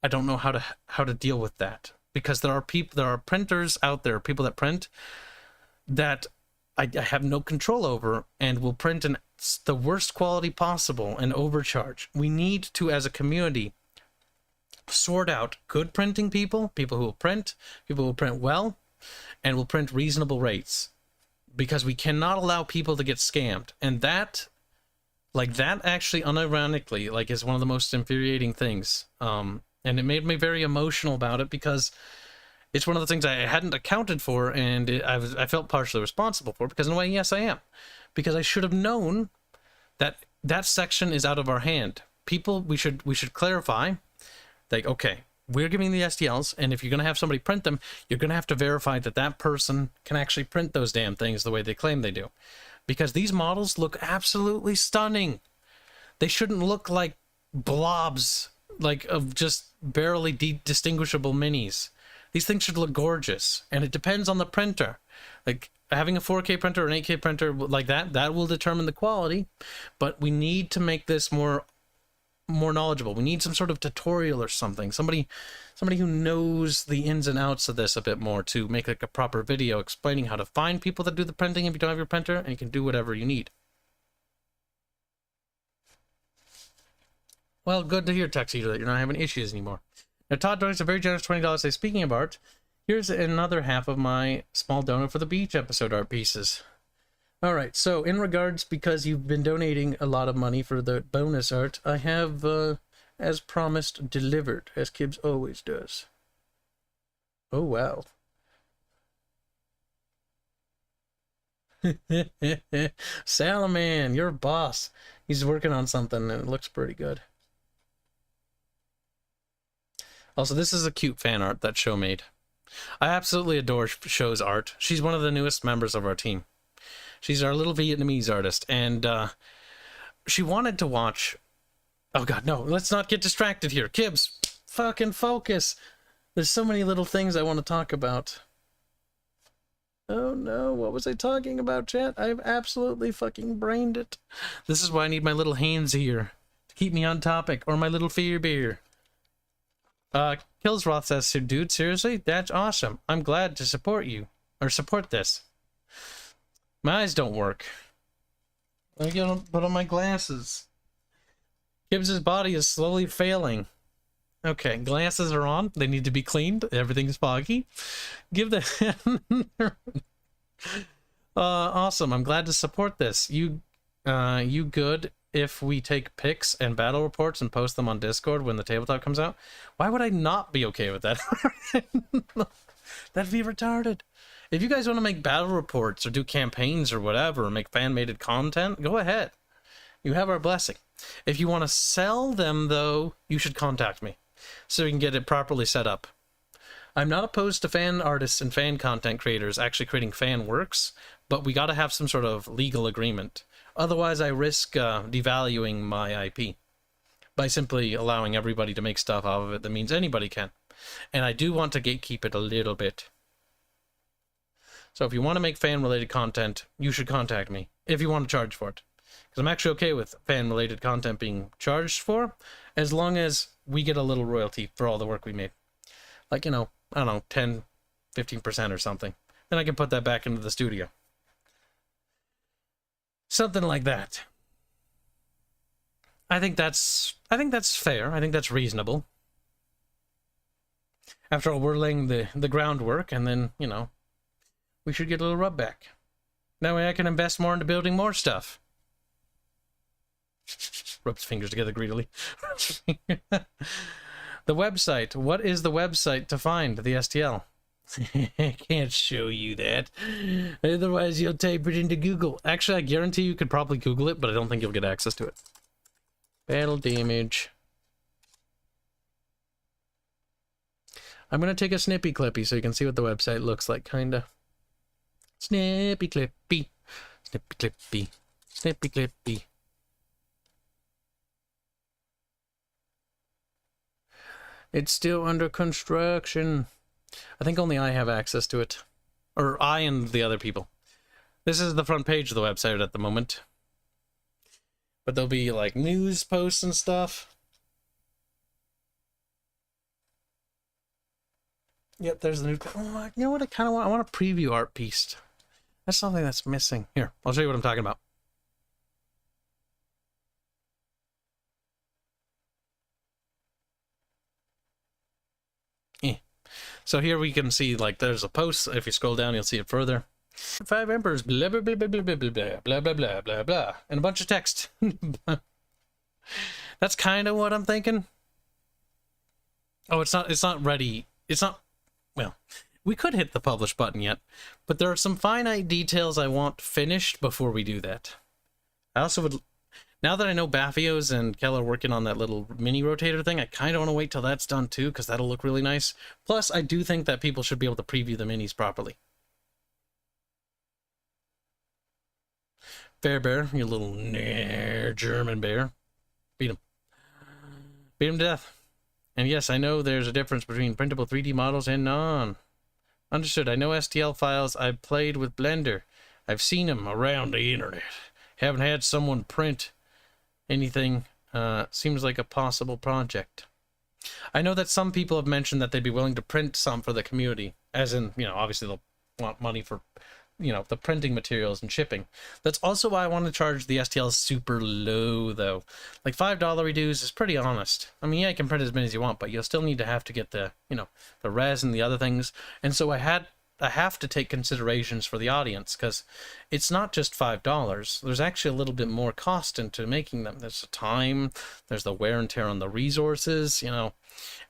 how to deal with that, because there are printers out there, people that print, that I have no control over, and will print in the worst quality possible and overcharge. We need to, as a community, sort out good printing people who will print well, and will print reasonable rates, because we cannot allow people to get scammed. And that actually, unironically, is one of the most infuriating things. And it made me very emotional about it, because it's one of the things I hadn't accounted for, and I felt partially responsible for, because in a way, yes, I am. Because I should have known that section is out of our hand. People, we should clarify, okay, we're giving the STLs, and if you're going to have somebody print them, you're going to have to verify that person can actually print those damn things the way they claim they do. Because these models look absolutely stunning. They shouldn't look like blobs, of just barely distinguishable minis. These things should look gorgeous, and it depends on the printer. Having a 4K printer or an 8K printer like that will determine the quality, but we need to make this more knowledgeable. We need some sort of tutorial or something. Somebody who knows the ins and outs of this a bit more, to make a proper video explaining how to find people that do the printing if you don't have your printer, and you can do whatever you need. Well, good to hear, Tuxedo, that you're not having issues anymore. Now, Todd donates a very generous $20. Say, speaking of art, Here's another half of my small donor for the beach episode art pieces. All right, so in regards, because you've been donating a lot of money for the bonus art, I have, as promised, delivered, as Kibs always does. Oh, wow. Sala, man, you're a boss. He's working on something, and it looks pretty good. Also, this is a cute fan art that Show made. I absolutely adore Show's art. She's one of the newest members of our team. She's our little Vietnamese artist, and she wanted to watch... Oh god, no, let's not get distracted here. Kibs, fucking focus. There's so many little things I want to talk about. Oh no, what was I talking about, chat? I've absolutely fucking brained it. This is why I need my little Hanse here to keep me on topic, or my little fear beer. Killsroth says, dude, seriously? That's awesome. I'm glad to support you, or support this. My eyes don't work. I gotta put on my glasses. Kibs' body is slowly failing. Okay, glasses are on. They need to be cleaned. Everything's foggy. Give the... awesome. I'm glad to support this. You good if we take pics and battle reports and post them on Discord when the tabletop comes out? Why would I not be okay with that? That'd be retarded. If you guys want to make battle reports or do campaigns or whatever, or make fan-made content, go ahead. You have our blessing. If you want to sell them, though, you should contact me so we can get it properly set up. I'm not opposed to fan artists and fan content creators actually creating fan works, but we got to have some sort of legal agreement. Otherwise, I risk devaluing my IP by simply allowing everybody to make stuff out of it that means anybody can. And I do want to gatekeep it a little bit. So if you want to make fan-related content, you should contact me if you want to charge for it. Because I'm actually okay with fan-related content being charged for, as long as we get a little royalty for all the work we made. Like, you know, I don't know, 10, 15% or something. Then I can put that back into the studio. Something like that. I think that's fair. I think that's reasonable. After all, we're laying the groundwork, and then, you know, we should get a little rub back. That way I can invest more into building more stuff. Rubs fingers together greedily. The website. What is the website to find the STL? I can't show you that. Otherwise you'll type it into Google. Actually, I guarantee you could probably Google it, but I don't think you'll get access to it. Battle damage. I'm going to take a snippy clippy so you can see what the website looks like, kinda. Snippy clippy. Snippy clippy. Snippy clippy. It's still under construction. I think only I have access to it. Or I and the other people. This is the front page of the website at the moment. But there'll be like news posts and stuff. Yep, there's the new... Oh, you know what I kind of want? I want a preview art piece. That's something that's missing. Here, I'll show you what I'm talking about. So here we can see, like, there's a post. If you scroll down, you'll see it further. 5 emperors, blah, blah, blah, blah, blah, blah, blah, blah, blah, blah, blah, blah, and a bunch of text. That's kind of what I'm thinking. Oh, it's not ready. It's not, well, we could hit the publish button yet, but there are some finite details I want finished before we do that. I also would, now that I know Baffios and Kel are working on that little mini rotator thing, I kind of want to wait till that's done too, because that'll look really nice. Plus, I do think that people should be able to preview the minis properly. Fair bear, you little German bear. Beat him. Beat him to death. And yes, I know there's a difference between printable 3D models and non. Understood. I know STL files. I've played with Blender. I've seen them around the internet. Haven't had someone print anything. Seems like a possible project. I know that some people have mentioned that they'd be willing to print some for the community. As in, you know, obviously they'll want money for you know, the printing materials and shipping. That's also why I want to charge the STL super low, though. Like $5 reduce is pretty honest. I mean, yeah, you can print as many as you want, but you'll still need to have to get the, you know, the res and the other things. And so I have to take considerations for the audience, because it's not just $5. There's actually a little bit more cost into making them. There's the time, there's the wear and tear on the resources, you know,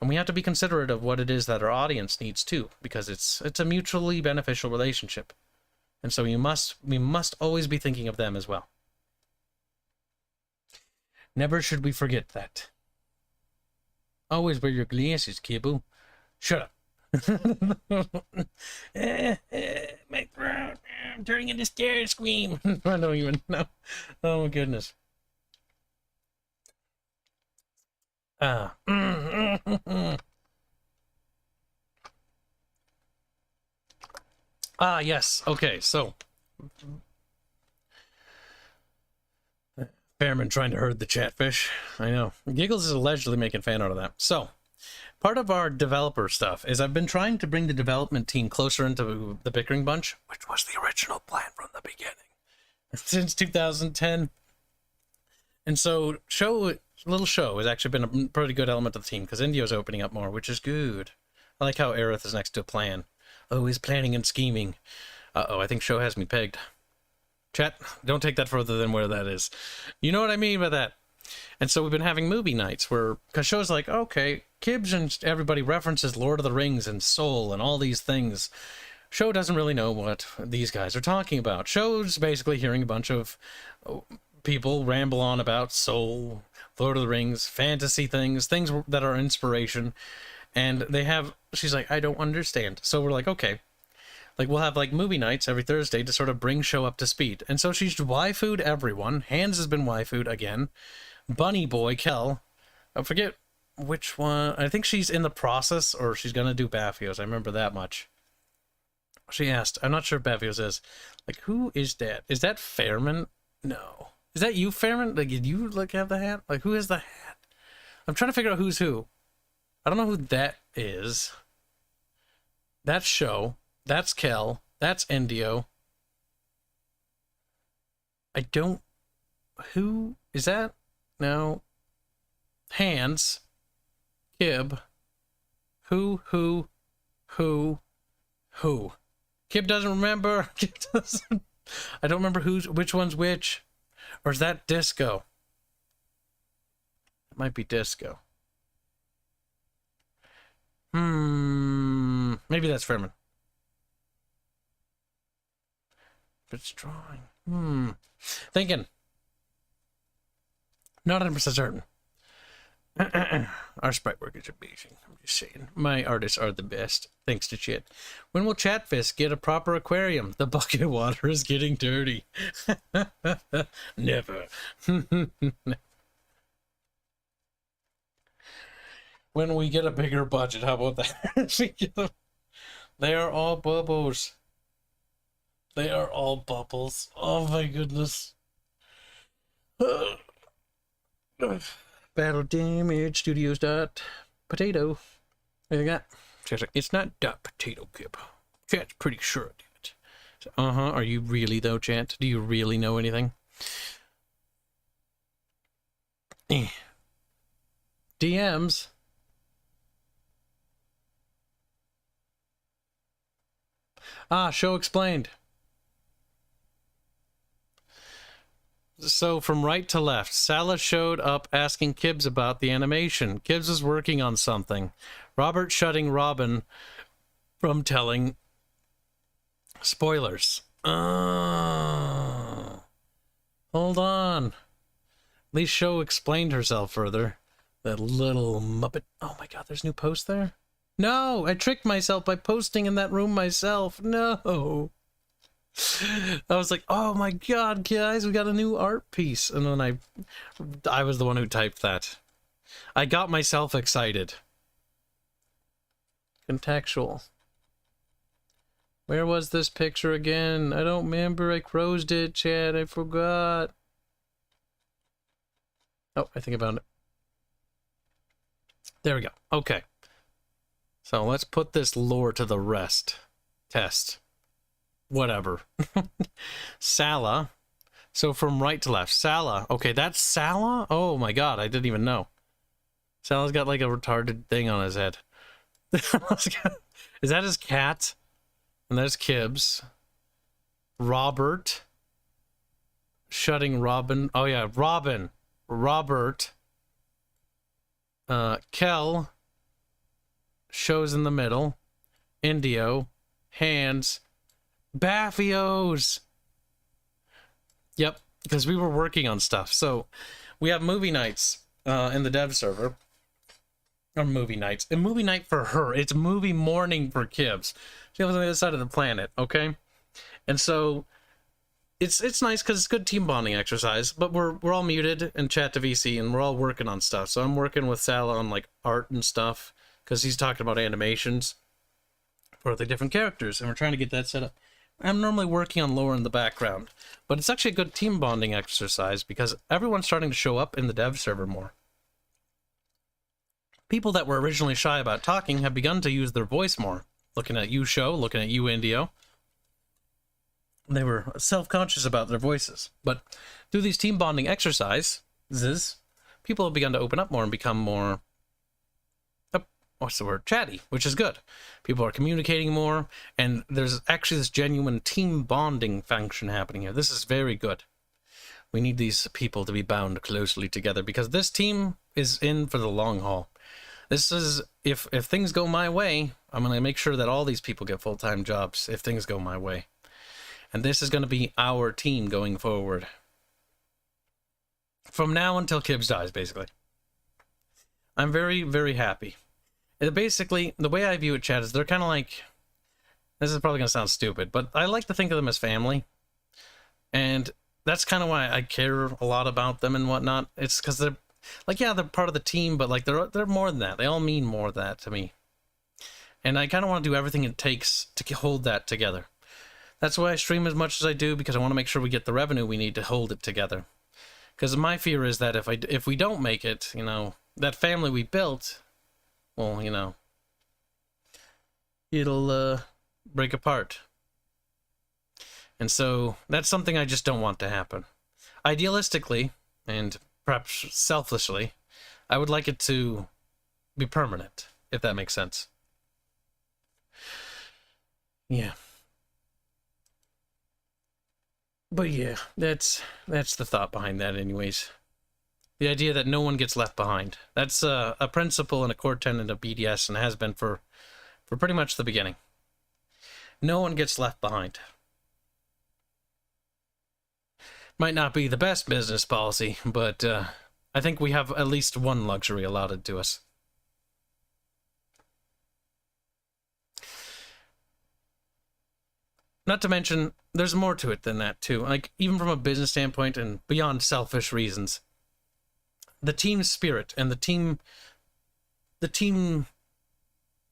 and we have to be considerate of what it is that our audience needs too, because it's a mutually beneficial relationship. And so we must always be thinking of them as well. Never should we forget that. Always wear your glasses, Kiboo. Shut up. My throat, I'm turning into scared scream. I don't even know. Oh my goodness. Yes. Okay, so Fairman trying to herd the chatfish. I know. Giggles is allegedly making fan out of that. So part of our developer stuff is I've been trying to bring the development team closer into the Bickering bunch, which was the original plan from the beginning, since 2010. And so little show has actually been a pretty good element of the team, because Indio's opening up more, which is good. I like how Aerith is next to a plan. Oh, he's planning and scheming. Uh-oh, I think show has me pegged. Chat, don't take that further than where that is. You know what I mean by that. And so we've been having movie nights where, because show's like, okay, Kibs and everybody references Lord of the Rings and Soul and all these things. Show doesn't really know what these guys are talking about. Show's basically hearing a bunch of people ramble on about Soul, Lord of the Rings, fantasy things that are inspiration. And she's like, I don't understand. So we're like, okay. Like, we'll have, like, movie nights every Thursday to sort of bring show up to speed. And so she's waifu'd everyone. Hanse has been waifu'd again. Bunny Boy, Kel. I forget which one. I think she's in the process, or she's going to do Baphios. I remember that much. She asked. I'm not sure Baphios is. Like, who is that? Is that Fairman? No. Is that you, Fairman? Like, did you, like, have the hat? Like, who has the hat? I'm trying to figure out who's who. I don't know who that is. That's Show. That's Kel. That's Indio. I don't... Who is that? No. Hanse. Kib. Who? Kib doesn't remember. Kib doesn't... I don't remember which one's which. Or is that Disco? It might be Disco. Maybe that's Fairman. But it's drawing. Thinking. Not 100% certain. Our sprite work is amazing. I'm just saying. My artists are the best. Thanks to Chit. When will Chatfish get a proper aquarium? The bucket of water is getting dirty. Never. When we get a bigger budget, how about that? They are all bubbles. They are all bubbles. Oh my goodness. Battle damage studios dot potato. There you go. It's not dot potato, Kib. Chat's pretty sure of it. So, are you really though, chat? Do you really know anything? DMs. Show explained. So from right to left, Sala showed up asking Kibs about the animation. Kibs is working on something. Robert shutting Robin from telling spoilers. Hold on. At least Show explained herself further. That little muppet. Oh my god, there's new posts there? No, I tricked myself by posting in that room myself. No. I was like, oh my god, guys, we got a new art piece. And then I was the one who typed that. I got myself excited. Contextual. Where was this picture again? I don't remember. I closed it, Chad. I forgot. Oh, I think I found it. There we go. Okay. So let's put this lore to the rest. Test. whatever. Sala. So from right to left. Sala. Okay, that's Sala? Oh my god, I didn't even know. Sala's got like a retarded thing on his head. Is that his cat? And there's Kibs. Robert. Shutting Robin. Oh yeah, Robin. Robert. Kel. Shows in the middle. Indio. Hanse. Baffios. Yep, because we were working on stuff. So we have movie nights in the dev server. Or movie nights. A movie night for her. It's movie morning for Kibs. She lives on the other side of the planet, okay? And so it's nice because it's good team bonding exercise, but we're all muted and chat to VC and we're all working on stuff. So I'm working with Sala on like art and stuff because he's talking about animations for the different characters and we're trying to get that set up. I'm normally working on lore in the background, but it's actually a good team bonding exercise because everyone's starting to show up in the dev server more. People that were originally shy about talking have begun to use their voice more. Looking at you, Show, looking at you, Indio. They were self-conscious about their voices. But through these team bonding exercises, people have begun to open up more and become more, chatty, which is good. People are communicating more, and there's actually this genuine team bonding function happening here. This is very good. We need these people to be bound closely together because this team is in for the long haul. This is, if things go my way, I'm going to make sure that all these people get full-time jobs if things go my way. And this is going to be our team going forward. From now until Kibs dies, basically. I'm very, very happy. Basically, the way I view it, chat, is they're kind of like... This is probably going to sound stupid, but I like to think of them as family. And that's kind of why I care a lot about them and whatnot. It's because they're... Like, yeah, they're part of the team, but like they're more than that. They all mean more than that to me. And I kind of want to do everything it takes to hold that together. That's why I stream as much as I do, because I want to make sure we get the revenue we need to hold it together. Because my fear is that if we don't make it, you know, that family we built, well, you know, it'll break apart. And so that's something I just don't want to happen. Idealistically, and perhaps selfishly, I would like it to be permanent, if that makes sense. Yeah. But yeah, that's the thought behind that anyways. The idea that no one gets left behind. That's a principle and a core tenet of BDS and has been for pretty much the beginning. No one gets left behind. Might not be the best business policy, but I think we have at least one luxury allotted to us. Not to mention, there's more to it than that, too. Like, even from a business standpoint and beyond selfish reasons. The team spirit and the team,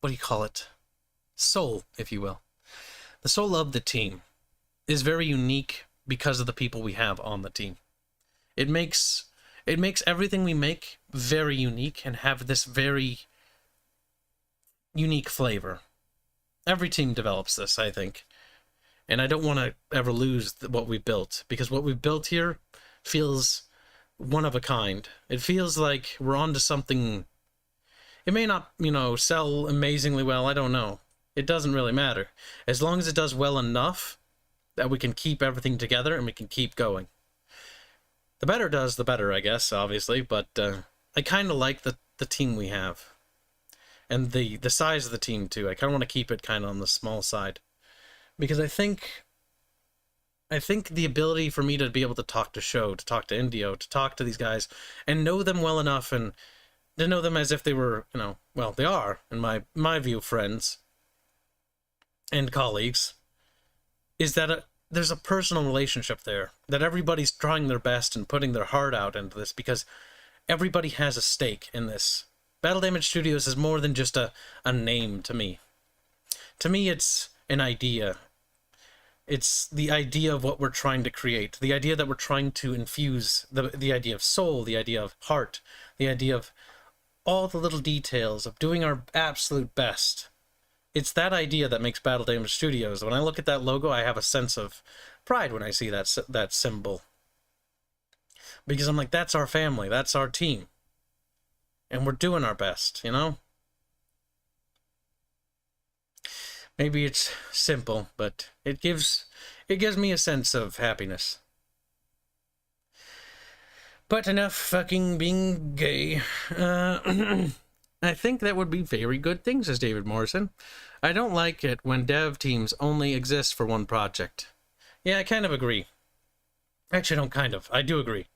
what do you call it? Soul, if you will. The soul of the team is very unique because of the people we have on the team. It makes everything we make very unique and have this very unique flavor. Every team develops this, I think. And I don't want to ever lose what we built, because what we've built here feels one of a kind. It feels like we're onto something. It may not, you know, sell amazingly well, I don't know. It doesn't really matter. As long as it does well enough that we can keep everything together and we can keep going. The better does, the better, I guess, obviously, but I kind of like the team we have. And the size of the team, too. I kind of want to keep it kind of on the small side. Because I think the ability for me to be able to talk to Show, to talk to Indio, to talk to these guys, and know them well enough, and to know them as if they were, you know, well, they are, in my view, friends and colleagues, is that there's a personal relationship there, that everybody's trying their best and putting their heart out into this, because everybody has a stake in this. Battle Damage Studios is more than just a name to me. To me, it's an idea. It's the idea of what we're trying to create, the idea that we're trying to infuse, the idea of soul, the idea of heart, the idea of all the little details of doing our absolute best It's that idea that makes Battle Damage Studios. When I look at that logo, I have a sense of pride when I see that symbol. Because I'm like, that's our family, that's our team. And we're doing our best, you know? Maybe it's simple, but it gives me a sense of happiness. But enough fucking being gay. I think that would be very good things, says David Morrison. I don't like it when dev teams only exist for one project. Yeah, I kind of agree. Actually, I don't kind of. I do agree.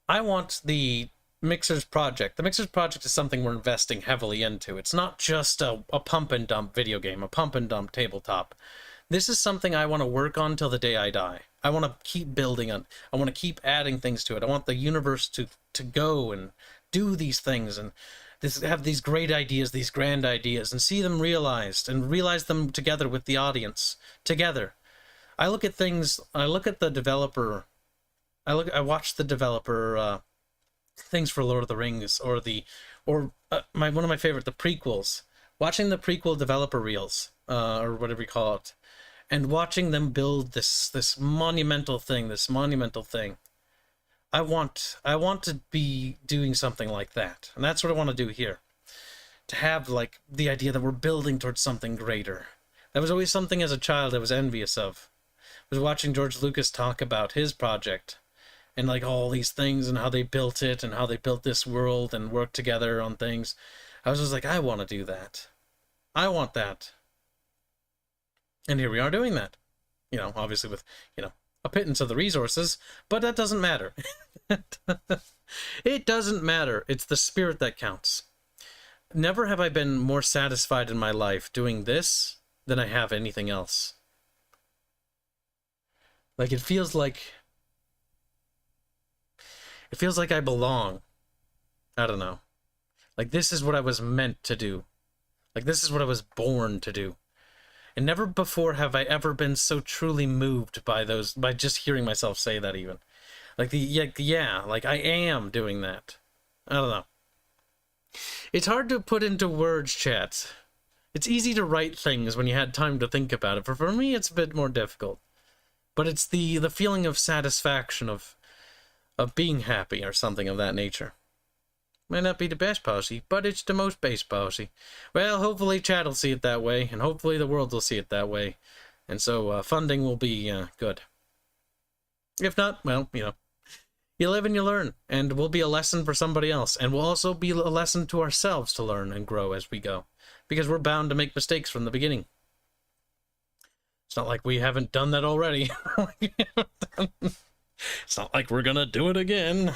I want the Mixers project. The Mixers project is something we're investing heavily into. It's not just a pump and dump video game, a pump and dump tabletop. This is something I want to work on till the day I die. I want to keep building on. I want to keep adding things to it. I want the universe to go and do these things and have these great ideas, these grand ideas, and see them realized and realize them together with the audience. Together. I look at things, I look at the developer, I watch the developer things for Lord of the Rings or one of my favorite, the prequels. Watching the prequel developer reels, or whatever you call it, and watching them build this monumental thing, I want to be doing something like that. And that's what I want to do here. To have, like, the idea that we're building towards something greater. That was always something as a child I was envious of. I was watching George Lucas talk about his project. And, like, all these things and how they built it and how they built this world and worked together on things. I was just like, I want to do that. I want that. And here we are doing that. You know, obviously with, you know, a pittance of the resources, but that doesn't matter. It doesn't matter. It's the spirit that counts. Never have I been more satisfied in my life doing this than I have anything else. Like, it feels like I belong. I don't know. Like, this is what I was meant to do. Like, this is what I was born to do. And never before have I ever been so truly moved by just hearing myself say that even. Like, like I am doing that. I don't know. It's hard to put into words, chat. It's easy to write things when you had time to think about it. For me, it's a bit more difficult. But it's the feeling of satisfaction of being happy or something of that nature. Might not be the best policy, but it's the most base policy. Well, hopefully chat will see it that way, and hopefully the world will see it that way. And so funding will be good. If not, well, you know, you live and you learn, and will be a lesson for somebody else, and will also be a lesson to ourselves to learn and grow as we go. Because we're bound to make mistakes from the beginning. It's not like we haven't done that already. It's not like we're gonna do it again.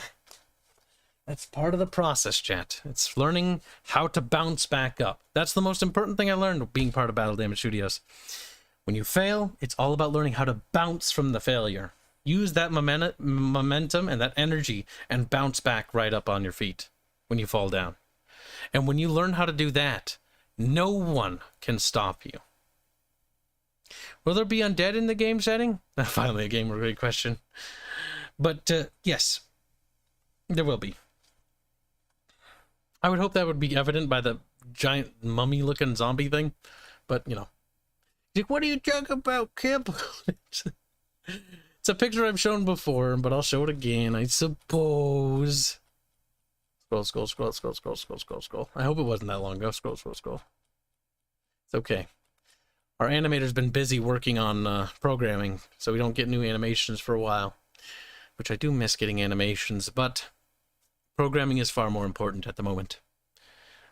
That's part of the process, chat. It's learning how to bounce back up. That's the most important thing I learned being part of Battle Damage Studios. When you fail, it's all about learning how to bounce from the failure. Use that momentum and that energy and bounce back right up on your feet when you fall down. And when you learn how to do that, no one can stop you. Will there be undead in the game setting? Finally, a gamer-related question. But, yes, there will be. I would hope that would be evident by the giant mummy-looking zombie thing. But, you know. Like, what are you talking about, Kib? It's a picture I've shown before, but I'll show it again, I suppose. Scroll. I hope it wasn't that long ago. Scroll. It's okay. Our animator's been busy working on programming, so we don't get new animations for a while. Which I do miss getting animations, but programming is far more important at the moment.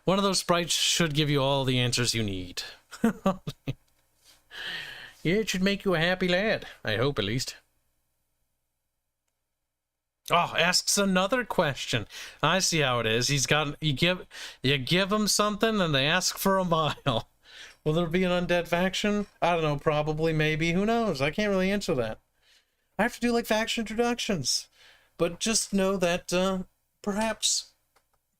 One of those sprites should give you all the answers you need. Yeah, it should make you a happy lad. I hope, at least. Oh, asks another question. I see how it is. He's got you give him something and they ask for a mile. Will there be an undead faction? I don't know, probably, maybe, who knows? I can't really answer that. I have to do like faction introductions. But just know that perhaps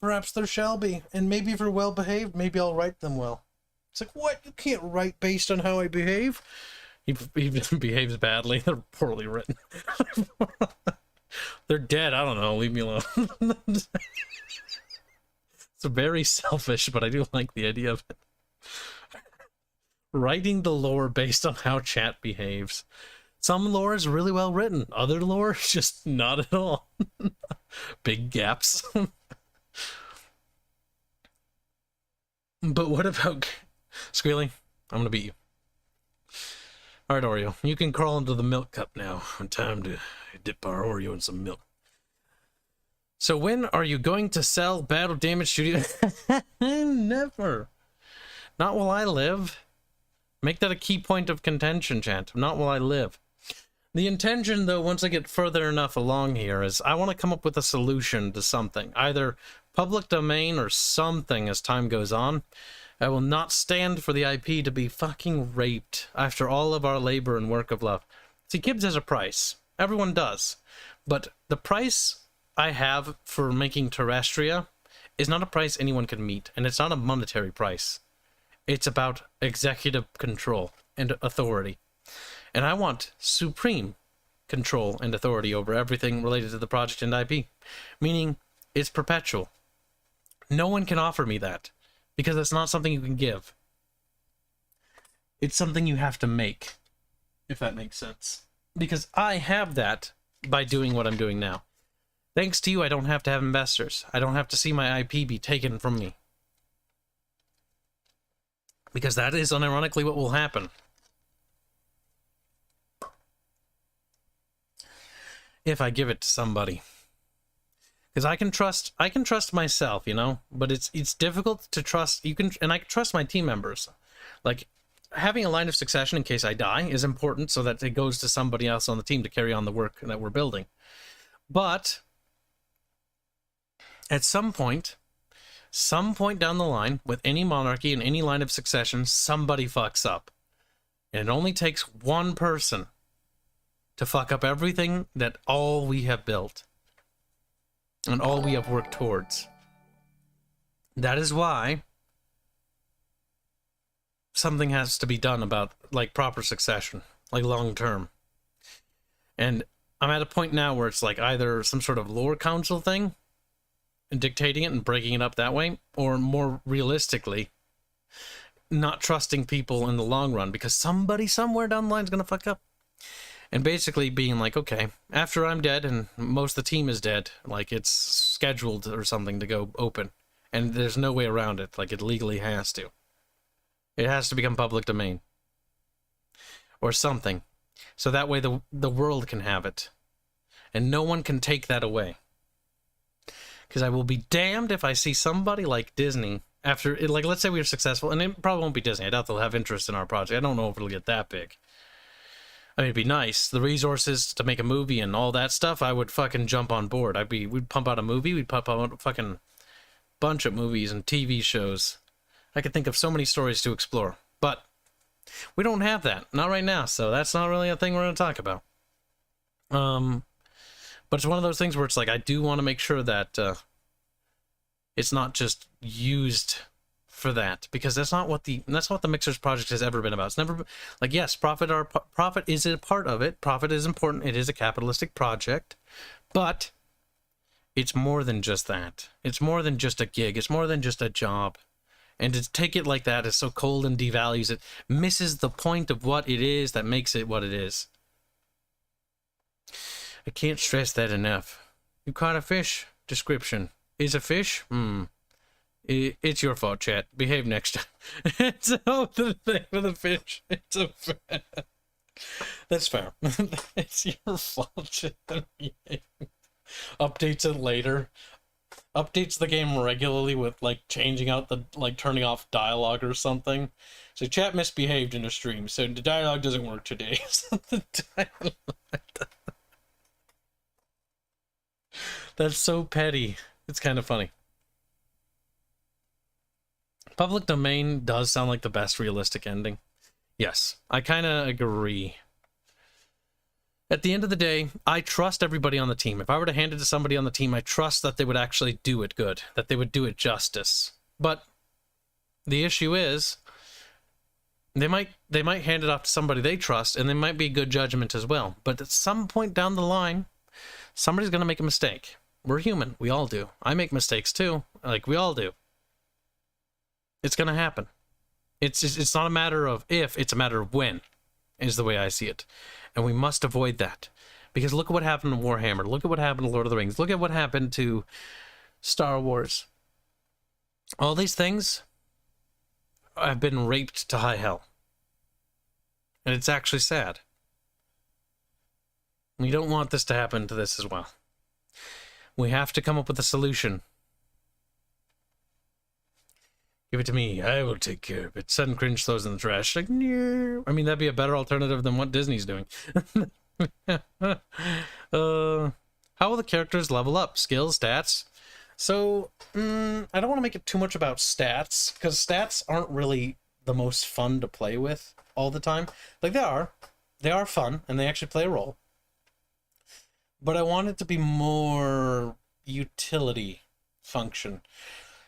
there shall be. And maybe if you're well behaved, maybe I'll write them well. It's like, what? You can't write based on how I behave? He behaves badly. They're poorly written. They're dead. I don't know. Leave me alone. It's very selfish, but I do like the idea of it. Writing the lore based on how chat behaves. Some lore is really well written. Other lore is just not at all. Big gaps. But what about... Squealy, I'm gonna beat you. Alright, Oreo, you can crawl into the milk cup now. Time to dip our Oreo in some milk. So when are you going to sell battle damage studio? Never. Not while I live. Make that a key point of contention, chat. Not while I live. The intention, though, once I get further enough along here, is I want to come up with a solution to something. Either public domain or something as time goes on. I will not stand for the IP to be fucking raped after all of our labor and work of love. See, Kibs has a price. Everyone does. But the price I have for making Terrestria is not a price anyone can meet, and it's not a monetary price. It's about executive control and authority. And I want supreme control and authority over everything related to the project and IP. Meaning, it's perpetual. No one can offer me that, because it's not something you can give. It's something you have to make, if that makes sense. Because I have that by doing what I'm doing now. Thanks to you, I don't have to have investors. I don't have to see my IP be taken from me. Because that is unironically what will happen. If I give it to somebody. Because I can trust myself, you know? But it's difficult to trust, and I can trust my team members. Like, having a line of succession in case I die is important so that it goes to somebody else on the team to carry on the work that we're building. But at some point down the line, with any monarchy and any line of succession, somebody fucks up. And it only takes one person to fuck up everything that all we have built. And all we have worked towards. That is why something has to be done about, like, proper succession. Like, long term. And I'm at a point now where it's like either some sort of lore council thing, and dictating it and breaking it up that way, or more realistically, not trusting people in the long run, because somebody somewhere down the line is going to fuck up. And basically being like, okay, after I'm dead and most of the team is dead, like it's scheduled or something to go open, and there's no way around it, like it legally has to. It has to become public domain. Or something. So that way the world can have it. And no one can take that away. Because I will be damned if I see somebody like Disney, after, like, let's say we are successful, and it probably won't be Disney. I doubt they'll have interest in our project. I don't know if it'll get that big. I mean, it'd be nice. The resources to make a movie and all that stuff, I would fucking jump on board. We'd pump out a movie, we'd pump out a fucking bunch of movies and TV shows. I could think of so many stories to explore. But we don't have that. Not right now, so that's not really a thing we're going to talk about. But it's one of those things where it's like, I do want to make sure that it's not just used for that, because that's not what the Mixers project has ever been about. It's never like, yes, profit is a part of it. Profit is important. It is a capitalistic project, but it's more than just that. It's more than just a gig. It's more than just a job. And to take it like that is so cold and devalues it, misses the point of what it is that makes it what it is. I can't stress that enough. You caught a fish? Description. Is a fish? It's your fault, chat. Behave next time. It's the thing with the fish. It's a fish. That's fair. It's your fault, chat. Updates it later. Updates the game regularly with, like, changing out the, like, turning off dialogue or something. So chat misbehaved in a stream, so the dialogue doesn't work today. That's so petty. It's kind of funny. Public domain does sound like the best realistic ending. Yes, I kind of agree. At the end of the day, I trust everybody on the team. If I were to hand it to somebody on the team, I trust that they would actually do it good, that they would do it justice. But the issue is, they might hand it off to somebody they trust, and they might be good judgment as well. But at some point down the line, somebody's going to make a mistake. We're human. We all do. I make mistakes too. Like, we all do. It's going to happen. It's not a matter of if, it's a matter of when, is the way I see it. And we must avoid that. Because look at what happened to Warhammer. Look at what happened to Lord of the Rings. Look at what happened to Star Wars. All these things have been raped to high hell. And it's actually sad. We don't want this to happen to this as well. We have to come up with a solution. Give it to me. I will take care of it. Sudden cringe throws in the trash. Like, no. I mean, that'd be a better alternative than what Disney's doing. How will the characters level up? Skills, stats? So, I don't want to make it too much about stats, because stats aren't really the most fun to play with all the time. Like, they are fun, and they actually play a role. But I want it to be more utility function.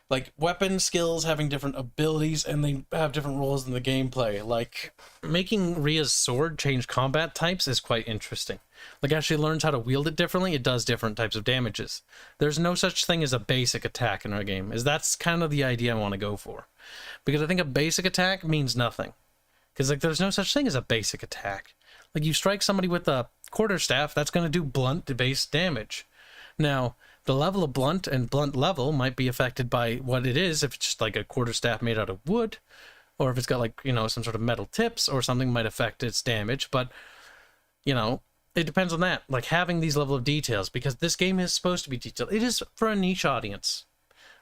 Like, weapon skills having different abilities, and they have different roles in the gameplay. Like, making Rhea's sword change combat types is quite interesting. Like, as she learns how to wield it differently, it does different types of damages. There's no such thing as a basic attack in our game. That's kind of the idea I want to go for. Because I think a basic attack means nothing. Because, like, there's no such thing as a basic attack. Like, you strike somebody with a quarterstaff, that's going to do blunt-based damage. Now, the level of blunt and blunt level might be affected by what it is, if it's just like a quarterstaff made out of wood, or if it's got, like, you know, some sort of metal tips or something might affect its damage, but, you know, it depends on that. Like, having these level of details, because this game is supposed to be detailed. It is for a niche audience,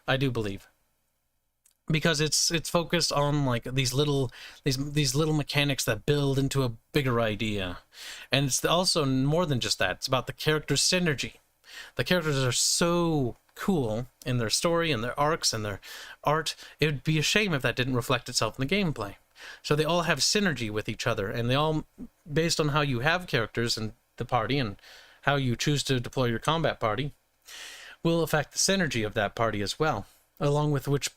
I do believe. Because it's focused on, like, these little mechanics that build into a bigger idea. And it's also more than just that. It's about the character synergy. The characters are so cool in their story and their arcs and their art. It would be a shame if that didn't reflect itself in the gameplay. So they all have synergy with each other, and they all, based on how you have characters in the party and how you choose to deploy your combat party, will affect the synergy of that party as well, along with which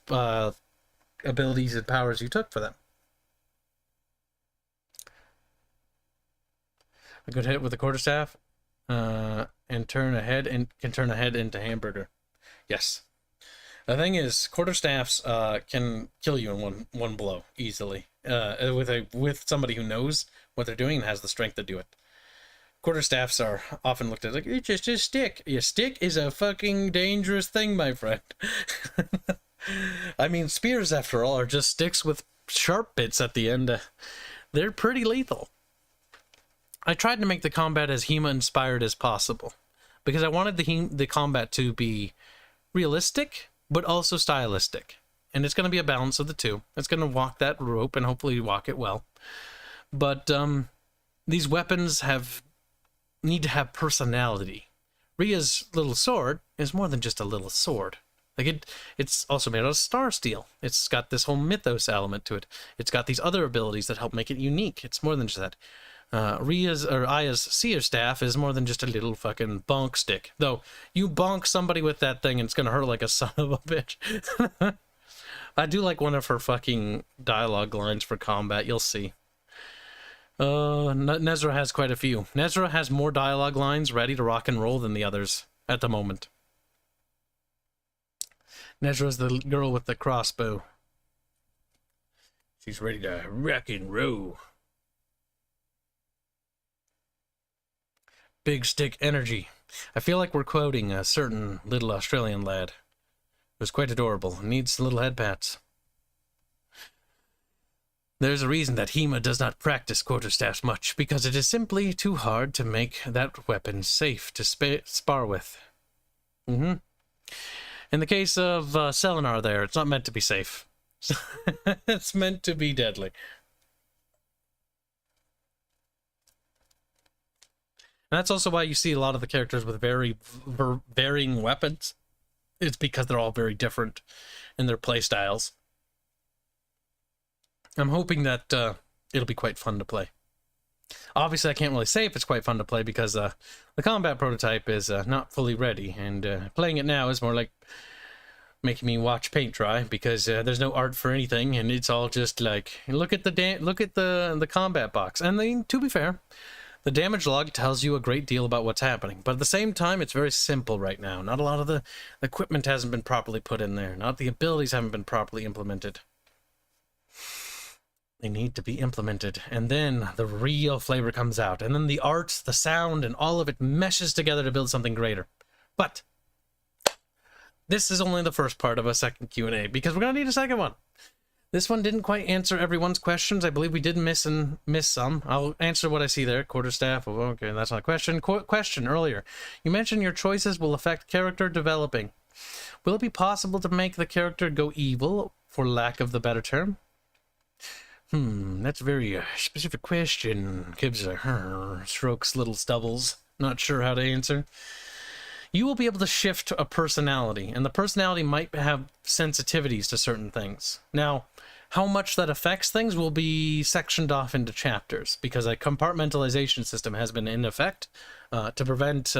abilities and powers you took for them. A good hit with the quarterstaff. And turn a head into hamburger. Yes. The thing is, quarterstaffs can kill you in one blow easily. With somebody who knows what they're doing and has the strength to do it. Quarterstaffs are often looked at like, it's just a stick. Your stick is a fucking dangerous thing, my friend. I mean, spears, after all, are just sticks with sharp bits at the end. They're pretty lethal. I tried to make the combat as HEMA inspired as possible, because I wanted the combat to be realistic, but also stylistic. And it's going to be a balance of the two. It's going to walk that rope and hopefully walk it well. But these weapons need to have personality. Rhea's little sword is more than just a little sword. Like, it's also made out of star steel. It's got this whole mythos element to it. It's got these other abilities that help make it unique. It's more than just that. Aya's seer staff is more than just a little fucking bonk stick. Though, you bonk somebody with that thing and it's gonna hurt like a son of a bitch. I do like one of her fucking dialogue lines for combat, you'll see. Nezra has quite a few. Nezra has more dialogue lines ready to rock and roll than the others at the moment. Nezra's the girl with the crossbow. She's ready to rock and roll. Big stick energy. I feel like we're quoting a certain little Australian lad. It was quite adorable. Needs little head pats. There's a reason that HEMA does not practice quarterstaffs much, because it is simply too hard to make that weapon safe to spar with. In the case of Selenar there, it's not meant to be safe. It's meant to be deadly. And that's also why you see a lot of the characters with varying weapons. It's because they're all very different in their playstyles. I'm hoping that it'll be quite fun to play. Obviously, I can't really say if it's quite fun to play because the combat prototype is not fully ready, and playing it now is more like making me watch paint dry, because there's no art for anything, and it's all just like, look at the combat box. And then, to be fair, the damage log tells you a great deal about what's happening, but at the same time, it's very simple right now. Not a lot of the equipment hasn't been properly put in there. Not the abilities haven't been properly implemented. They need to be implemented, and then the real flavor comes out, and then the art, the sound, and all of it meshes together to build something greater. But this is only the first part of a second Q&A, because we're going to need a second one. This one didn't quite answer everyone's questions. I believe we did miss some. I'll answer what I see there. Quarterstaff. Oh, okay, that's not a question. Question earlier. You mentioned your choices will affect character developing. Will it be possible to make the character go evil, for lack of the better term? That's a very specific question. Kibs strokes little stubbles. Not sure how to answer. You will be able to shift a personality, and the personality might have sensitivities to certain things. Now, how much that affects things will be sectioned off into chapters, because a compartmentalization system has been in effect to prevent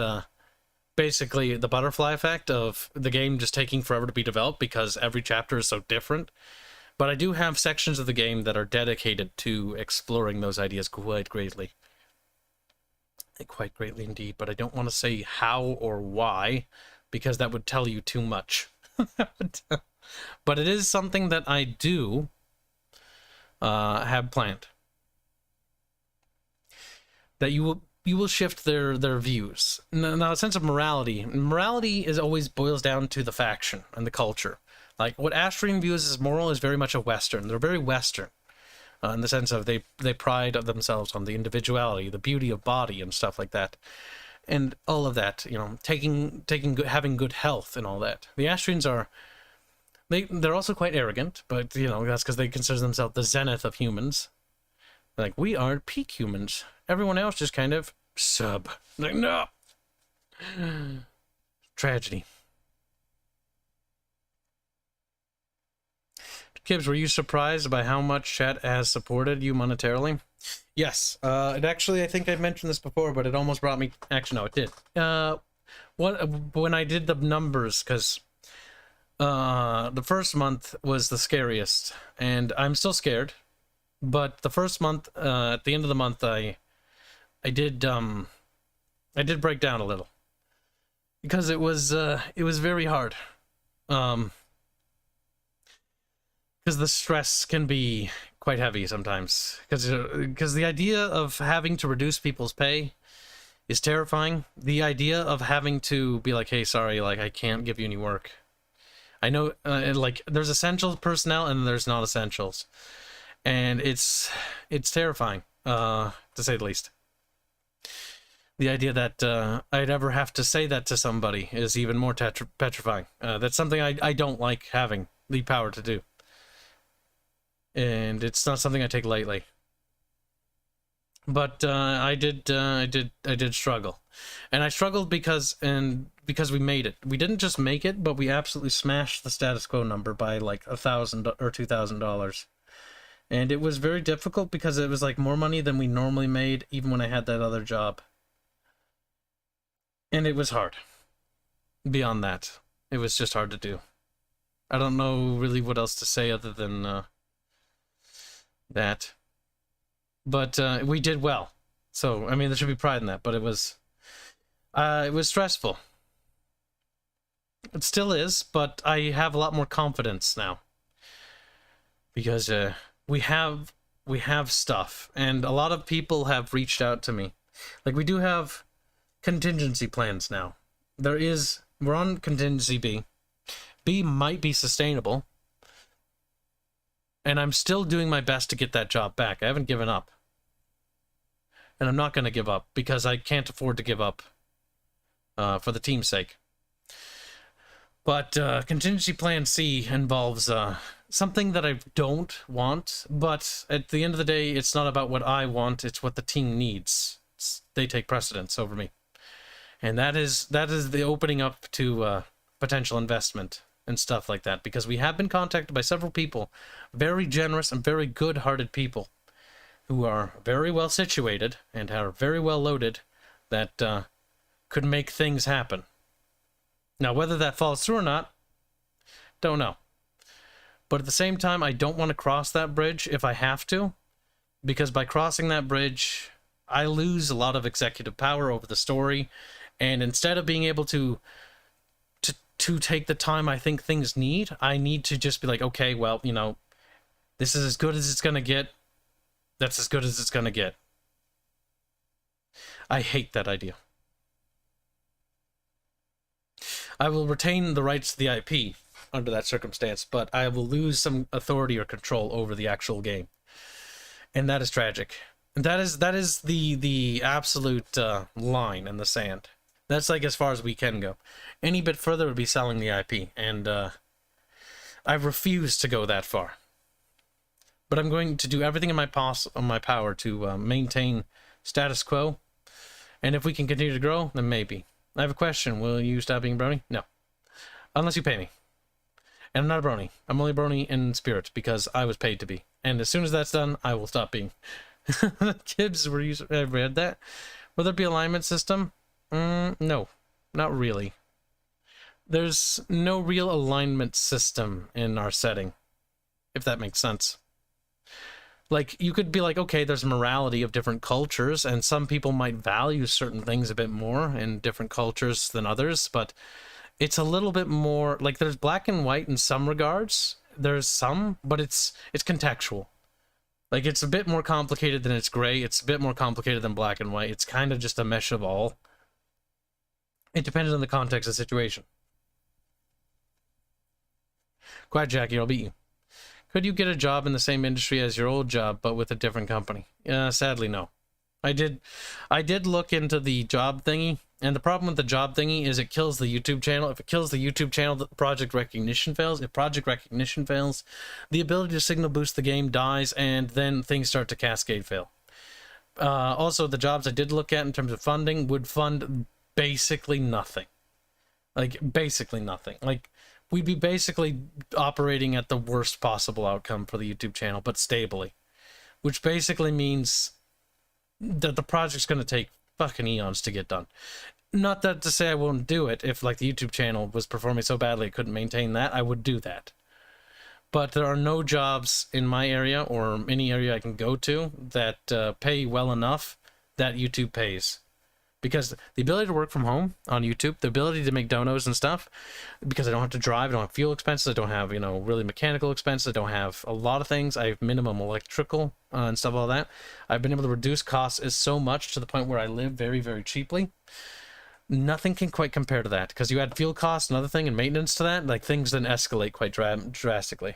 basically the butterfly effect of the game just taking forever to be developed, because every chapter is so different. But I do have sections of the game that are dedicated to exploring those ideas quite greatly. Quite greatly indeed, but I don't want to say how or why, because that would tell you too much. But it is something that I do have planned. That you will shift their views. Now, a sense of morality. Morality is always boils down to the faction and the culture. Like, what Astrian views as moral is very much a Western. They're very Western. In the sense of they pride themselves on the individuality, the beauty of body and stuff like that. And all of that, you know, having good health and all that. The Astrians are, they're also quite arrogant, but, you know, that's because they consider themselves the zenith of humans. Like, we are peak humans. Everyone else just kind of sub. Like, no! Tragedy. Kibs, were you surprised by how much chat has supported you monetarily? Yes. It actually, I think I mentioned this before, but it almost brought me... Actually, no, it did. When I did the numbers, because the first month was the scariest, and I'm still scared, but the first month, at the end of the month, I did break down a little, because it was very hard. Because the stress can be quite heavy sometimes. Because the idea of having to reduce people's pay is terrifying. The idea of having to be like, hey, sorry, like, I can't give you any work. I know, like, there's essential personnel and there's not essentials. And it's terrifying, to say the least. The idea that I'd ever have to say that to somebody is even more petrifying. That's something I don't like having the power to do. And it's not something I take lightly. But I did struggle, and I struggled because we made it. We didn't just make it, but we absolutely smashed the status quo number by like $1,000 or $2,000, and it was very difficult because it was like more money than we normally made, even when I had that other job. And it was hard. Beyond that, it was just hard to do. I don't know really what else to say other than that. But we did well. So, I mean, there should be pride in that, but it was stressful. It still is, but I have a lot more confidence now. Because we have stuff, and a lot of people have reached out to me. Like, we do have contingency plans now. We're on contingency B. B might be sustainable. And I'm still doing my best to get that job back. I haven't given up. And I'm not going to give up, because I can't afford to give up for the team's sake. But contingency plan C involves something that I don't want, but at the end of the day, it's not about what I want, it's what the team needs. They take precedence over me. And that is the opening up to potential investment and stuff like that, because we have been contacted by several people, very generous and very good-hearted people, who are very well situated and are very well loaded, that could make things happen. Now, whether that falls through or not, don't know. But at the same time, I don't want to cross that bridge if I have to, because by crossing that bridge, I lose a lot of executive power over the story, and instead of being able to take the time I think things need, I need to just be like, okay, well, you know, this is as good as it's going to get. That's as good as it's gonna get. I hate that idea. I will retain the rights to the IP under that circumstance, but I will lose some authority or control over the actual game. And that is tragic. And that is the absolute line in the sand. That's like as far as we can go. Any bit further would be selling the IP, and I refuse to go that far. But I'm going to do everything in my power to maintain status quo. And if we can continue to grow, then maybe. I have a question. Will you stop being a brony? No. Unless you pay me. And I'm not a brony. I'm only a brony in spirit because I was paid to be. And as soon as that's done, I will stop being. Kibs, were you read that? Will there be alignment system? No, not really. There's no real alignment system in our setting, if that makes sense. Like, you could be like, okay, there's morality of different cultures, and some people might value certain things a bit more in different cultures than others, but it's a little bit more, like, there's black and white in some regards. There's some, but it's contextual. Like, it's a bit more complicated than it's gray. It's a bit more complicated than black and white. It's kind of just a mesh of all. It depends on the context of the situation. Quiet, Jackie, I'll beat you. Could you get a job in the same industry as your old job, but with a different company? Sadly, no. I did look into the job thingy, and the problem with the job thingy is it kills the YouTube channel. If it kills the YouTube channel, the project recognition fails. If project recognition fails, the ability to signal boost the game dies, and then things start to cascade fail. Also, the jobs I did look at in terms of funding would fund basically nothing. Like, basically nothing. Like, we'd be basically operating at the worst possible outcome for the YouTube channel, but stably. Which basically means that the project's going to take fucking eons to get done. Not that to say I won't do it. If, like, the YouTube channel was performing so badly it couldn't maintain that, I would do that. But there are no jobs in my area or any area I can go to that pay well enough that YouTube pays. Because the ability to work from home on YouTube, the ability to make donos and stuff, because I don't have to drive, I don't have fuel expenses, I don't have, you know, really mechanical expenses, I don't have a lot of things, I have minimum electrical and stuff like that. I've been able to reduce costs so much to the point where I live very, very cheaply. Nothing can quite compare to that, because you add fuel costs, another thing, and maintenance to that, like, things then escalate quite drastically.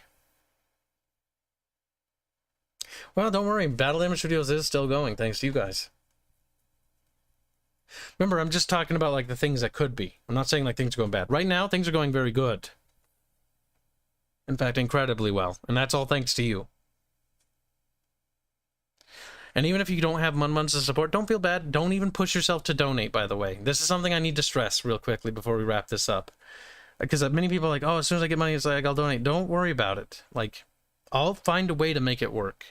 Well, don't worry, Battle Damage Studios is still going, thanks to you guys. Remember, I'm just talking about, like, the things that could be. I'm not saying, like, things are going bad. Right now, things are going very good. In fact, incredibly well. And that's all thanks to you. And even if you don't have months of support, don't feel bad. Don't even push yourself to donate, by the way. This is something I need to stress real quickly before we wrap this up. Because many people are like, oh, as soon as I get money, it's like, I'll donate. Don't worry about it. Like, I'll find a way to make it work.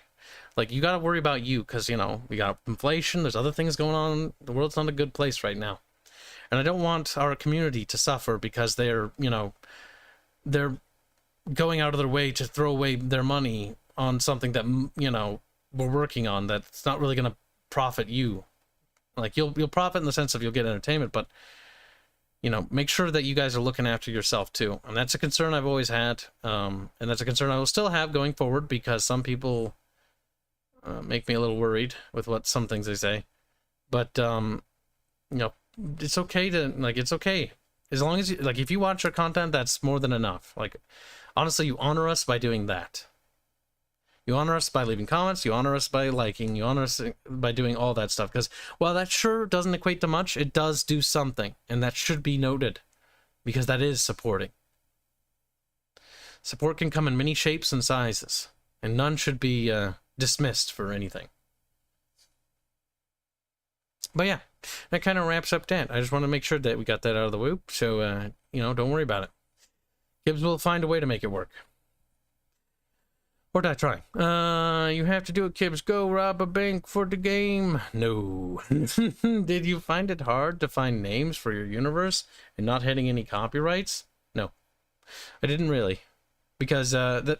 Like, you got to worry about you because, you know, we got inflation. There's other things going on. The world's not a good place right now. And I don't want our community to suffer because they're, you know, they're going out of their way to throw away their money on something that, you know, we're working on that's not really going to profit you. Like, you'll profit in the sense of you'll get entertainment, but, you know, make sure that you guys are looking after yourself too. And that's a concern I've always had. And that's a concern I will still have going forward because some people make me a little worried with what some things they say, but you know, it's okay to, like, it's okay as long as you, like, if you watch our content, that's more than enough. Like, honestly, you honor us by doing that. You honor us by leaving comments, you honor us by liking, you honor us by doing all that stuff, because while that sure doesn't equate to much, it does do something, and that should be noted because that is supporting. Support can come in many shapes and sizes, and none should be dismissed for anything. But yeah, that kind of wraps up that. I just want to make sure that we got that out of the whoop, so you know, don't worry about it. Kibs will find a way to make it work. Or die trying. You have to do it, Kibs. Go rob a bank for the game. No. Did you find it hard to find names for your universe and not hitting any copyrights? No. I didn't really. because okay,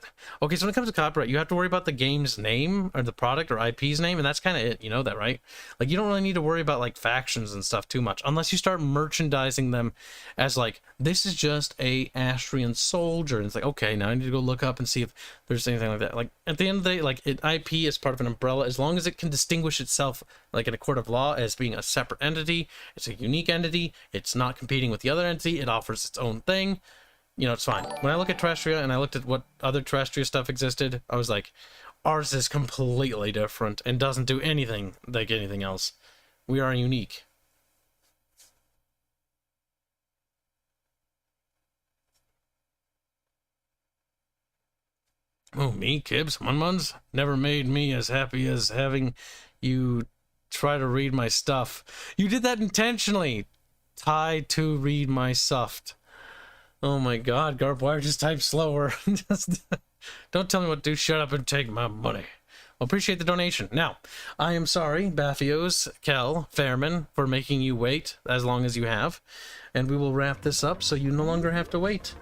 so when it comes to copyright, you have to worry about the game's name or the product or IP's name, and that's kind of it. You know that, right? Like, you don't really need to worry about like factions and stuff too much unless you start merchandising them as like, this is just a Astrian soldier, and it's like, okay, now I need to go look up and see if there's anything like that. Like, at the end of the day, like, IP is part of an umbrella. As long as it can distinguish itself like in a court of law as being a separate entity, it's a unique entity, it's not competing with the other entity, it offers its own thing, you know, it's fine. When I look at Terrestria and I looked at what other Terrestria stuff existed, I was like, ours is completely different and doesn't do anything like anything else. We are unique. Oh, me, Kibs? Munmuns? Never made me as happy as having you try to read my stuff. You did that intentionally. Try to read my stuff. Oh my god, Garpwire, just type slower. Just don't tell me what to do. Shut up and take my money. Well, appreciate the donation. Now, I am sorry, Baffios, Kel, Fairman, for making you wait as long as you have. And we will wrap this up so you no longer have to wait.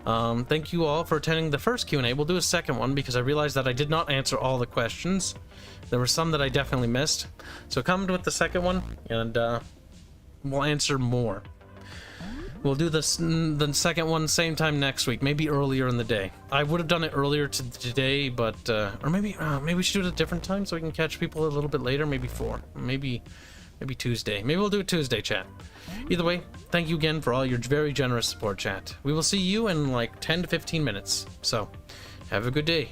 Thank you all for attending the first Q&A. We'll do a second one because I realized that I did not answer all the questions. There were some that I definitely missed. So come with the second one, and we'll answer more. We'll do the second one same time next week, maybe earlier in the day. I would have done it earlier today, but or maybe we should do it at a different time so we can catch people a little bit later. Maybe 4, maybe Tuesday. Maybe we'll do it Tuesday, chat. Either way, thank you again for all your very generous support, chat. We will see you in like 10 to 15 minutes. So, have a good day.